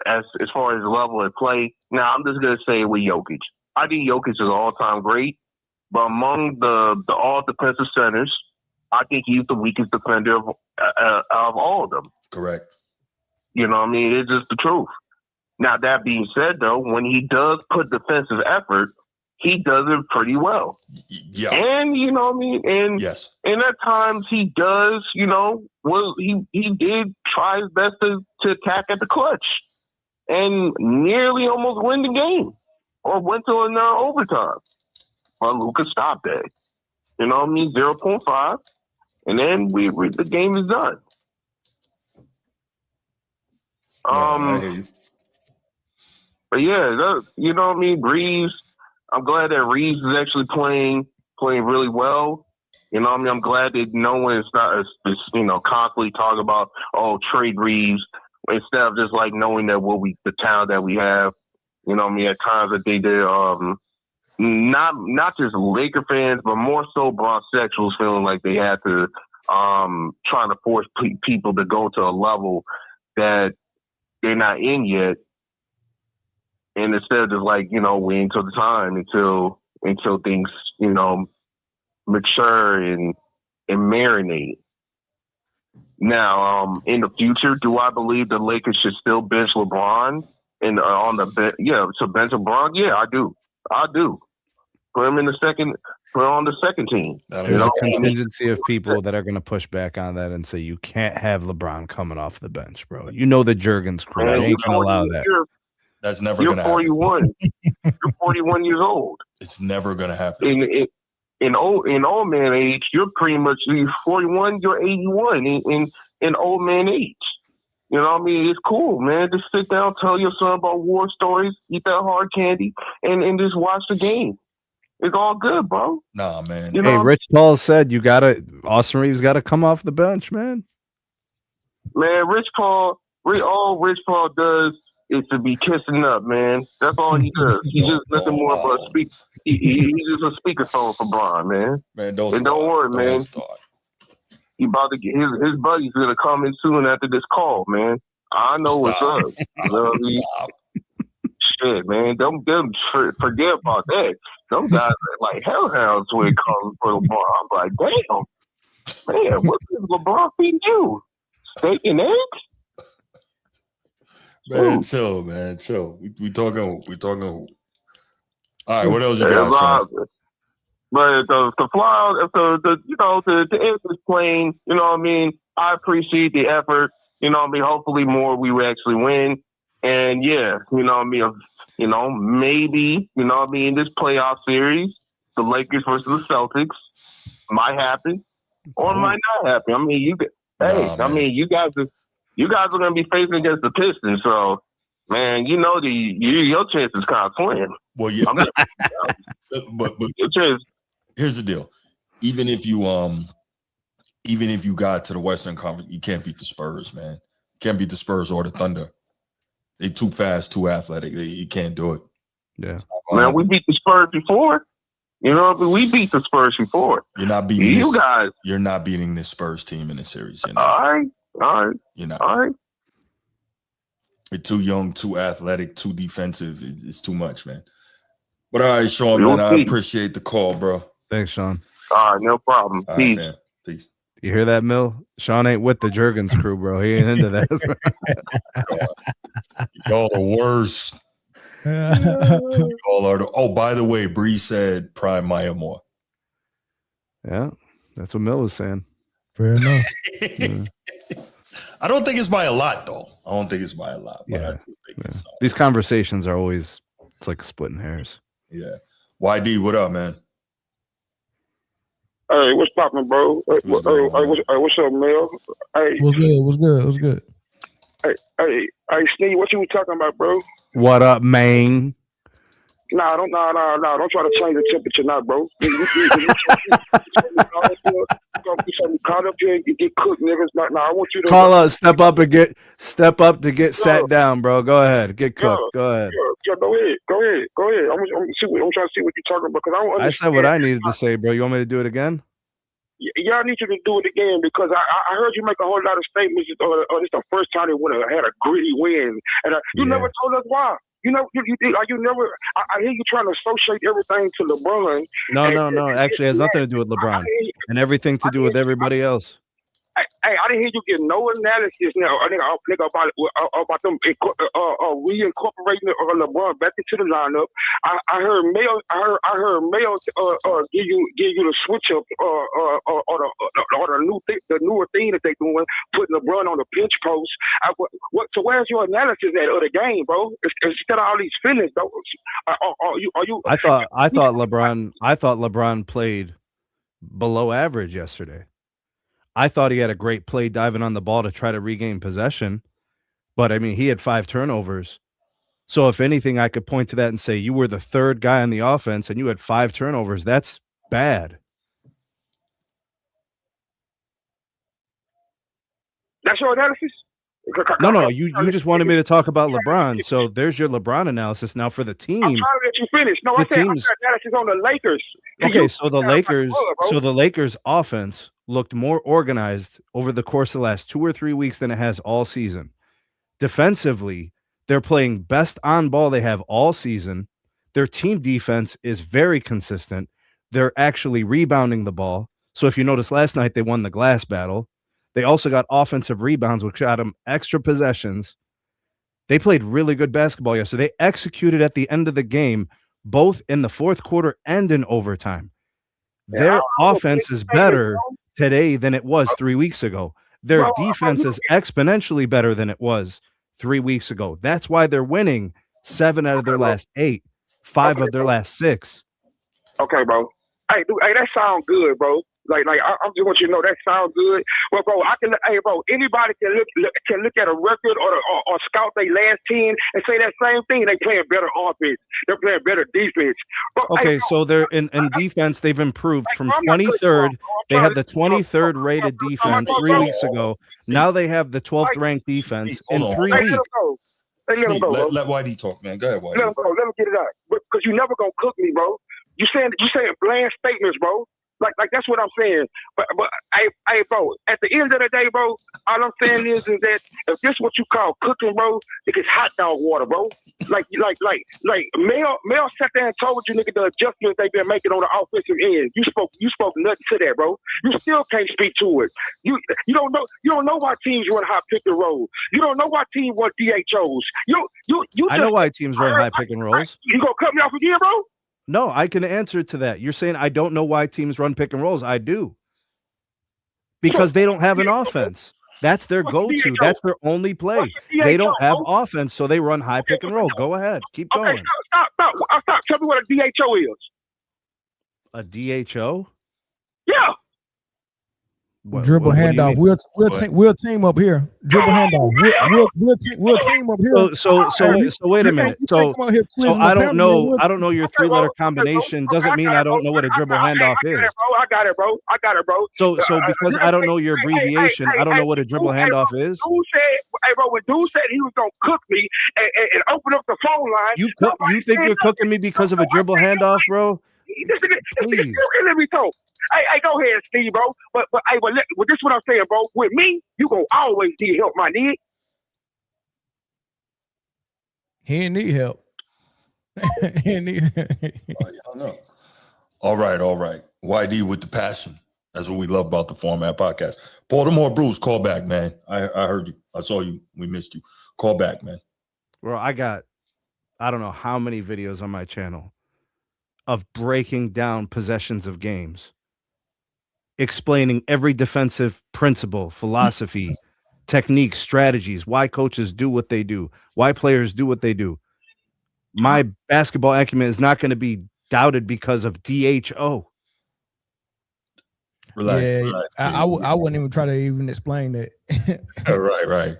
as far as level of play. Now, I'm just gonna say with Jokic, I think Jokic is all-time great, but among the all defensive centers, I think he's the weakest defender of all of them. Correct. You know what I mean? It's just the truth. Now, that being said, though, when he does put defensive effort, he does it pretty well. Yeah. And, you know what I mean? And, yes. And at times he does, he did try his best to attack at the clutch and nearly almost win the game or went to another overtime. But Luka stopped that. You know what I mean? 0.5. And then the game is done. I hear you. But yeah, you know what I mean? Reeves, I'm glad that Reeves is actually playing really well. You know what I mean? I'm glad that no one is constantly talking about, trade Reeves. instead of just like knowing that the talent that we have. You know what I mean? At times that they did, not just Laker fans, but more so Bronxexuals feeling like they had to trying to force people to go to a level that they're not in yet. And instead of just like, waiting till the time until things, mature and marinate. Now, in the future, do I believe the Lakers should still bench LeBron on the bench? Yeah, so bench LeBron? Yeah, I do. Put him on the second team. There's a contingency of people that are going to push back on that and say you can't have LeBron coming off the bench, bro. You know the Jurgens crew. They ain't going to allow that. That's never going to happen. You're 41. You're 41 years old. It's never going to happen. In old man age, you're pretty much 41. You're 81 in old man age. You know what I mean? It's cool, man. Just sit down, tell your son about war stories, eat that hard candy, and just watch the game. It's all good, bro. Nah, man. Hey, Rich Paul said Austin Reeves got to come off the bench, man. Man, all Rich Paul does is to be kissing up, man. That's all he does. He's just nothing more but he's just a speakerphone for Bron, man. Man, don't worry, man. He about to get his buddy's gonna come in soon after this call, man. I know what's up. You know what I mean? Shit, man. Them forget about that. Them guys are like hellhounds when it comes for LeBron. I'm like, damn, man, what is LeBron feeding you? Steak and eggs? Man, chill, man, chill. We talking. All right, what else you got, Sean? But to fly, to end this plane, you know what I mean? I appreciate the effort. You know what I mean? Hopefully more we will actually win. And yeah, you know what I mean? Maybe, you know what I mean, this playoff series, the Lakers versus the Celtics might happen or might not happen. I mean, you guys are going to be facing against the Pistons. So, man, your chance is kind of slim. Well, yeah. but your chance. Here's the deal. Even if you got to the Western Conference, you can't beat the Spurs, man. You can't beat the Spurs or the Thunder. They too fast, too athletic. You can't do it. Yeah. Man, we beat the Spurs before. You know, we beat the Spurs before. You're not beating you guys. You're not beating this Spurs team in the series. All right. You're not. All right. You're too young, too athletic, too defensive. It's too much, man. But all right, Sean, man, I appreciate the call, bro. Thanks, Sean. All right, no problem. All Peace. right, man. Peace. You hear that, Mill? Sean ain't with the Jurgens crew, bro. He ain't into that. Y'all the worst. Y'all are by the way, Bree said prime Maya Moore. Yeah, that's what Mill was saying. Fair enough. Yeah. I don't think it's by a lot, though. I don't think it's by a lot. But I do think it's these conversations are always, it's like splitting hairs. Yeah. YD, what up, man? Hey, what's poppin', bro? What's up, Mel? Hey, What's good? Hey, Sneak, what you was talking about, bro? What up, man? Nah, don't try to change the temperature now, bro. You caught up here, you get cooked, niggas. Nah, I want you to call out, step up to get sat down, bro. Go ahead, get cooked. Go ahead. Yeah, go ahead. I'm trying to see what you're talking about because I don't understand. I said what I needed to say, bro. You want me to do it again? Yeah, I need you to do it again because I heard you make a whole lot of statements. It's the first time they would have had a gritty win, and you never told us why. You never. I hear you trying to associate everything to LeBron. No. Actually, it has nothing to do with LeBron and everything to do with everybody else. Hey, I didn't hear you get no analysis now. I think about them reincorporating LeBron back into the lineup. I heard Mayo give you the switch up or the newer thing that they doing, putting LeBron on the pinch post. So where's your analysis of the game, bro? Instead of all these feelings, though, are you? I thought LeBron played below average yesterday. I thought he had a great play diving on the ball to try to regain possession. But, I mean, he had 5 turnovers. So, if anything, I could point to that and say you were the third guy on the offense and you had 5 turnovers. That's bad. That's your analysis? No. You just wanted me to talk about LeBron. So there's your LeBron analysis. Now for the team. I'm trying to let you finish. No, I said analysis on the Lakers. Okay, so the Lakers offense looked more organized over the course of the last 2 or 3 weeks than it has all season. Defensively, they're playing best on ball they have all season. Their team defense is very consistent. They're actually rebounding the ball. So if you notice last night, they won the glass battle. They also got offensive rebounds, which got them extra possessions. They played really good basketball yesterday. They executed at the end of the game, both in the fourth quarter and in overtime. Their offense is better today than it was 3 weeks ago. Their defense is exponentially better than it was 3 weeks ago. That's why they're winning 7 out of their last 8, 5 of their last 6. Okay, bro. Hey, dude, that sounds good, bro. I just want you to know that sounds good. Well, bro, anybody can look at a record or scout their last 10 and say that same thing. They playing better offense. They're playing better defense. But, okay, so they're in defense. They've improved from 23rd. They had the 23rd rated defense 3 weeks ago. Now they have the 12th ranked defense in 3 weeks. Let him go, bro. Let Whitey talk, man. Go ahead, Whitey. Let him go. Let him get it out. Because you never gonna cook me, bro. You saying bland statements, bro. Like that's what I'm saying. But hey, bro, at the end of the day, bro, all I'm saying is that if this what you call cooking, bro, it gets hot dog water, bro. Like Mel sat there and told you nigga the adjustments they've been making on the offensive end. You spoke nothing to that, bro. You still can't speak to it. You don't know why teams run high pick and roll. You don't know why teams run DHOs. I know why teams run high pick and rolls. You gonna cut me off again, bro? No, I can answer to that. You're saying I don't know why teams run pick and rolls. I do. Because they don't have an offense. That's their go-to. That's their only play. They don't have offense, so they run high pick and roll. Go ahead. Keep going. Okay, stop. Tell me what a DHO is. A DHO? Yeah. Dribble handoff. We'll team up here. Dribble handoff. We'll team up here. So wait a minute. So I don't know. I don't know your 3-letter combination. Doesn't mean I don't know what a dribble handoff is. I got it, bro. So because I don't know your abbreviation, I don't know what a dribble handoff is. When dude said he was gonna cook me and open up the phone line, you think you're cooking me because of a dribble handoff, bro? Please. Let me talk. Hey, go ahead, Steve, bro. But this is what I'm saying, bro. With me, you gonna always need help, my nigga. He ain't need help. He ain't need help. I know. All right. YD with the passion. That's what we love about the Format Podcast. Baltimore Bruce, call back, man. I heard you. I saw you. We missed you. Call back, man. Bro, I don't know how many videos on my channel of breaking down possessions of games, explaining every defensive principle, philosophy, technique, strategies, why coaches do what they do, why players do what they do. My basketball acumen is not going to be doubted because of DHO. Relax. I wouldn't even try to even explain that. Right.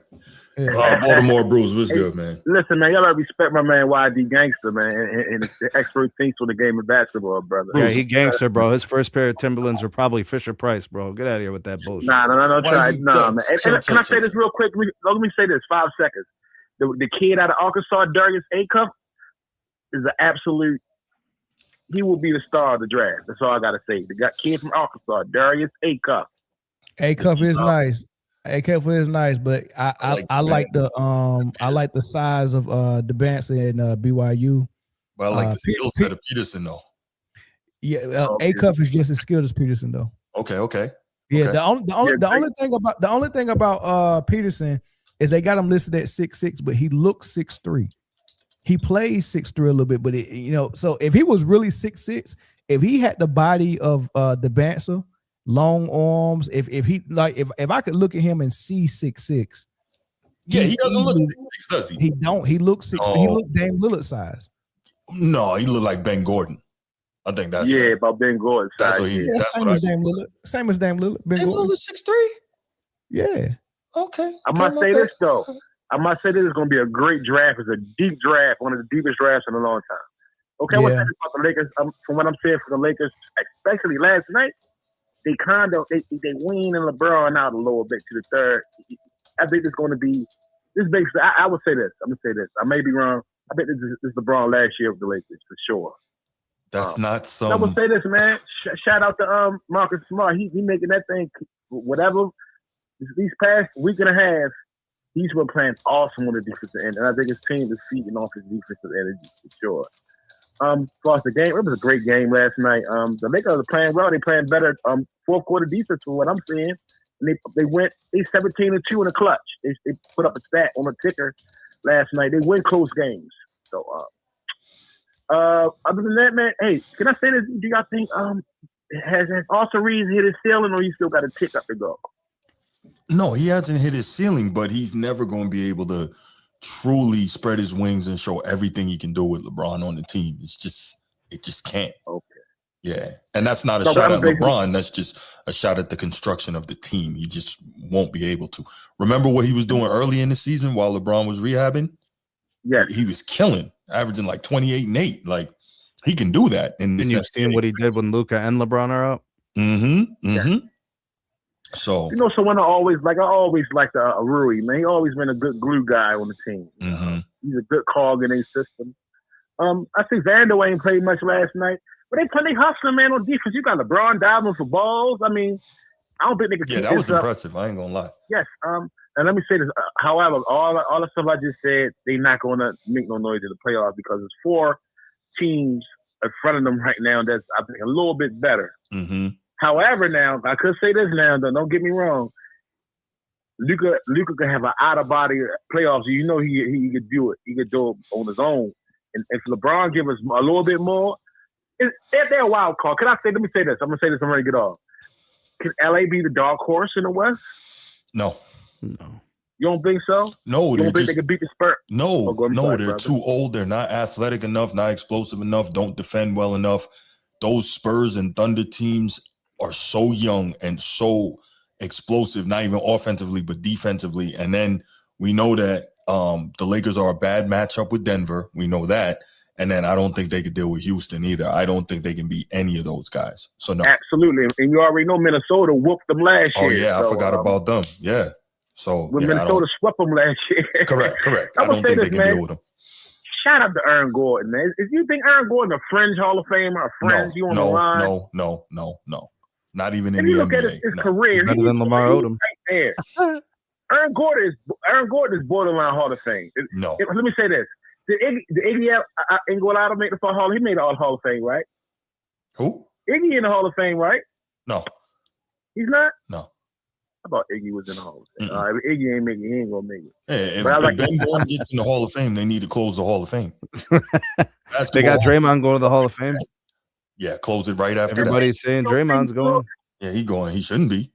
Yeah. Baltimore Bruce, what's good, man? Listen, man, y'all gotta respect my man YD Gangster, man, and his expertise for the game of basketball, brother. Yeah, he gangster, bro. His first pair of Timberlands were probably Fisher Price, bro. Get out of here with that bullshit. No, try. No, man. And can I say this real quick? Let me say this, 5 seconds. The kid out of Arkansas, Darius Acuff, is an absolute. He will be the star of the draft. That's all I gotta say. The kid from Arkansas, Darius Acuff. Acuff is nice. Acuff is nice, but I like the size of the Bance and BYU. Well, I like the skill set of Peterson though. Yeah, Acuff is just as skilled as Peterson though. Okay. Yeah, okay. The only thing about Peterson is they got him listed at 6'6", but he looks 6'3". He plays 6'3" a little bit, but so if he was really 6'6", if he had the body of the Bancer, long arms, if I could look at him and see 6'6", yeah, he doesn't look 6'6", does he? He don't. He looks 6'3". He looked Dame Lillard size. No, he looked like Ben Gordon. I think that's about Ben Gordon. That's what he. That's same what as Dame Lillard. Same as Dame Lillard. Ben Gordon 6'3". Yeah. Okay. I must say this though. It's going to be a great draft. It's a deep draft, one of the deepest drafts in a long time. Okay, what's that about the Lakers? From what I'm saying for the Lakers, especially last night, they wean LeBron out a little bit to the third. I think it's going to be this. Basically, I would say this. I'm gonna say this. I may be wrong. I bet this is LeBron last year with the Lakers for sure. That's not some. I would say this, man. Shout out to Marcus Smart. He making that thing whatever. These past week and a half, he's been playing awesome on the defensive end, and I think his team is feeding off his defensive energy for sure. As far as the game, it was a great game last night. The Lakers are playing well. They playing better fourth quarter defense from what I'm seeing. And they went 17-2 in the clutch. They put up a stat on the ticker last night. They win close games. So other than that, man, hey, can I say this? Do y'all think has Austin Reeves hit his ceiling, or he still got a tick up to go? No, he hasn't hit his ceiling, but he's never going to be able to truly spread his wings and show everything he can do with LeBron on the team. It just can't. Okay. Yeah, and that's not a shot at LeBron. That's just a shot at the construction of the team. He just won't be able to. Remember what he was doing early in the season while LeBron was rehabbing? Yeah, he was killing, averaging like 28 and 8. Like he can do that. And you've seen what he did when Luka and LeBron are out. Yeah. So someone I always liked Rui, man. He always been a good glue guy on the team. He's a good cog in a system. I see Vander ain't played much last night, but they hustling, man, on defense. You got LeBron diving for balls. I mean, I don't think they can. Yeah, that was impressive. I ain't gonna lie. Yes. And let me say this. However, all the stuff I just said, they're not going to make no noise in the playoffs because there's 4 teams in front of them right now that's, I think, a little bit better. However, now, I could say this now, though, don't get me wrong. Luka can have an out-of-body playoffs. You know he could do it. He could do it on his own. And if LeBron give us a little bit more, they're a wild card. Let me say this. I'm going to say this. I'm ready to get off. Can LA be the dark horse in the West? No. You don't think so? No. You don't think they could beat the Spurs? No, they're too old. They're not athletic enough, not explosive enough, don't defend well enough. Those Spurs and Thunder teams are so young and so explosive, not even offensively, but defensively. And then we know that the Lakers are a bad matchup with Denver. We know that. And then I don't think they could deal with Houston either. I don't think they can beat any of those guys. So no. Absolutely. And you already know Minnesota whooped them last year. Oh, yeah. I forgot about them. Yeah. So Minnesota swept them last year. Correct. I don't think they can deal with them. Shout out to Aaron Gordon, man. If you think Aaron Gordon a fringe Hall of Famer, you on the line? No. Not even in and the you look NBA. at his career. Better than Lamar Odom. Right there. Aaron Gordon is borderline Hall of Fame. No. Let me say this. Did Iggy Iguodala make the Hall? He made the Hall of Fame, right? Who? Iggy in the Hall of Fame, right? No. He's not? No. I thought Iggy was in the Hall of Fame. If Iggy ain't making it, he ain't gonna make it. Hey, if Ben Gordon gets in the Hall of Fame, they need to close the Hall of Fame. They got Draymond going to the Hall of Fame. Yeah, close it right after Everybody's that. saying Draymond's going. Yeah, he going. He shouldn't be.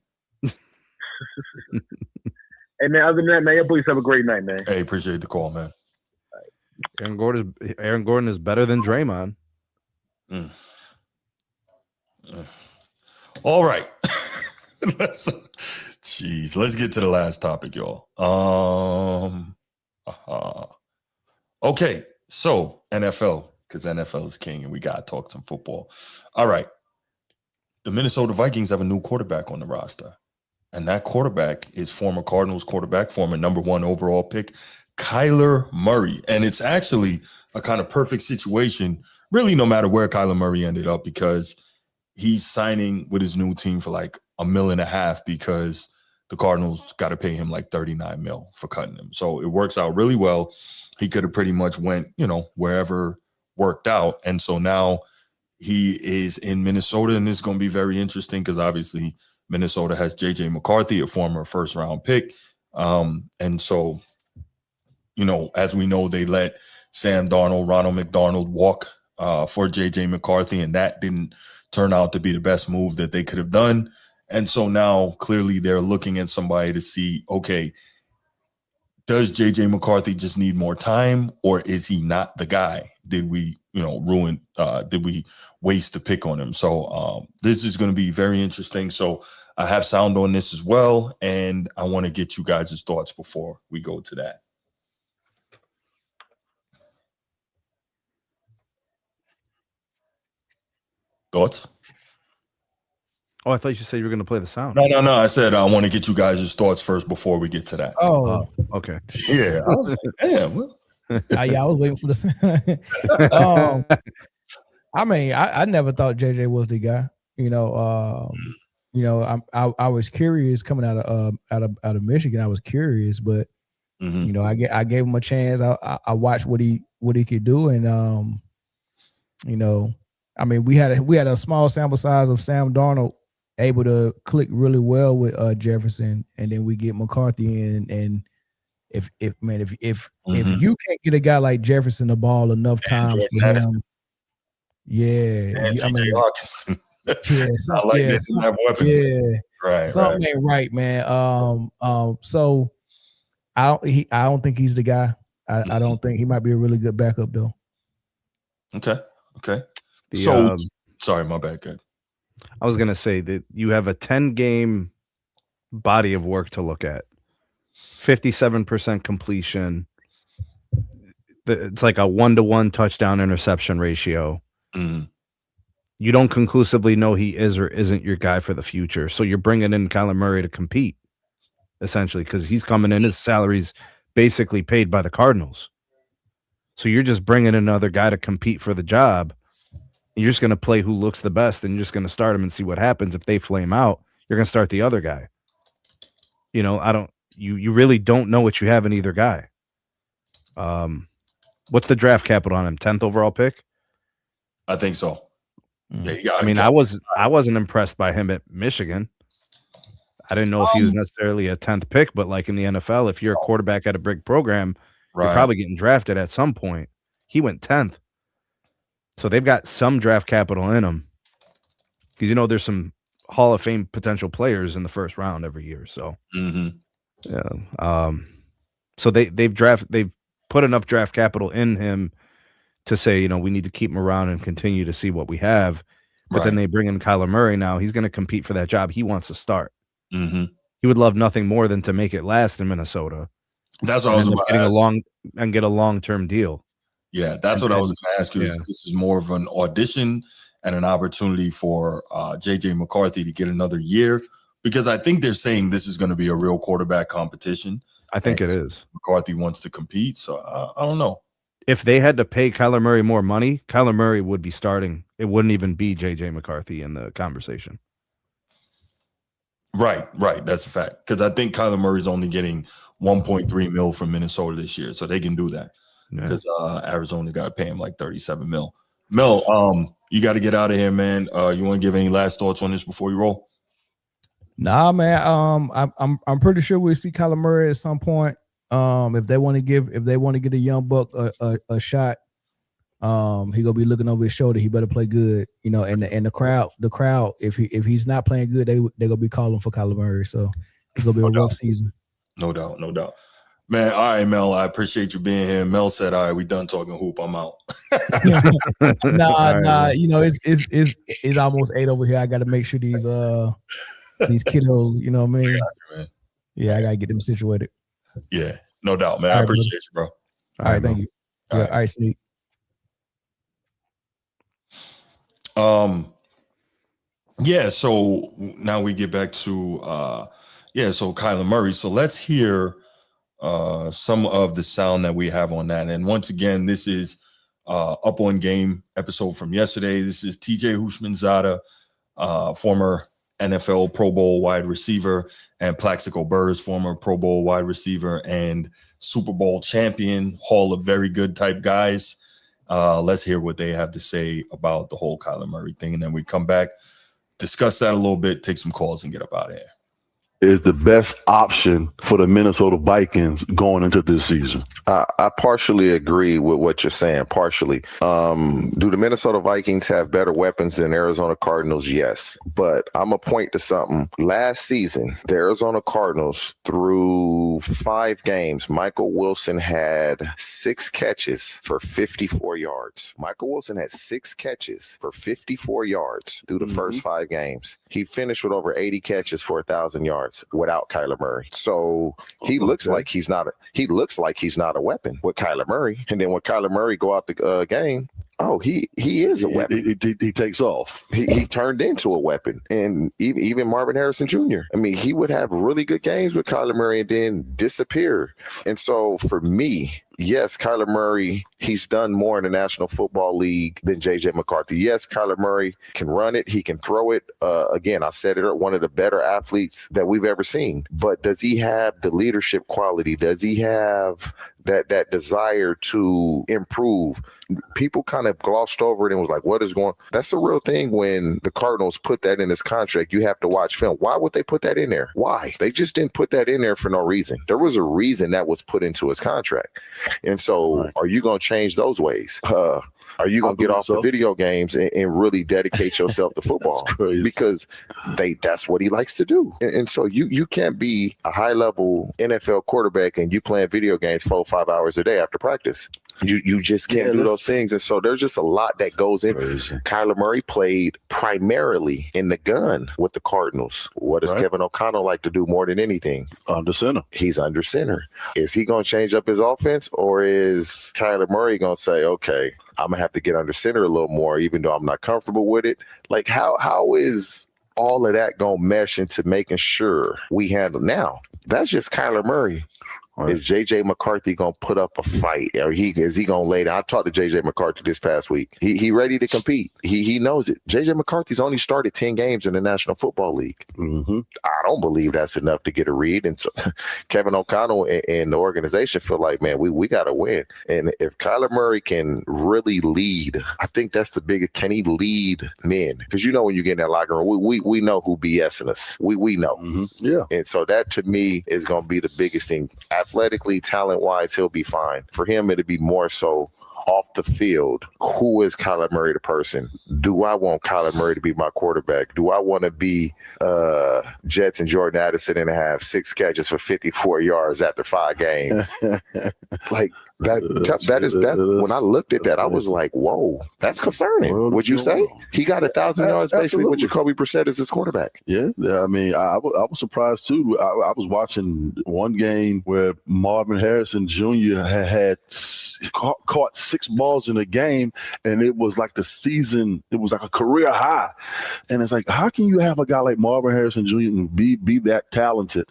Hey, man, other than that, man, please have a great night, man. Hey, appreciate the call, man. Aaron Gordon is better than Draymond. All right. Let's get to the last topic, y'all. Okay, so NFL, because NFL is king and we got to talk some football. All right. The Minnesota Vikings have a new quarterback on the roster. And that quarterback is former Cardinals quarterback, former number 1 overall pick, Kyler Murray. And it's actually a kind of perfect situation, really, no matter where Kyler Murray ended up, because he's signing with his new team for like $1.5 million because the Cardinals got to pay him like $39 million for cutting him. So it works out really well. He could have pretty much went, wherever worked out. And so now he is in Minnesota, and it's going to be very interesting because obviously Minnesota has J.J. McCarthy, a former first-round pick. And so, as we know, they let Sam Darnold, Ronald McDonald walk for J.J. McCarthy, and that didn't turn out to be the best move that they could have done. And so now clearly they're looking at somebody to see, okay, does J.J. McCarthy just need more time, or is he not the guy? Did we, did we waste a pick on him? So this is going to be very interesting. So I have sound on this as well, and I want to get you guys' thoughts before we go to that. Thoughts? Oh, I thought you said you were going to play the sound. No. I said I want to get you guys' thoughts first before we get to that. Oh, okay. Yeah. I was like, damn. Well. I was waiting for the. I mean, I never thought JJ was the guy. I was curious coming out of Michigan. I was curious, but I gave him a chance. I watched what he could do, and I mean, we had a small sample size of Sam Darnold able to click really well with Jefferson, and then we get McCarthy in, and if you can't get a guy like Jefferson the ball enough times for him, Hawkinson. Something ain't right, man. So I don't think he's the guy. I don't think he might be a really good backup though. Okay. Sorry, my bad, guy. I was gonna say that you have a 10-game body of work to look at. 57% completion. It's like a 1-to-1 touchdown interception ratio. You don't conclusively know he is or isn't your guy for the future. So you're bringing in Kyler Murray to compete, essentially, because he's coming in. His salary's basically paid by the Cardinals. So you're just bringing another guy to compete for the job. You're just going to play who looks the best, and you're just going to start him and see what happens. If they flame out, you're going to start the other guy. You really don't know what you have in either guy. What's the draft capital on him? 10th overall pick? I think so. Yeah, I wasn't impressed by him at Michigan. I didn't know if he was necessarily a 10th pick, but like in the NFL, if you're a quarterback at a big program, you're probably getting drafted at some point. He went 10th. So they've got some draft capital in them. Because there's some Hall of Fame potential players in the first round every year. So so they've put enough draft capital in him to say, we need to keep him around and continue to see what we have. But then they bring in Kyler Murray now. He's going to compete for that job. He wants to start. He would love nothing more than to make it last in Minnesota. That's what I was about to ask. Get a long-term deal. Yeah, that's what I was going to ask you. Yeah. This is more of an audition and an opportunity for J.J. McCarthy to get another year, because I think they're saying this is going to be a real quarterback competition. I think it is. McCarthy wants to compete, so I don't know. If they had to pay Kyler Murray more money, Kyler Murray would be starting. It wouldn't even be J.J. McCarthy in the conversation. Right. That's a fact. Because I think Kyler Murray's only getting $1.3 million from Minnesota this year, so they can do that. Because Arizona got to pay him like $37 million. Mel, you got to get out of here, man. You want to give any last thoughts on this before you roll? Nah, man. I'm pretty sure we'll see Kyler Murray at some point. If they want to get a young buck a shot, he gonna be looking over his shoulder. He better play good, and the crowd. If he's not playing good, they gonna be calling for Kyler Murray. So it's gonna be a rough season. No doubt. Man, all right, Mel, I appreciate you being here. Mel said, all right, we done talking hoop. I'm out. Nah, it's almost 8 over here. I got to make sure these kiddos, you know what I mean? Yeah, I got to get them situated. Yeah, no doubt, man. I appreciate you, bro. All right, thank you. All right, Sneak. Yeah, so now we get back to so Kyler Murray. So let's hear some of the sound that we have on that. And once again, this is Up on Game episode from yesterday. This is TJ Houshmandzadeh, former NFL Pro Bowl wide receiver, and Plaxico Burress, former Pro Bowl wide receiver and Super Bowl champion, Hall of Very Good type guys. Let's hear what they have to say about the whole Kyler Murray thing. And then we come back, discuss that a little bit, take some calls, and get up out of here. Is the best option for the Minnesota Vikings going into this season? I partially agree with what you're saying, partially. Do the Minnesota Vikings have better weapons than Arizona Cardinals? Yes. But I'm going to point to something. Last season, the Arizona Cardinals, through 5 games, Michael Wilson had 6 catches for 54 yards. Michael Wilson had 6 catches for 54 yards through the first 5 games. He finished with over 80 catches for 1,000 yards without Kyler Murray. So he looks like he's not a weapon with Kyler Murray. And then when Kyler Murray go out the game, Oh, he is a weapon. He takes off. He turned into a weapon. And even Marvin Harrison Jr. I mean, he would have really good games with Kyler Murray and then disappear. And so for me, yes, Kyler Murray, he's done more in the National Football League than J.J. McCarthy. Yes, Kyler Murray can run it. He can throw it. Again, I said it, one of the better athletes that we've ever seen. But does he have the leadership quality? Does he have that desire to improve? People kind of glossed over it and was like, what is going on? That's a real thing. When the Cardinals put that in his contract, you have to watch film. Why would they put that in there? Why? They just didn't put that in there for no reason. There was a reason that was put into his contract. And so are you going to change those ways? Are you going to get off the video games and really dedicate yourself to football? Because that's what he likes to do. And so you can't be a high-level NFL quarterback and you playing video games 4-5 hours a day after practice. You just can't do those things. And so there's just a lot that goes in. Kyler Murray played primarily in the gun with the Cardinals. What does Kevin O'Connell like to do more than anything? Under center. He's under center. Is he going to change up his offense, or is Kyler Murray going to say, okay, I'm going to have to get under center a little more, even though I'm not comfortable with it? Like, how is all of that going to mesh into making sure we handle? Now, that's just Kyler Murray. Is J.J. McCarthy going to put up a fight, or is he going to lay down? I talked to J.J. McCarthy this past week. He ready to compete. He knows it. J.J. McCarthy's only started 10 games in the National Football League. I don't believe that's enough to get a read. And so Kevin O'Connell and the organization feel like, man, we got to win. And if Kyler Murray can really lead, I think that's the biggest. Can he lead men? Because when you get in that locker room, we know who BSing us. We know. Yeah. And so that to me is going to be the biggest thing. Athletically, talent-wise, he'll be fine. For him, it'll be more so off the field. Who is Kyler Murray the person? Do I want Kyler Murray to be my quarterback? Do I want to be Jets and Jordan Addison and have 6 catches for 54 yards after 5 games? Like that is when I looked at that, I was like, whoa, that's concerning. Would you say he got 1,000 yards basically with Jacoby Brissett as his quarterback? Yeah, I mean, I was surprised too. I was watching one game where Marvin Harrison Jr. had caught 6 balls in a game, and it was like the season. It was like a career high, and it's like, how can you have a guy like Marvin Harrison Jr. and be that talented,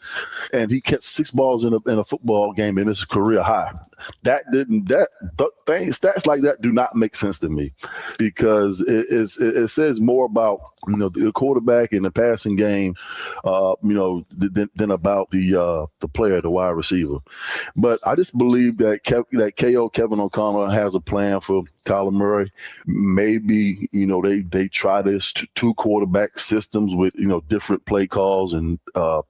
and he catch 6 balls in a football game, and it's a career high? Stats like that do not make sense to me, because it says more about the quarterback in the passing game, than about the player, the wide receiver. But I just believe that Kevin O'Connell has a plan for Kyler Murray. Maybe they try this 2 quarterback systems with different play calls and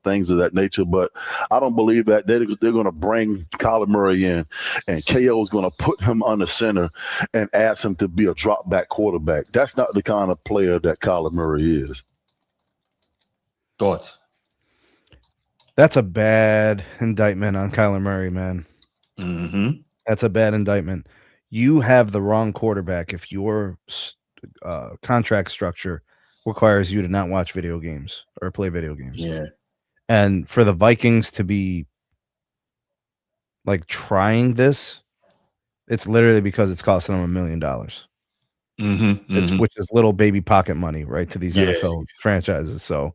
things of that nature. But I don't believe that they're going to bring Kyler Murray in and KO is going to put him under center and ask him to be a drop back quarterback. That's not the kind of player that Kyler Murray is. Thoughts? That's a bad indictment on Kyler Murray, man. That's a bad indictment. You have the wrong quarterback if your contract structure requires you to not watch video games or play video games. Yeah. And for the Vikings to be like trying this, it's literally because it's costing them $1 million. Which is little baby pocket money, right, to these NFL franchises. So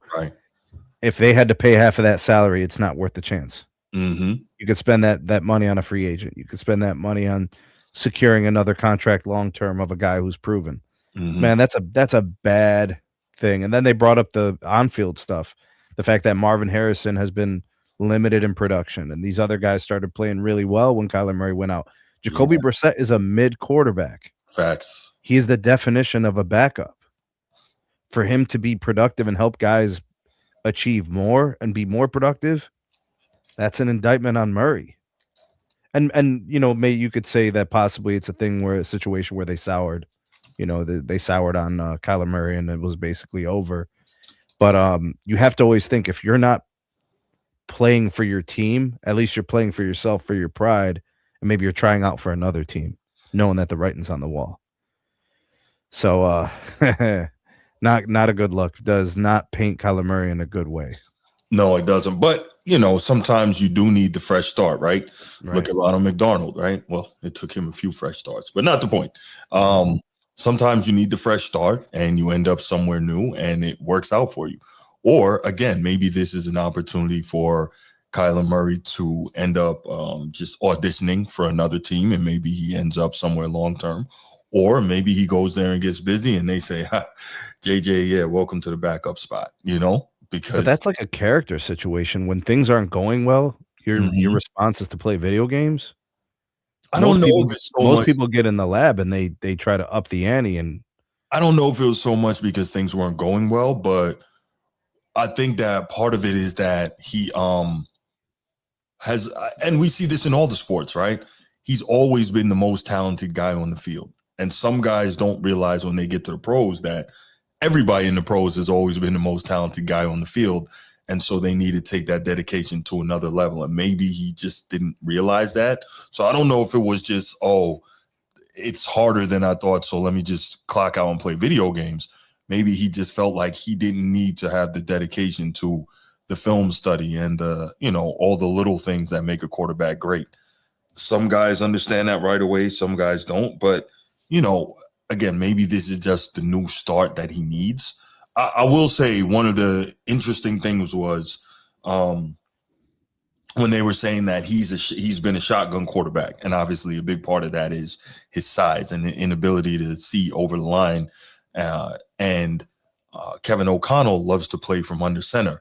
if they had to pay half of that salary, it's not worth the chance. You could spend that money on a free agent. You could spend that money on securing another contract long term of a guy who's proven. Man, that's a bad thing. And then they brought up the on-field stuff, the fact that Marvin Harrison has been limited in production, and these other guys started playing really well when Kyler Murray went out. Jacoby Brissett is a mid quarterback. Facts. He is the definition of a backup. For him to be productive and help guys achieve more and be more productive, that's an indictment on Murray. And you could say that possibly it's a situation where they soured. They soured on Kyler Murray and it was basically over. But you have to always think, if you're not playing for your team, at least you're playing for yourself, for your pride, and maybe you're trying out for another team, knowing that the writing's on the wall. So not a good look. Does not paint Kyler Murray in a good way. No, it doesn't. But sometimes you do need the fresh start, right? Look at Ronald McDonald, right? Well, it took him a few fresh starts, but not the point. Sometimes you need the fresh start and you end up somewhere new and it works out for you. Or again, maybe this is an opportunity for Kyler Murray to end up just auditioning for another team, and maybe he ends up somewhere long term. Or maybe he goes there and gets busy and they say, JJ, yeah, welcome to the backup spot, because But that's like a character situation. When things aren't going well, your response is to play video games. I don't know if it's so most much. people get in the lab and they try to up the ante, and I don't know if it was so much because things weren't going well, but I think that part of it is that he has, and we see this in all the sports, right? He's always been the most talented guy on the field. And some guys don't realize when they get to the pros that everybody in the pros has always been the most talented guy on the field. And so they need to take that dedication to another level. And maybe he just didn't realize that. So I don't know if it was just, it's harder than I thought, so let me just clock out and play video games. Maybe he just felt like he didn't need to have the dedication to the film study and all the little things that make a quarterback great. Some guys understand that right away. Some guys don't. But, again, maybe this is just the new start that he needs. I will say one of the interesting things was when they were saying that he's been a shotgun quarterback. And obviously a big part of that is his size and the inability to see over the line. And Kevin O'Connell loves to play from under center.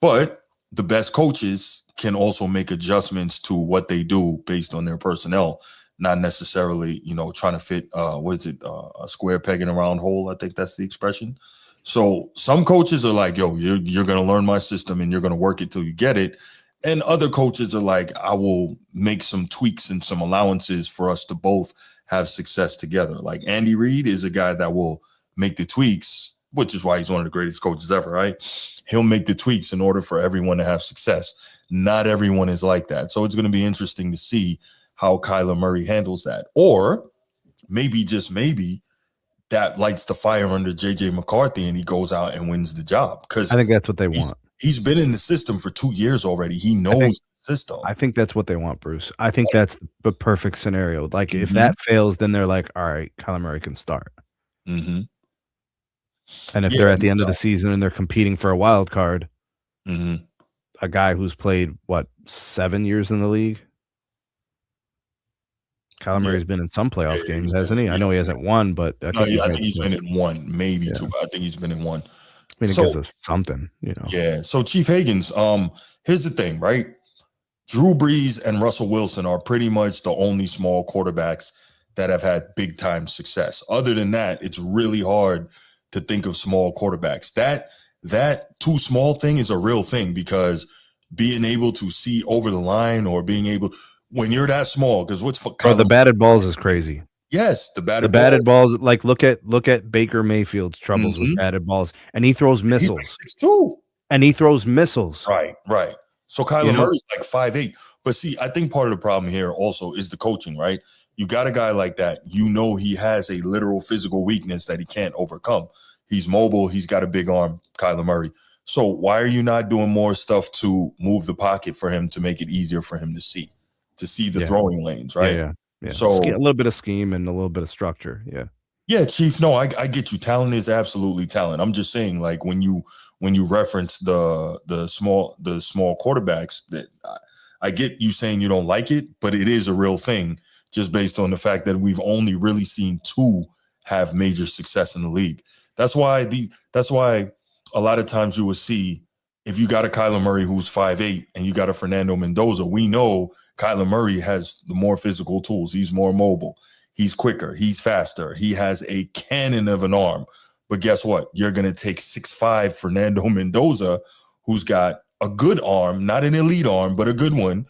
But the best coaches can also make adjustments to what they do based on their personnel, not necessarily, trying to fit, a square peg in a round hole. I think that's the expression. So some coaches are like, yo, you're going to learn my system and you're going to work it till you get it. And other coaches are like, I will make some tweaks and some allowances for us to both have success together. Like Andy Reid is a guy that will make the tweaks, which is why he's one of the greatest coaches ever, right? He'll make the tweaks in order for everyone to have success. Not everyone is like that. So it's going to be interesting to see how Kyler Murray handles that. Or maybe, just maybe, that lights the fire under JJ McCarthy and he goes out and wins the job. Because I think that's what they want. He's been in the system for 2 years already. He knows the system. I think that's what they want, Bruce. I think that's the perfect scenario. Like if that fails, then they're like, all right, Kyler Murray can start. Mm-hmm. And if they're at the end of the season and they're competing for a wild card, a guy who's played 7 years in the league, Kyler Murray's been in some playoff games, hasn't he? I know he hasn't won, but I think he's been in one, maybe two. I think he's been in one. I mean, it gives us something, Yeah. So Chief Higgins, here's the thing, right? Drew Brees and Russell Wilson are pretty much the only small quarterbacks that have had big time success. Other than that, it's really hard to think of small quarterbacks. That too small thing is a real thing, because being able to see over the line or being able, when you're that small, because the batted balls is crazy. Yes, the batted balls. Like look at Baker Mayfield's troubles with batted balls, and he throws missiles. He's like 6'2", and he throws missiles. Right. So Kyler Murray's like 5'8". But see, I think part of the problem here also is the coaching, right? You got a guy like that, he has a literal physical weakness that he can't overcome. He's mobile. He's got a big arm, Kyler Murray. So why are you not doing more stuff to move the pocket for him to make it easier for him to see the throwing lanes, right? Yeah. So a little bit of scheme and a little bit of structure. Yeah, Chief. No, I get you. Talent is absolutely talent. I'm just saying, like when you reference the small quarterbacks, that I get you saying you don't like it, but it is a real thing just based on the fact that we've only really seen two have major success in the league. That's why a lot of times you will see, if you got a Kyler Murray who's 5'8" and you got a Fernando Mendoza, we know Kyler Murray has the more physical tools. He's more mobile. He's quicker. He's faster. He has a cannon of an arm. But guess what? You're going to take 6'5" Fernando Mendoza, who's got a good arm, not an elite arm, but a good one.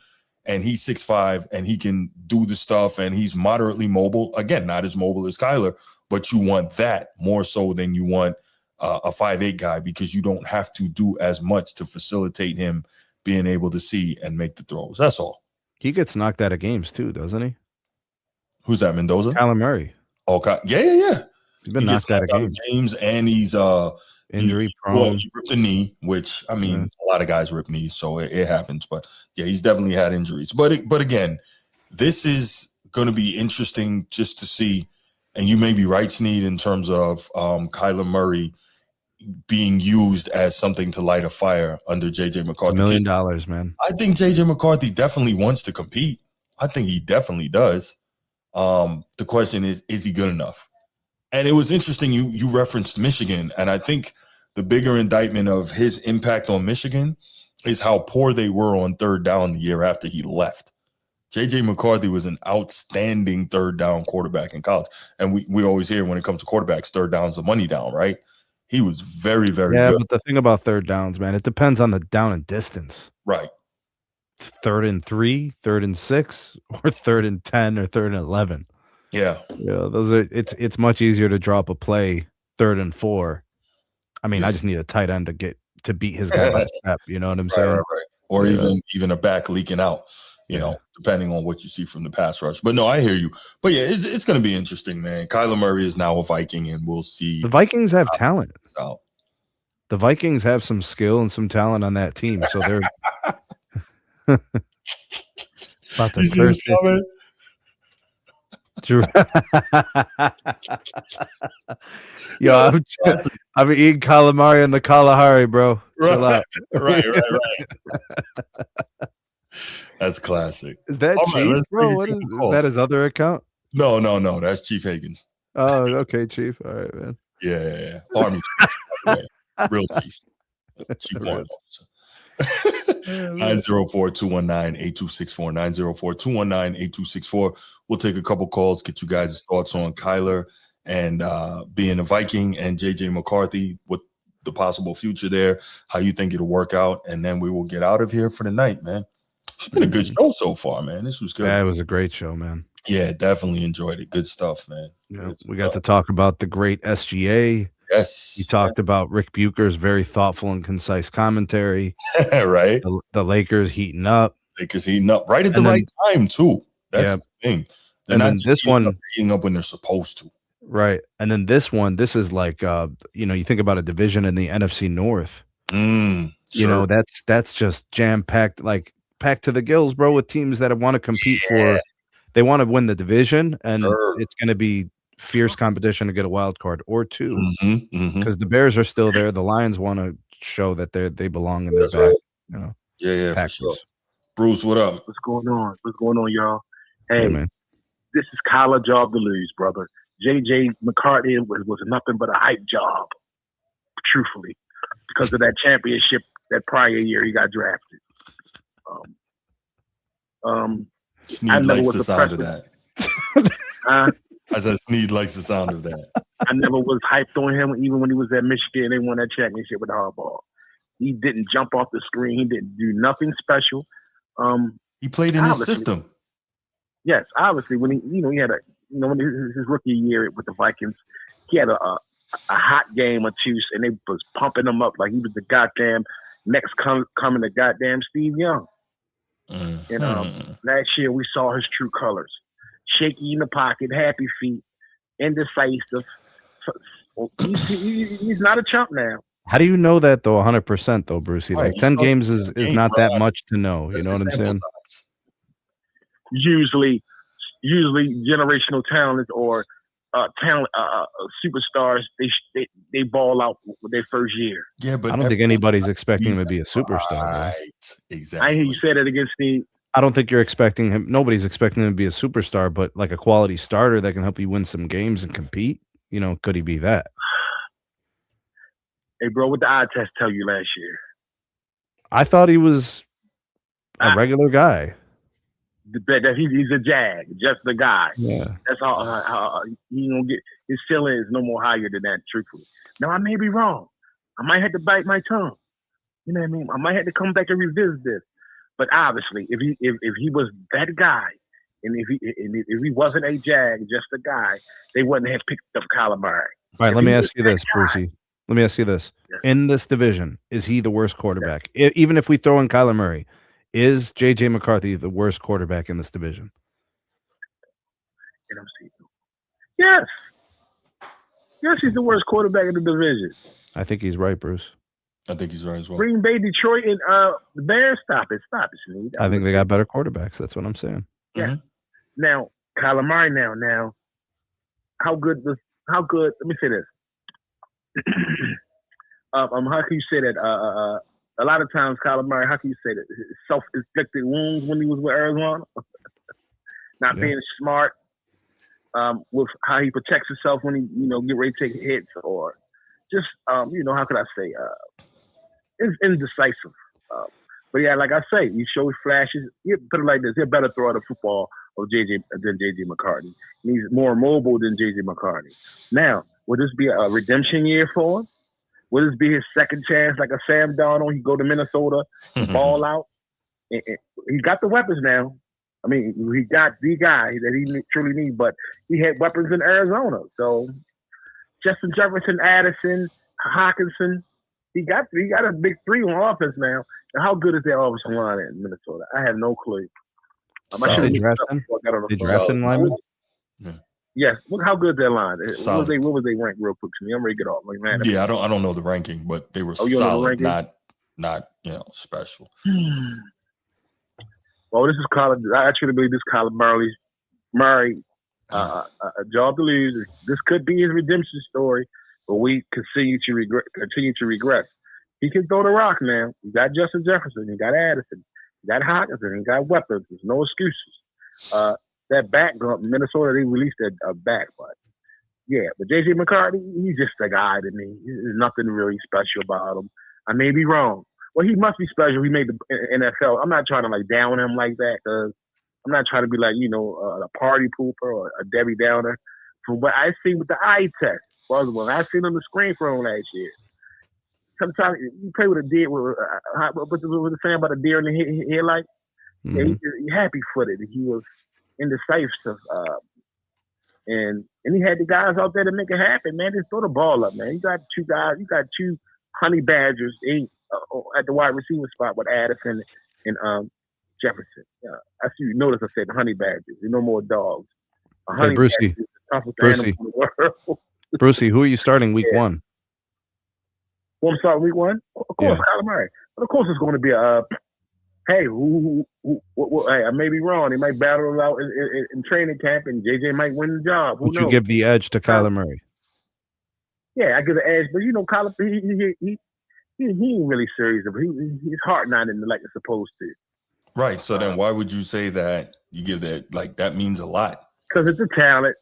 And he's 6'5", and he can do the stuff, and he's moderately mobile. Again, not as mobile as Kyler, but you want that more so than you want a 5'8" guy, because you don't have to do as much to facilitate him being able to see and make the throws. That's all. He gets knocked out of games too, doesn't he? Who's that, Mendoza? Kyler Murray. Okay. Yeah. He's been knocked out of games, and he's injury prone. He ripped the knee, which, I mean, a lot of guys rip knees, so it happens. But yeah, he's definitely had injuries. But again, this is going to be interesting just to see. And you may be right, Sneed, in terms of Kyler Murray being used as something to light a fire under J.J. McCarthy. $1 million, man. I think J.J. McCarthy definitely wants to compete. I think he definitely does. The question is he good enough? And it was interesting you referenced Michigan, and I think the bigger indictment of his impact on Michigan is how poor they were on third down the year after he left. J.J. McCarthy was an outstanding third down quarterback in college. And we always hear when it comes to quarterbacks, third down's the money down, right? He was very, very good. Yeah, but the thing about third downs, man, it depends on the down and distance. Right. 3rd and 3, 3rd and 6, or 3rd and 10, or 3rd and 11. Yeah. Yeah, those are it's much easier to drop a play 3rd and 4. I mean, I just need a tight end to beat his guy by a step. You know what I'm saying? Right. Or even a back leaking out. You know, depending on what you see from the pass rush. But no, I hear you. But yeah, it's going to be interesting, man. Kyler Murray is now a Viking, and we'll see. The Vikings have talent. The Vikings have some skill and some talent on that team. So they're about to curse it. Yo, I'm eating calamari in the Kalahari, bro. Right. That's classic. Is that Chief, bro? What is that? His other account? No. That's Chief Higgins. Oh, okay, Chief. All right, man. Yeah. Army Chief. Real Chief. Chief Warrant Officer. 904-219-8264. 904-219-8264. We'll take a couple calls, get you guys' thoughts on Kyler and being a Viking and J.J. McCarthy, what the possible future there, how you think it'll work out, and then we will get out of here for the night, man. It's been a good show so far, man. This was good. Yeah, it was a great show, man. Yeah, definitely enjoyed it. Good stuff, man. Yeah, we got to talk about the great SGA. Yes. You talked about Rick Bucher's very thoughtful and concise commentary. Right. The Lakers heating up. Lakers heating up right at the right time, too. That's the thing. They're and not then just this one heating up when they're supposed to. Right. And then this one, this is like you think about a division in the NFC North. You know, that's just jam-packed, like packed to the gills, bro, with teams that want to compete they want to win the division, and it's going to be fierce competition to get a wild card or two, because the Bears are still there. The Lions want to show that they belong in their back. You know, for sure. Bruce, what up? What's going on? What's going on, y'all? Hey, man. This is Kyler job to lose, brother. J.J. McCarthy was nothing but a hype job, truthfully, because of that championship that prior year he got drafted. Sneed likes the sound of that. I said Sneed likes the sound of that. I never was hyped on him, even when he was at Michigan and they won that championship with Harbaugh. He didn't jump off the screen. He didn't do nothing special. He played in his system. Yes, obviously, when he had when his rookie year with the Vikings, he had a hot game or two, and they was pumping him up like he was the goddamn next coming to goddamn Steve Young. And last year we saw his true colors: shaky in the pocket, happy feet, indecisive. He's not a chump now. How do you know that though? 100% though, Brucey. Like 10 games is not that much to know. You know what I'm saying? Usually generational talent or superstars, they ball out with their first year. Yeah, but I don't think anybody's expecting him to be a superstar. Right, exactly. I hear you say that against Steve. I don't think you're expecting him. Nobody's expecting him to be a superstar, but like a quality starter that can help you win some games and compete. You know, could he be that? Hey, bro, what the eye test tell you last year? I thought he was a regular guy. That he's a jag, just the guy. Yeah, that's how he gonna get his ceiling is no more higher than that. Truthfully, now I may be wrong. I might have to bite my tongue. You know what I mean? I might have to come back and revisit this. But obviously, if he was that guy, and if he wasn't a jag, just a guy, they wouldn't have picked up Kyler Murray. All right, let me ask you this, Brucey. Let me ask you this: in this division, is he the worst quarterback? Even if we throw in Kyler Murray. Is J.J. McCarthy the worst quarterback in this division? Yes. Yes, he's the worst quarterback in the division. I think he's right, Bruce. I think he's right as well. Green Bay, Detroit, and the Bears. Stop it, Sneed. I think they got better quarterbacks. That's what I'm saying. Yeah. Now, Kyler Murray now. how good? Let me say this. How can you say that? A lot of times, Kyler Murray, how can you say that? Self-inflicted wounds when he was with Arizona, not being smart with how he protects himself when he, get ready to take hits, or just, how could I say, indecisive. But yeah, like I say, he shows flashes. You put it like this: he's a better thrower of the football than JJ McCarthy. He's more mobile than JJ McCarthy. Now, will this be a redemption year for him? Will this be his second chance, like a Sam Darnold? He go to Minnesota, ball out. He got the weapons now. I mean, he got the guy that he truly needs, but he had weapons in Arizona. So Justin Jefferson, Addison, Hawkinson, he got a big three on offense now. And how good is that offensive line in Minnesota? I have no clue. They drafting linemen? Yes. Look how good their line. What was they ranked real quick to me? I'm ready to get off. Like, man, I don't know the ranking, but they were solid, not special. Well, this is college. I actually believe this Kyler Murray job to lose. This could be his redemption story, but we continue to regress. He can throw the rock now. You got Justin Jefferson, you got Addison, you got Hawkinson, you got weapons. There's no excuses. That back, Minnesota, they released a back, but JJ McCarthy, he's just a guy to me. There's nothing really special about him. I may be wrong. Well, he must be special. He made the NFL. I'm not trying to down him like that, because I'm not trying to be like, a party pooper or a Debbie Downer. From what I see with the eye test, when I seen on the screen for him last year, sometimes you play with a deer. What was the saying about a deer in the headlight? Mm-hmm. Yeah, he's happy-footed. He was indecisive, and he had the guys out there to make it happen. Man, just throw the ball up, man. You got two guys. You got two honey badgers at the wide receiver spot with Addison and Jefferson. I see you notice I said honey badgers. No more dogs. Hey, Brucey. Brucey, who are you starting week one? Well, I'm starting week one. Of course, Kyler Murray. But of course, it's going to be a. Hey, hey, I may be wrong. They might battle it out in training camp, and JJ might win the job. Would you give the edge to Kyler Murray? Yeah, I give the edge, but Kyler, he ain't really serious. His heart not in like it's supposed to. Right. So then, why would you say that? You give that that means a lot. Because it's the talent.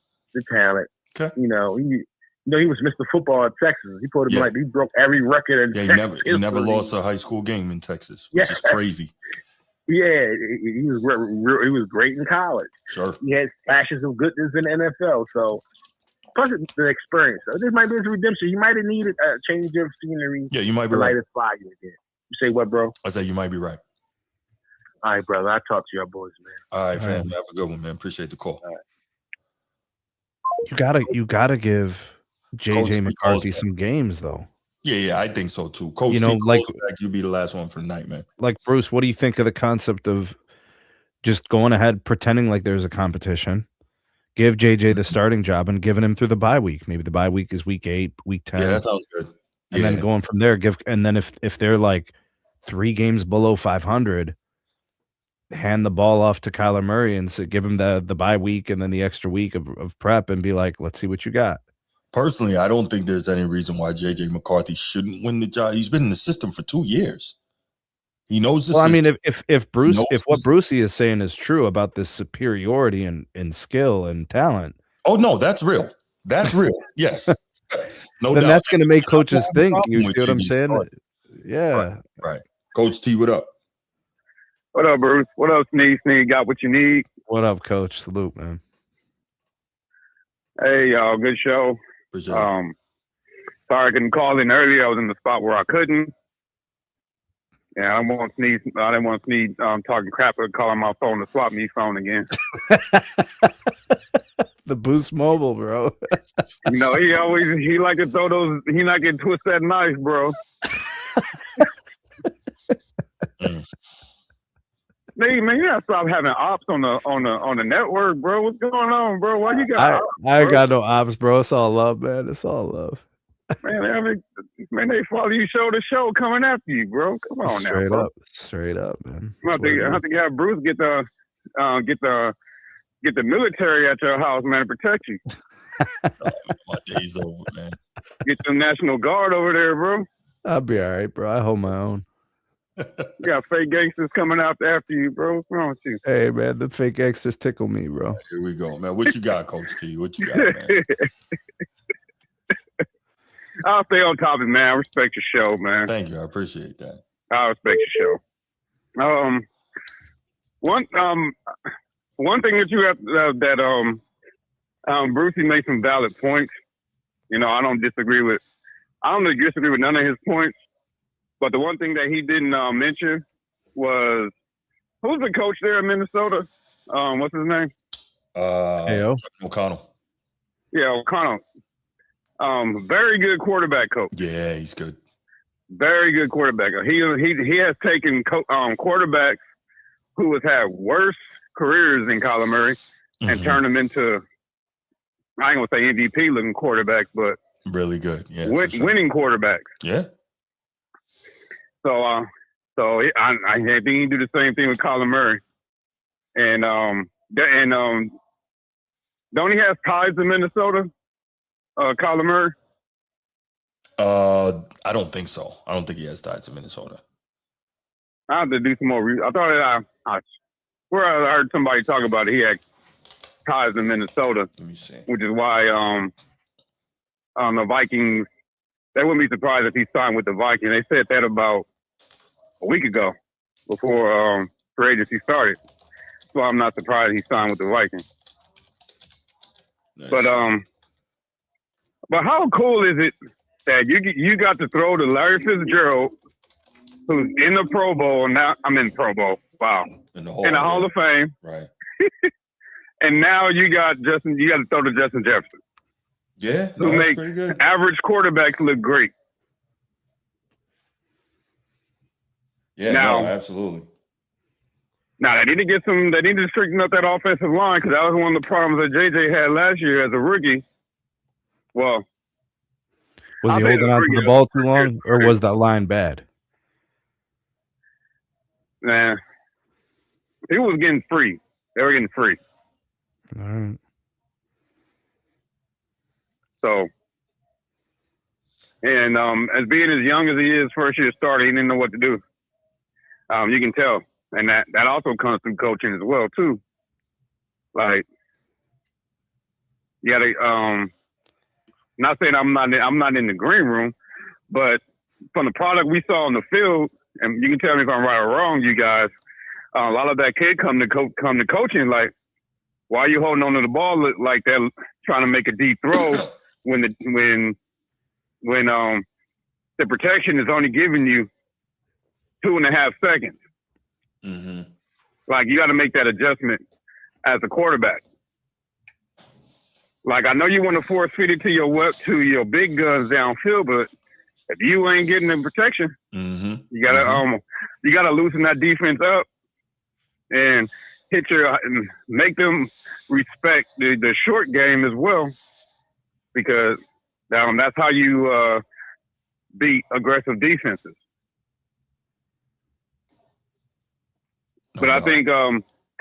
Okay. He was Mr. Football in Texas. He put him he broke every record in Texas. He never lost a high school game in Texas, which is crazy. Yeah, he was great in college. Sure. He had flashes of goodness in the NFL. So, plus the experience. So this might be his redemption. He might have needed a change of scenery. Yeah, you might be right. Light his fire again. You say what, bro? I say you might be right. All right, brother. I'll talk to y'all boys, man. All right, fam. Have a good one, man. Appreciate the call. All right. You gotta give JJ McCarthy some games, though. Yeah, I think so too. Coach, you'll be the last one for the night, man. Like, Bruce, what do you think of the concept of just going ahead, pretending like there's a competition, give JJ the starting job, and giving him through the bye week? Maybe the bye week is week 8, week 10. Yeah, that sounds good. And then going from there, and then if they're like 3 games below 500, hand the ball off to Kyler Murray and give him the bye week and then the extra week of prep and be like, let's see what you got. Personally, I don't think there's any reason why JJ McCarthy shouldn't win the job. He's been in the system for 2 years. He knows the system. I mean, if what Brucey is saying is true about this superiority in skill and talent. Oh no, that's real. That's real. Yes. No then doubt. That's going to make coaches think. You see what I'm saying? Yeah. Right. Coach T, what up? What up, Bruce? What up, Sneak? Got what you need? What up, Coach? Salute, man. Hey, y'all. Good show. Sorry I couldn't call in earlier. I was in the spot where I couldn't. Yeah, I didn't want Sneak talking crap or calling my phone to swap me phone again. The Boost Mobile, bro. He like to throw those. He not getting twist that knife, bro. Hey, man, you gotta stop having ops on the network, bro. What's going on, bro? Why you got? I ain't got no ops, bro. It's all love, man. It's all love. Man, they follow you show to show coming after you, bro. Come on now, bro. Straight up, man. I have to have Bruce get the military at your house, man, to protect you. My day's over, man. Get some National Guard over there, bro. I'll be all right, bro. I hold my own. You got fake gangsters coming out after you, bro. What's wrong with you? Hey, man, the fake extras tickle me, bro. Here we go, man. What you got, Coach T? What you got, man? I'll stay on topic, man. I respect your show, man. Thank you. I appreciate that. I respect your show. One thing that you have Brucey made some valid points. You know, I don't disagree with none of his points. But the one thing that he didn't mention was, who's the coach there in Minnesota? What's his name? O'Connell. Yeah, O'Connell. Very good quarterback coach. Yeah, he's good. Very good quarterback. He has taken quarterbacks who has had worse careers than Kyler Murray and turned them into, I ain't gonna say MVP looking quarterbacks, but really good. Yeah, winning quarterbacks. Yeah. So I think he can do the same thing with Kyler Murray, and don't he have ties to Minnesota? Kyler Murray. I don't think so. I don't think he has ties to Minnesota. I have to do some more. I thought I heard somebody talk about it. He had ties in Minnesota. Let me see. Which is why the Vikings. They wouldn't be surprised if he signed with the Vikings. They said that about a week ago, before free agency started. So I'm not surprised he signed with the Vikings. Nice. But how cool is it that you got to throw to Larry Fitzgerald, who's in the Pro Bowl now? I'm in Pro Bowl. Wow. In the Hall of Fame. Right. And now you got to throw to Justin Jefferson. Yeah. Who makes average quarterbacks look great. Yeah, now, absolutely. Now they need to straighten up that offensive line, because that was one of the problems that JJ had last year as a rookie. Well, was he holding on to the ball too long, or was that line bad? Nah, he was getting free. They were getting free. All right. So, and as being as young as he is, first year starter, he didn't know what to do. You can tell, and that also comes through coaching as well too. Like, you gotta. Not saying I'm not in the green room, but from the product we saw on the field, and you can tell me if I'm right or wrong, you guys. A lot of that kid come to coaching like, why are you holding on to the ball like that, trying to make a deep throw when the protection is only giving you 2.5 seconds. Mm-hmm. Like, you got to make that adjustment as a quarterback. Like, I know you want to force feed it to your big guns downfield, but if you ain't getting the protection, you gotta loosen that defense up and make them respect the short game as well, because that's how you beat aggressive defenses. But I think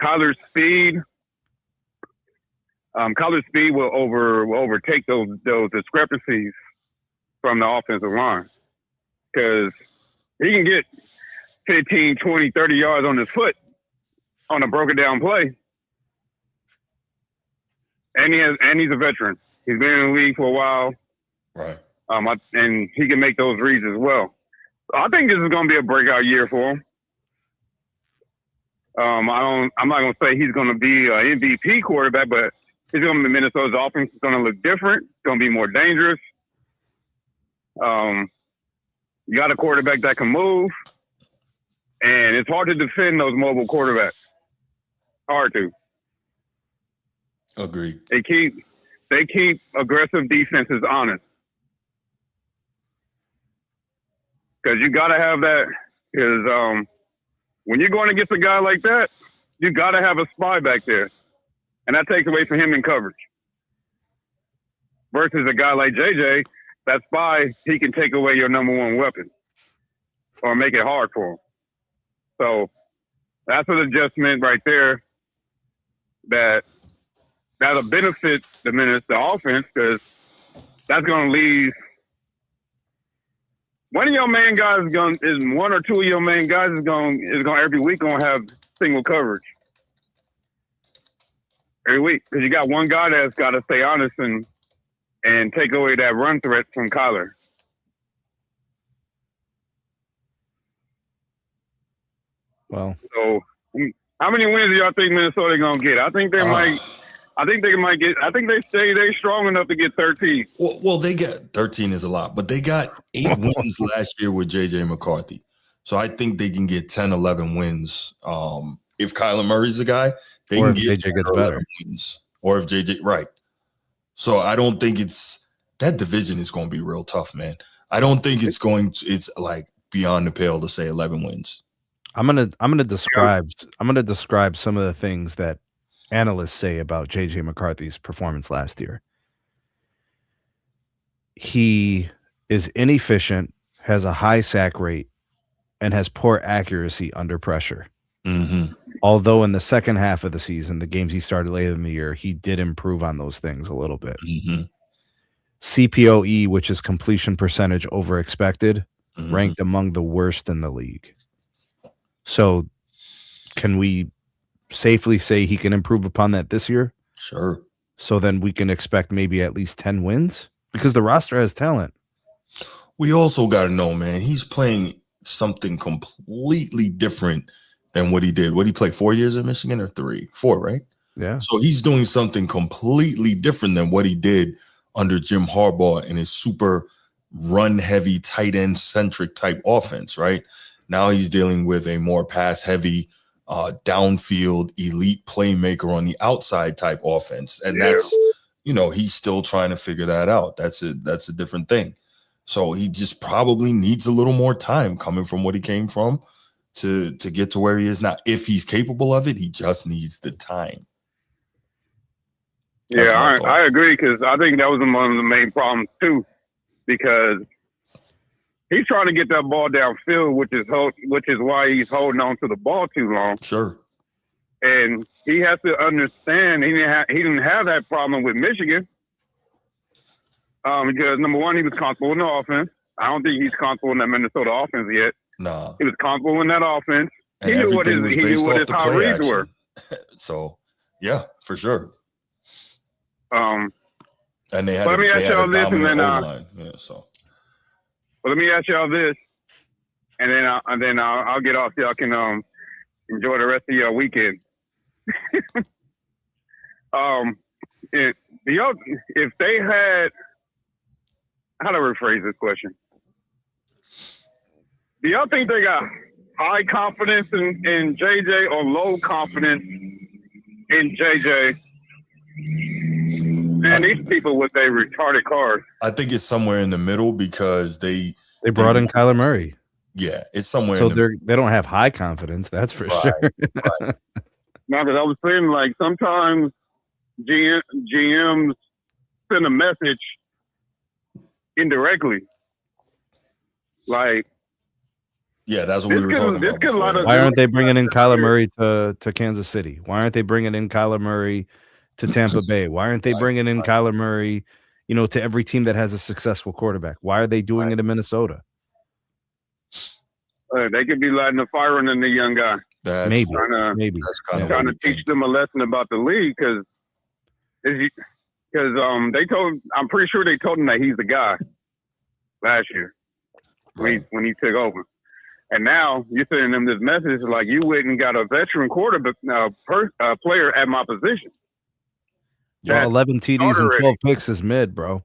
Kyler's speed will overtake those discrepancies from the offensive line, because he can get 15, 20, 30 yards on his foot on a broken down play. And he's a veteran. He's been in the league for a while. Right. And he can make those reads as well. I think this is going to be a breakout year for him. I'm not going to say he's going to be an MVP quarterback, but he's going to be Minnesota's offense is going to look different. It's going to be more dangerous. You got a quarterback that can move, and it's hard to defend those mobile quarterbacks. Hard to. Agreed. They keep aggressive defenses honest, because you got to have that. Because when you're going against a guy like that, you got to have a spy back there, and that takes away from him in coverage. Versus a guy like JJ, that spy, he can take away your number one weapon or make it hard for him. So that's an adjustment right there that that'll benefit the offense because that's going to leave one of your main guys is one or two of your main guys is going every week going to have single coverage every week because you got one guy that's got to stay honest and take away that run threat from Kyler. Well, so how many wins do y'all think Minnesota gonna get? I think they might. I think they might get. I think they strong enough to get 13. Well, they got 13 is a lot, but they got 8 wins last year with JJ McCarthy. So I think they can get 10, 11 wins. If Kyler Murray's the guy, they or can if get JJ gets 11 better. wins. Or if JJ, right. So I don't think that division is going to be real tough, man. I don't think it's like beyond the pale to say 11 wins. I'm gonna describe some of the things that analysts say about JJ McCarthy's performance last year. He is inefficient, has a high sack rate, and has poor accuracy under pressure. Mm-hmm. Although in the second half of the season, the games he started later in the year, he did improve on those things a little bit. Mm-hmm. CPOE, which is completion percentage over expected, Mm-hmm. ranked among the worst in the league. So can we safely say he can improve upon that this year? Sure. So then we can expect maybe at least 10 wins because the roster has talent. We also got to know, man, he's playing something completely different than what he did. What he played 4 years in Michigan or 3? 4, right? Yeah. So he's doing something completely different than what he did under Jim Harbaugh in his super run heavy, tight end centric type offense, right? Now he's dealing with a more pass heavy, downfield elite playmaker on the outside type offense. And that's, he's still trying to figure that out. That's a different thing. So he just probably needs a little more time coming from what he came from to get to where he is now. If he's capable of it, he just needs the time. Yeah, I agree because I think that was one of the main problems too, because he's trying to get that ball downfield, which is why he's holding on to the ball too long. Sure. And he has to understand he didn't have that problem with Michigan because number one, he was comfortable in the offense. I don't think he's comfortable in that Minnesota offense yet. No, he was comfortable in that offense. And he knew what his high reads were. So, yeah, for sure. And they had. Let me ask y'all this, and then so. Well, let me ask y'all this, and then I'll get off. Y'all can enjoy the rest of your weekend. If they had, how to rephrase this question? Do y'all think they got high confidence in JJ or low confidence in JJ? Man, these people with their retarded cars. I think it's somewhere in the middle because they brought in Kyler Murray. Yeah, it's somewhere. So they don't have high confidence. That's for sure. Right. Now that I was saying, like sometimes GMs send a message indirectly, like. Yeah, that's what we were talking about. Why aren't they bringing in Kyler Murray to Kansas City? Why aren't they bringing in Kyler Murray to Tampa Bay? Why aren't they bringing in Kyler Murray, to every team that has a successful quarterback? Why are they doing it in Minnesota? They could be lighting a fire in the young guy. Maybe. That's kind of trying to teach them a lesson about the league because I'm pretty sure they told him that he's the guy last year when he took over. And now you're sending them this message like you went and got a veteran quarterback player at my position. Yeah, 11 TDs and 12 picks is mid, bro.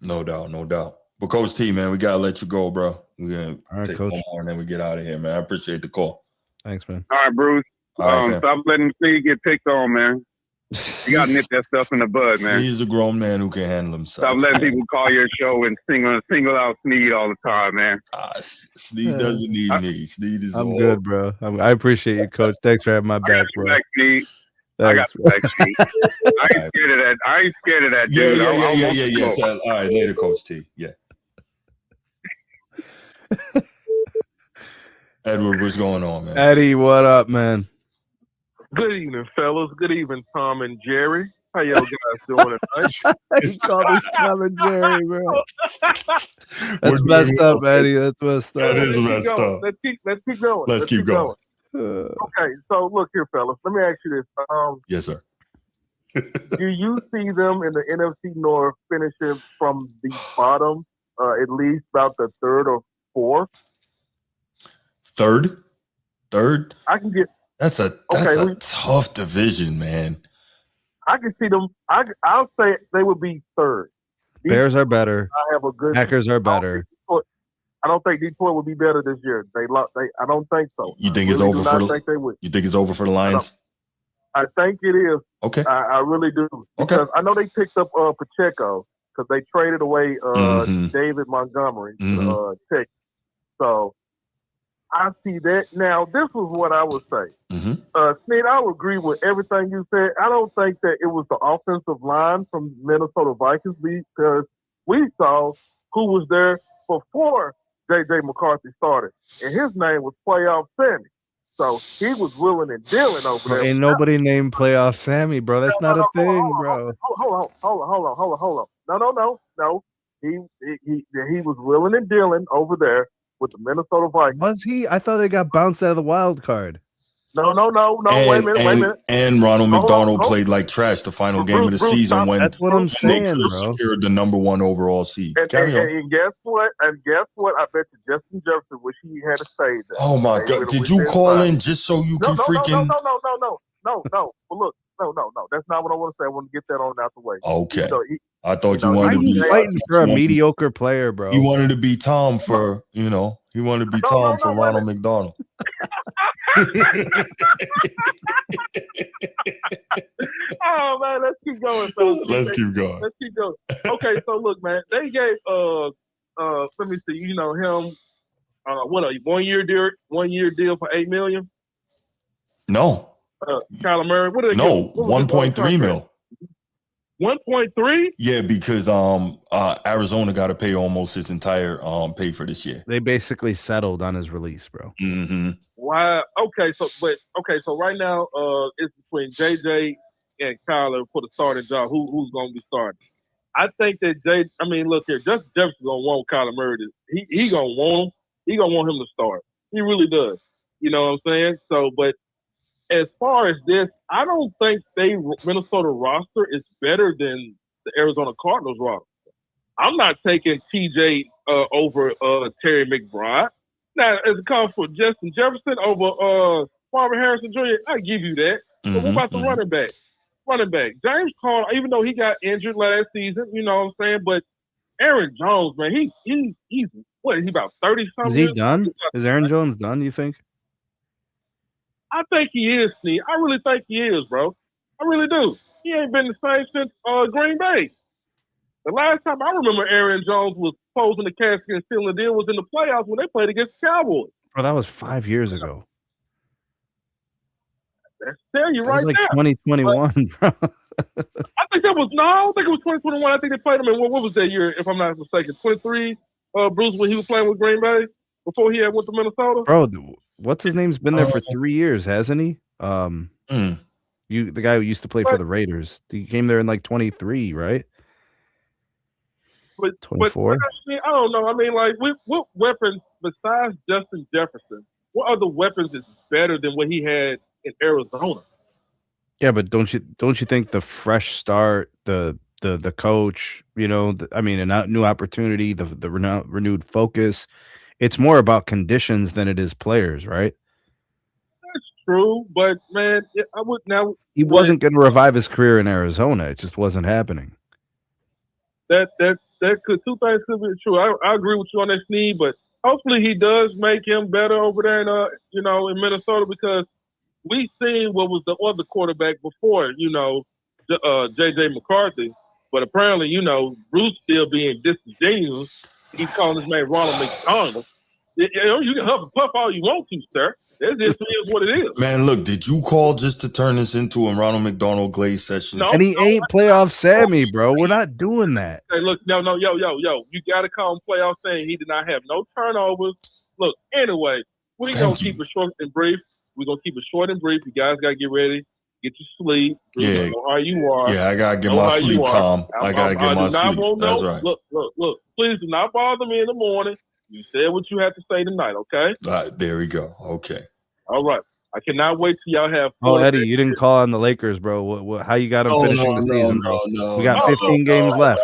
No doubt. But Coach T, man, we gotta let you go, bro. We're gonna take one more and then we get out of here, man. I appreciate the call. Thanks, man. All right, Bruce. Stop letting Steve get picked on, man. You gotta nip that stuff in the bud, man. He's a grown man who can handle himself. Stop letting people call your show and single out Sneed all the time, man. Sneed doesn't need me. Sneed is I'm good, bro. I appreciate you, Coach. Thanks for having my back, bro. I got you back, Sneed. I ain't scared of that, dude. Yeah. So, all right, later, Coach T. Yeah. Edward, what's going on, man? Eddie, what up, man? Good evening, fellas. Good evening, Tom and Jerry. How y'all guys doing tonight? He called us Tom and Jerry, bro. We're That's doing messed well. up, Eddie. That's messed up. That is Let's keep messed going. up. Let's keep going. Let's keep going. Okay, so look here, fellas. Let me ask you this. Yes, sir. Do you see them in the NFC North finishing from the bottom, at least about the third or fourth? Third. I can get. That's a tough division, man. I can see them. I'll say they would be third. Bears are better. I have a good. Packers are better. I don't think Detroit will be better this year. I don't think so. You think it's really over do for not the? think they would. You think it's over for the Lions? I think it is. Okay. I really do. Okay. Because I know they picked up Pacheco because they traded away David Montgomery to Texas. So I see that. Now, this was what I would say. Sneed, I would agree with everything you said. I don't think that it was the offensive line from Minnesota Vikings because we saw who was there before J.J. McCarthy started, and his name was Playoff Sammy. So he was willing and dealing over there. Ain't nobody named Playoff Sammy, bro. That's not a thing, bro. Hold on. No. He was willing and dealing over there with the Minnesota Vikings. Was he? I thought they got bounced out of the wild card. No. Wait a minute. And Ronald McDonald played like trash the final game of the season when that's what I'm saying, they bro. secured the number 1 overall seed. And guess what? I bet you Justin Jefferson wish he had stayed there. Oh my God! Did you call in just so you can freaking? No. Well, look, no. That's not what I want to say. I want to get that on out the way. Okay. So I thought you wanted to be fighting for a mediocre player, bro. He wanted to be Tom for He wanted to be Tom for Ronald McDonald. Oh man, let's keep going. Fellas. Let's keep going. Okay, so look, man, they gave let me see, him what a 1 year deal for $8 million. No. Kyler Murray, what did they No, give him? 1.3 mil. 1.3? Yeah, because Arizona got to pay almost its entire pay for this year. They basically settled on his release, bro. Wow. Okay, so right now it's between JJ and Kyler for the starting job. Who's going to be starting? I think that look here, Justin Jefferson's going to want Kyler Murray. He going to want him. He going to want him to start. He really does. You know what I'm saying? So, but as far as this, I don't think Minnesota roster is better than the Arizona Cardinals roster. I'm not taking TJ over Terry McBride. Now, as it comes for Justin Jefferson over Marvin Harrison Jr., I give you that. But what about the running back? James Conner, even though he got injured last season, you know what I'm saying? But Aaron Jones, man, he's what is he about 30-something? Is he done? Is Aaron Jones done, you think? I think he is, Steve. I really think he is, bro. I really do. He ain't been the same since Green Bay. The last time I remember Aaron Jones was closing the casket and sealing the deal was in the playoffs when they played against the Cowboys. Bro, that was 5 years ago. That's telling you That right was like there. 2021, bro. I think that was I don't think it was 2021. I think they played him in what was that year, if I'm not mistaken? 23, Bruce, when he was playing with Green Bay before he had went to Minnesota. Bro, what's his name's been there for 3 years, hasn't he? The guy who used to play for the Raiders. He came there in like 23, right? But 24. Actually, I don't know. I mean, like, what weapons besides Justin Jefferson? What other weapons is better than what he had in Arizona? Yeah, but don't you think the fresh start, the coach, a new opportunity, the renewed focus, it's more about conditions than it is players, right? That's true, but man, I would now. He wasn't going to revive his career in Arizona. It just wasn't happening. That could two things could be true. I agree with you on that, Sneed, but hopefully he does make him better over there in Minnesota, because we seen what was the other quarterback before, J.J. McCarthy. But apparently, Bruce still being disingenuous. He's calling his name Ronald McDonald. You can huff and puff all you want to, sir. It just is what it is. Man, look, did you call just to turn this into a Ronald McDonald Glaze session? And he ain't playoff Sammy, bro. We're not doing that. Hey, look, no, yo. You got to call him playoff Sammy. He did not have no turnovers. Look, anyway, we're going to keep it short and brief. You guys got to get ready. Get your sleep. Bruce, Yeah. I know how you are. Yeah, I gotta get Know my how you sleep, are. Tom. I gotta get my do not sleep. want That's no- right. Look. Please do not bother me in the morning. You said what you had to say tonight, okay? There we go. Okay. All right. I cannot wait till y'all have. Oh, Eddie, you didn't call on the Lakers, bro. How you got them finishing the season, bro? We got 15 games left.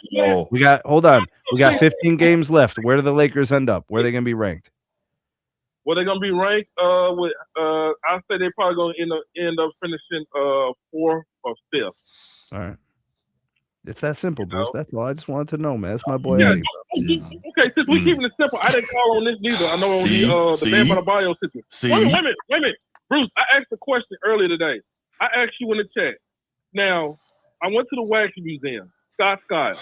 We got. Hold on. We got 15 games left. Where do the Lakers end up? Where are they gonna be ranked? Well, they're gonna be ranked with I say they're probably gonna end up finishing 4th or 5th. All right. It's that simple, Bruce. That's all I just wanted to know, man. That's my boy Eddie. Okay, since we keeping it simple, I didn't call on this neither. I know on the Bam by the Bio situation. Wait a minute. Bruce, I asked a question earlier today. I asked you in the chat. Now, I went to the Wax Museum. Scott Skiles.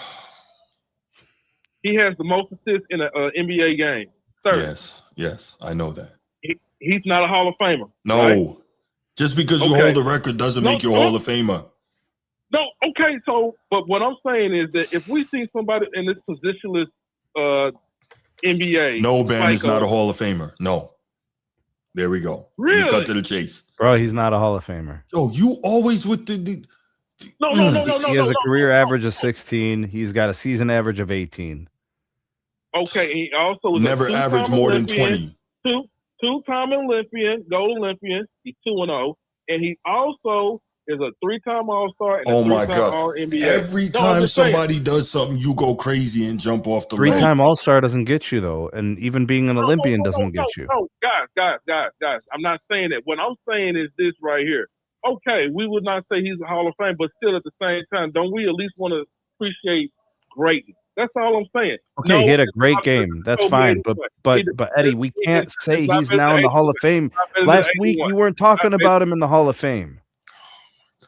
He has the most assists in an NBA game. Third. Yes, I know that. He's not a Hall of Famer. No. Right? Just because you hold the record doesn't make you a Hall of Famer. No, okay, so, but what I'm saying is that if we see somebody in this positionless NBA. No, Bam is not a Hall of Famer. No. There we go. Really? We cut to the chase. Bro, he's not a Hall of Famer. Yo, you always with the No. He has a career average of 16. He's got a season average of 18. Okay, he also was never averaged more than 20. Two-time Olympian, gold Olympian. He's 2-0, and he also is a 3-time All-Star and a 3-time All-NBA. Every time somebody does something, you go crazy and jump off the ledge. 3-time All-Star doesn't get you, though, and even being an Olympian doesn't get you. No, guys. I'm not saying that. What I'm saying is this right here. Okay, we would not say he's a Hall of Fame, but still at the same time, don't we at least want to appreciate greatness? That's all I'm saying. Okay, he had a great game. That's fine. But Eddie, we can't say he's now in the Hall of Fame. Last week, you weren't talking about him in the Hall of Fame.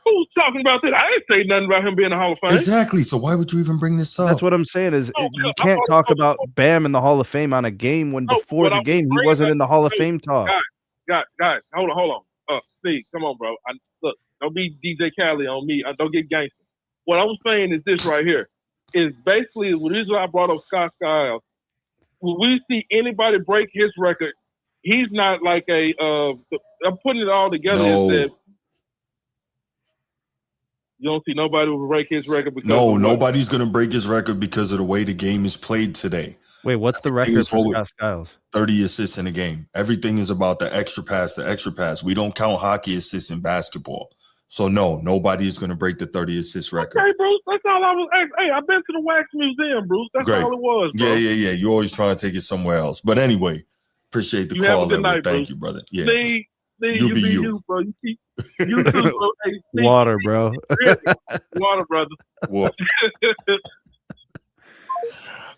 Who's talking about that? I didn't say nothing about him being a Hall of Fame. Exactly. So why would you even bring this up? That's what I'm saying is you can't talk about Bam in the Hall of Fame on a game when before the game he wasn't in the Hall of Fame talk. Guys, hold on. Steve, come on, bro. Look, don't be DJ Khaled on me. Don't get gangster. What I'm saying is this right here. Is basically the reason I brought up Scott Skiles. When we see anybody break his record, he's not like a. I'm putting it all together and said, you don't see nobody will break his record because nobody's gonna break his record because of the way the game is played today. Wait, what's the record for Scott Skiles? 30 assists in a game. Everything is about the extra pass. We don't count hockey assists in basketball. So no, nobody is going to break the 30 assist record. Okay, Bruce, that's all I was. Hey, I've been to the Wax Museum, Bruce. That's all it was, bro. Yeah. You're always trying to take it somewhere else. But anyway, appreciate the call. Have a good night, Thank you, brother. Yeah, Steve, you be you, bro. You too, bro. Hey, Steve, Water, bro. Water, brother. Water.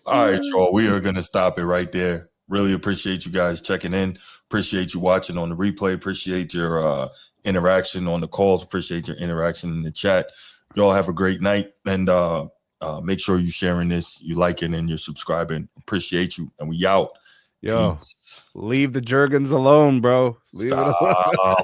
All right, y'all. We are going to stop it right there. Really appreciate you guys checking in. Appreciate you watching on the replay. Appreciate your interaction on the calls. Appreciate your interaction in the chat. Y'all have a great night, and make sure you're sharing this, you liking, and you're subscribing. Appreciate you, and we out. Yo, leave the Jergens alone, bro. Leave it alone.